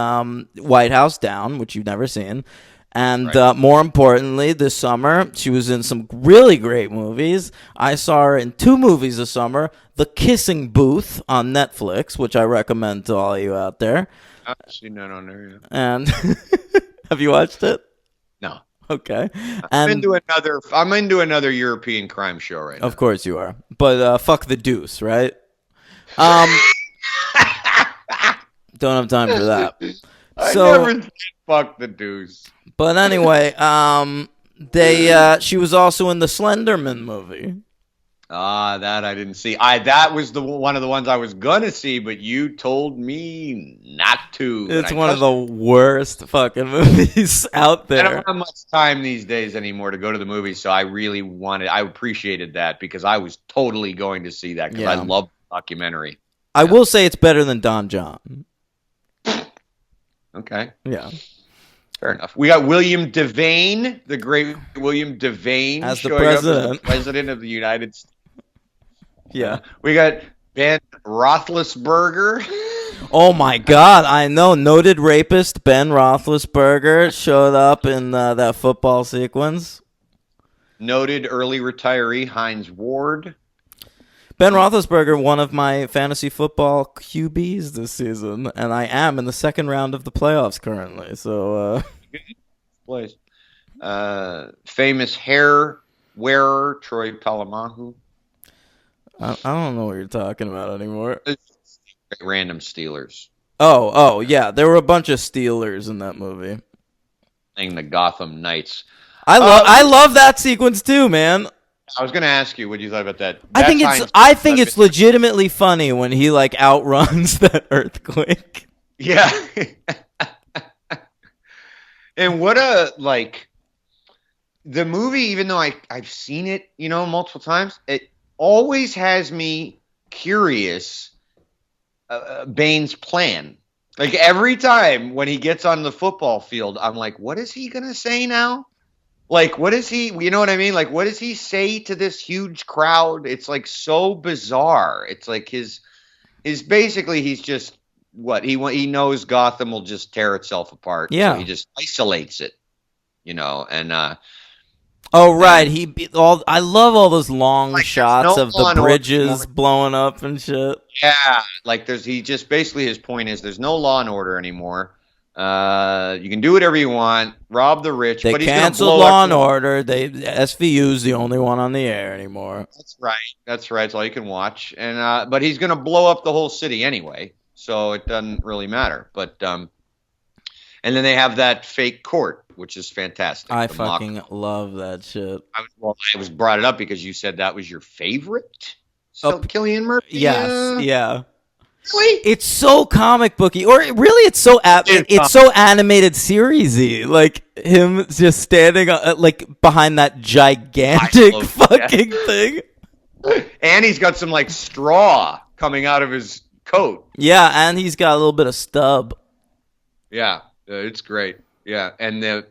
White House Down, which you've never seen. And more importantly, this summer, she was in some really great movies. I saw her in 2 movies this summer. The Kissing Booth on Netflix, which I recommend to all of you out there. I've seen that on there, yeah. And have you watched it? No. Okay. I'm into another European crime show right now. Of course you are. But fuck the Deuce, right? Don't have time for that. I never said fuck the Deuce. But anyway, she was also in the Slenderman movie. That I didn't see. That was one of the ones I was gonna see, but you told me not to. It's one of the worst fucking movies out there. I don't have much time these days anymore to go to the movies, so I appreciated that because I was totally going to see that because I love the documentary. I will say it's better than Don John. Okay. Yeah. Fair enough. We got William Devane, the great William Devane, as the president. As the president of the United States. Yeah. We got Ben Roethlisberger. Oh my God! I know. Noted rapist Ben Roethlisberger showed up in that football sequence. Noted early retiree Hines Ward. Ben Roethlisberger, one of my fantasy football QBs this season, and I am in the second round of the playoffs currently. So, place. Famous hair wearer Troy Polamalu. I don't know what you're talking about anymore. Random Steelers. Oh, yeah. There were a bunch of Steelers in that movie. Playing the Gotham Knights. I love that sequence too, man. I was going to ask you what you thought about that. I think it's legitimately funny when he like outruns that earthquake. Yeah. And what the movie, even though I've seen it, multiple times, it always has me curious Bane's plan. Like every time when he gets on the football field, I'm like, what is he going to say now? Like, what is he, you know what I mean? Like, what does he say to this huge crowd? It's like so bizarre. It's like he's just he knows Gotham will just tear itself apart. Yeah. So he just isolates it, and, oh, right. I love all those long shots of the bridges blowing up and shit. Yeah. Like basically his point is there's no law and order anymore. You can do whatever you want, rob the rich. They but canceled Law and Order. SVU's the only one on the air anymore. That's right. It's all you can watch. And but he's going to blow up the whole city anyway, so it doesn't really matter. But and then they have that fake court which is fantastic. I The mock- fucking love that shit. I was brought it up because you said that was your favorite. So Cillian Murphy. Yes, yeah. Really? It's so comic booky, or really, it's so animated seriesy. Like him just standing like behind that gigantic fucking thing. And he's got some like straw coming out of his coat. Yeah, and he's got a little bit of stub. Yeah, it's great. Yeah, and the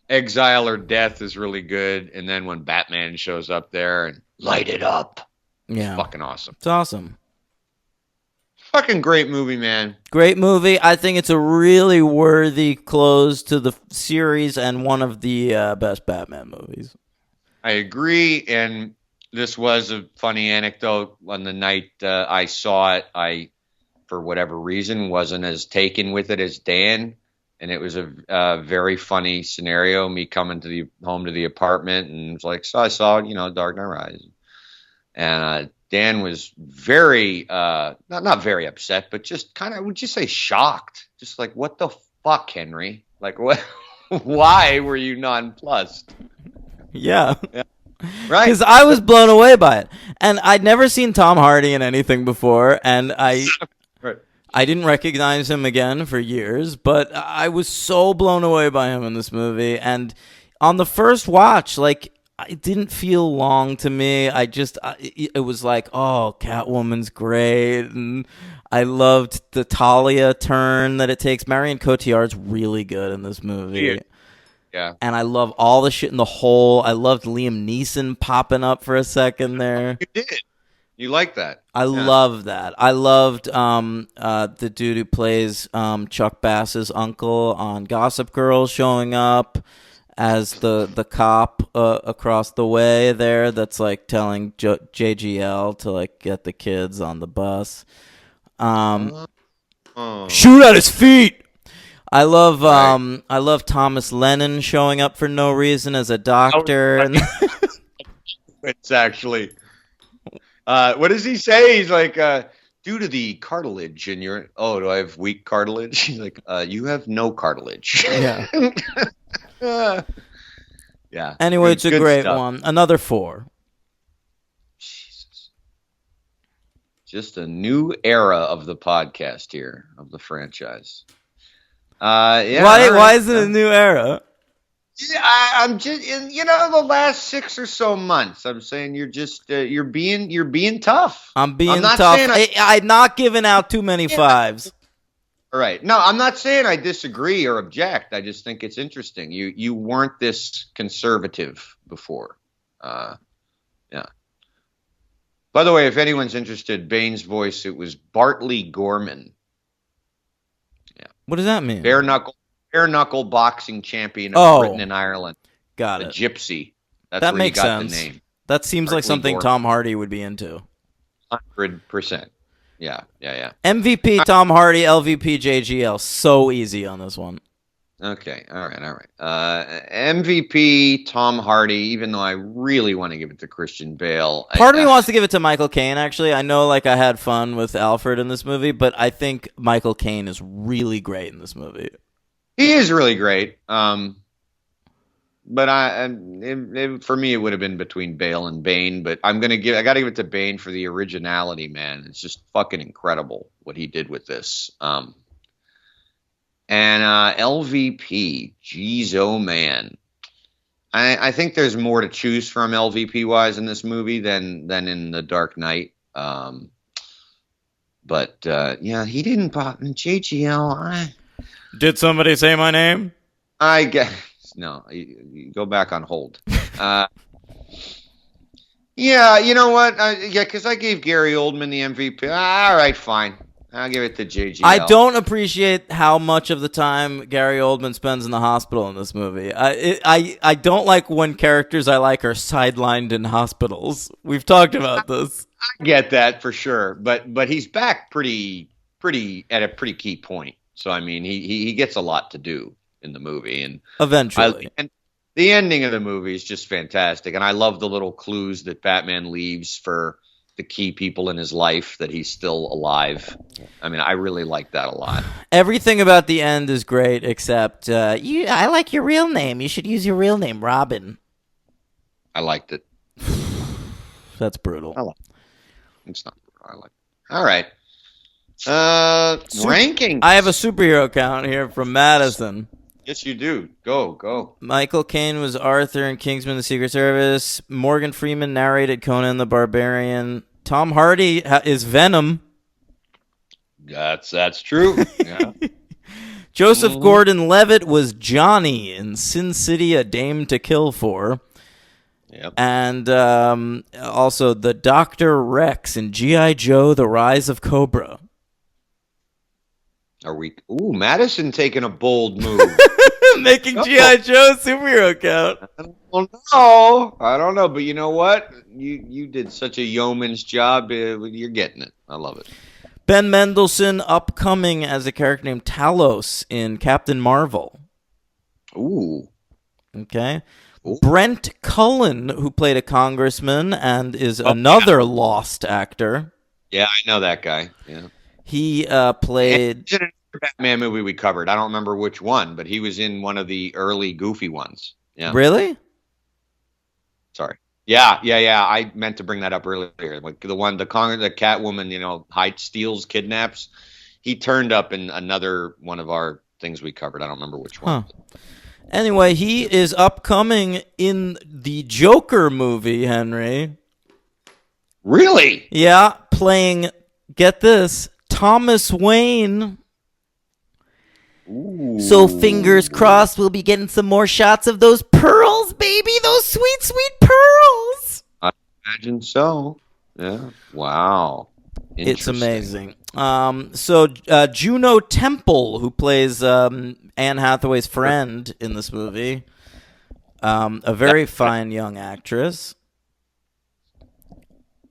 exile or death is really good. And then when Batman shows up there and light it up, Yeah, fucking awesome. it's awesome. Fucking great movie, man. Great movie. I think it's a really worthy close to the series and one of the best Batman movies. I agree. And this was a funny anecdote. On the night I saw it, I, for whatever reason, wasn't as taken with it as Dan. And it was a very funny scenario. Me coming to home to the apartment and it's like, so I saw, Dark Knight Rises. And Dan was very, not very upset, but just kind of, would you say shocked? Just like, what the fuck, Henry? Like, what? Why were you nonplussed? Yeah. Right. Because I was blown away by it. And I'd never seen Tom Hardy in anything before. And Right. I didn't recognize him again for years. But I was so blown away by him in this movie. And on the first watch, like, it didn't feel long to me. It was like, oh, Catwoman's great. And I loved the Talia turn that it takes. Marion Cotillard's really good in this movie. Yeah. And I love all the shit in the hole. I loved Liam Neeson popping up for a second there. You did. You like that. I love that. I loved the dude who plays Chuck Bass's uncle on Gossip Girl showing up as the cop across the way there that's like telling JGL to like get the kids on the bus. Shoot at his feet. I love Thomas Lennon showing up for no reason as a doctor. It's actually, what does he say? He's like, due to the cartilage in your, do I have weak cartilage? He's like, you have no cartilage. Yeah. Yeah. Anyway, it's a great stuff. one. Another 4. Jesus. Just a new era of the podcast here, of the franchise. Yeah. Why is it a new era? Yeah, I'm just, the last 6 or so months, I'm saying you're just, you're being tough. I'm being not tough. saying I'm not giving out too many 5s. All right. No, I'm not saying I disagree or object. I just think it's interesting. You weren't this conservative before. Yeah. By the way, if anyone's interested, Bane's voice, it was Bartley Gorman. Yeah. What does that mean? Bare knuckle boxing champion of Britain and Ireland. Got the it. Gypsy. That's that where makes you got sense. the name. That seems like Bartley something Gorman. Tom Hardy would be into. 100%. Yeah. MVP Tom Hardy, LVP JGL. So easy on this one. Okay. All right. MVP Tom Hardy, even though I really want to give it to Christian Bale. Part of me wants to give it to Michael Caine, actually. I know I had fun with Alfred in this movie, but I think Michael Caine is really great in this movie. He is really great. But for me, it would have been between Bale and Bane. But I got to give it to Bane for the originality, man. It's just fucking incredible what he did with this. And LVP, geez, oh man, I think there's more to choose from LVP wise in this movie than in The Dark Knight. But yeah, he didn't pop in JGL. Did somebody say my name? I guess. No, you go back on hold. Yeah, you know what? Because I gave Gary Oldman the MVP. All right, fine. I'll give it to JGL. I don't appreciate how much of the time Gary Oldman spends in the hospital in this movie. I don't like when characters I like are sidelined in hospitals. We've talked about this. I get that for sure, but he's back pretty at a pretty key point. So I mean, he gets a lot to do in the movie, and eventually, and the ending of the movie is just fantastic. And I love the little clues that Batman leaves for the key people in his life that he's still alive. I mean, I really like that a lot. Everything about the end is great, except I like your real name. You should use your real name, Robin. I liked it. That's brutal. I like it. It's not. I like it. All right. Ranking. I have a superhero count here from Madison. Yes, you do. Go. Michael Caine was Arthur in Kingsman: The Secret Service. Morgan Freeman narrated Conan the Barbarian. Tom Hardy is Venom. That's true. Yeah. Joseph Gordon-Levitt was Johnny in Sin City: A Dame to Kill For. Yep. And also the Dr. Rex in G.I. Joe: The Rise of Cobra. Are we? Ooh, Madison taking a bold move. Making G.I. Joe superhero count. I don't know, but you know what? You did such a yeoman's job. You're getting it. I love it. Ben Mendelsohn upcoming as a character named Talos in Captain Marvel. Ooh. Okay. Ooh. Brent Cullen, who played a congressman and is another lost actor. Yeah, I know that guy. Yeah. He played... He's in another Batman movie we covered. I don't remember which one, but he was in one of the early Goofy ones. Yeah. Really? Sorry. Yeah. I meant to bring that up earlier. Like the Catwoman, steals, kidnaps. He turned up in another one of our things we covered. I don't remember which one. Huh. Anyway, he is upcoming in the Joker movie, Henry. Really? Yeah, playing, get this, Thomas Wayne. Ooh. So fingers crossed we'll be getting some more shots of those pearls, baby. Those sweet, sweet pearls. I imagine so. Yeah. Wow. It's amazing. So Juno Temple, who plays Anne Hathaway's friend in this movie, a very fine young actress.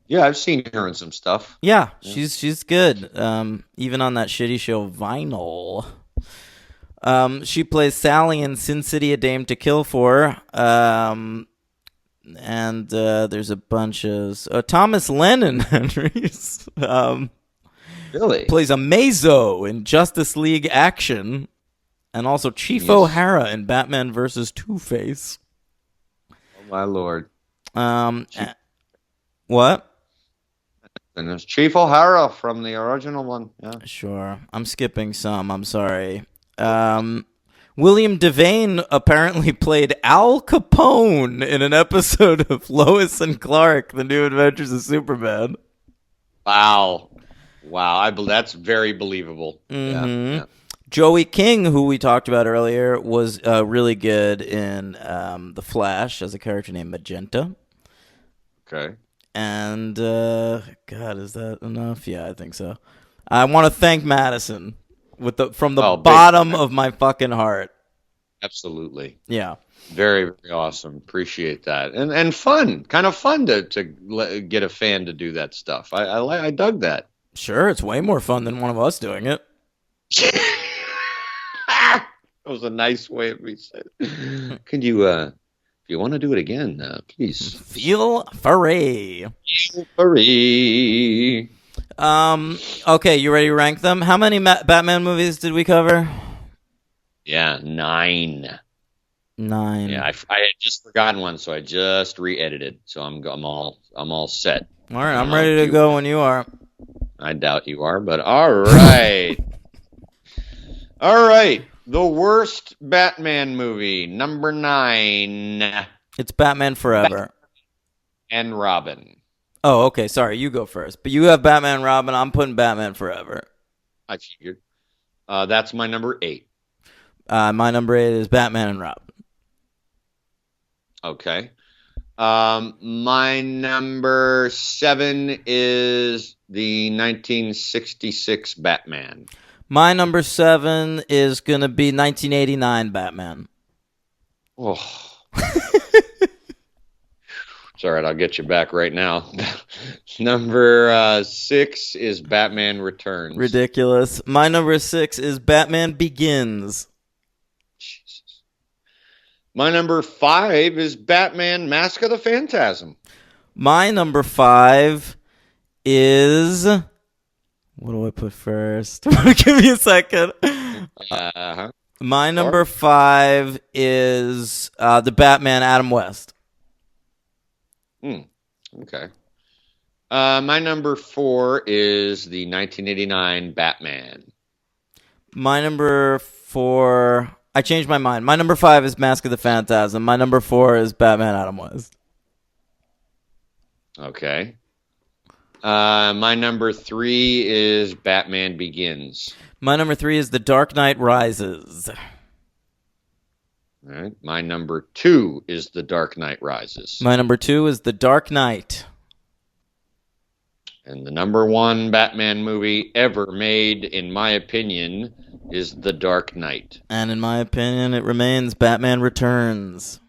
Yeah, I've seen her in some stuff. Yeah, she's good. Even on that shitty show Vinyl. She plays Sally in Sin City: A Dame to Kill For. And there's a bunch of Thomas Lennon, Henry's. Really? Plays Amazo in Justice League Action, and also Chief O'Hara in Batman vs. Two-Face. Oh my lord! What? And there's Chief O'Hara from the original one. Yeah. Sure. I'm skipping some. I'm sorry. William Devane apparently played Al Capone in an episode of Lois and Clark: The New Adventures of Superman. Wow. That's very believable. Mm-hmm. Yeah. Joey King, who we talked about earlier, was really good in The Flash as a character named Magenta. Okay. And, God, is that enough? Yeah, I think so. I want to thank Madison from the bottom of my fucking heart. Absolutely. Yeah. Very, very awesome. Appreciate that. And fun. Kind of fun to get a fan to do that stuff. I dug that. Sure, it's way more fun than one of us doing it. That was a nice way of me saying it. Could you, if you want to do it again, please. Feel free. Feel free. Okay, you ready to rank them? How many Batman movies did we cover? Yeah, 9. 9. Yeah, I had just forgotten one, so I just re-edited. So I'm all set. All right, I'm ready to go when you are. I doubt you are, but all right. All right. The worst Batman movie, number 9. It's Batman Forever. And Robin. Oh, okay. Sorry, you go first. But you have Batman and Robin. I'm putting Batman Forever. I figured. That's my number 8. My number 8 is Batman and Robin. Okay. My number 7 is the 1966 Batman. My number 7 is going to be 1989 Batman. Oh. It's all right. I'll get you back right now. Number 6 is Batman Returns. Ridiculous. My number 6 is Batman Begins. Jesus. My number 5 is Batman Mask of the Phantasm. My number 5 is. What do I put first? Give me a second. Uh-huh. My number 5 is the Batman Adam West. Okay. My number 4 is the 1989 Batman. My number 4. I changed my mind. My number 5 is Mask of the Phantasm. My number 4 is Batman Adam West. Okay. My number 3 is Batman Begins. My number 3 is The Dark Knight Rises. All right. My number 2 is The Dark Knight Rises. My number 2 is The Dark Knight. And the number 1 Batman movie ever made, in my opinion, is The Dark Knight. And in my opinion, it remains Batman Returns.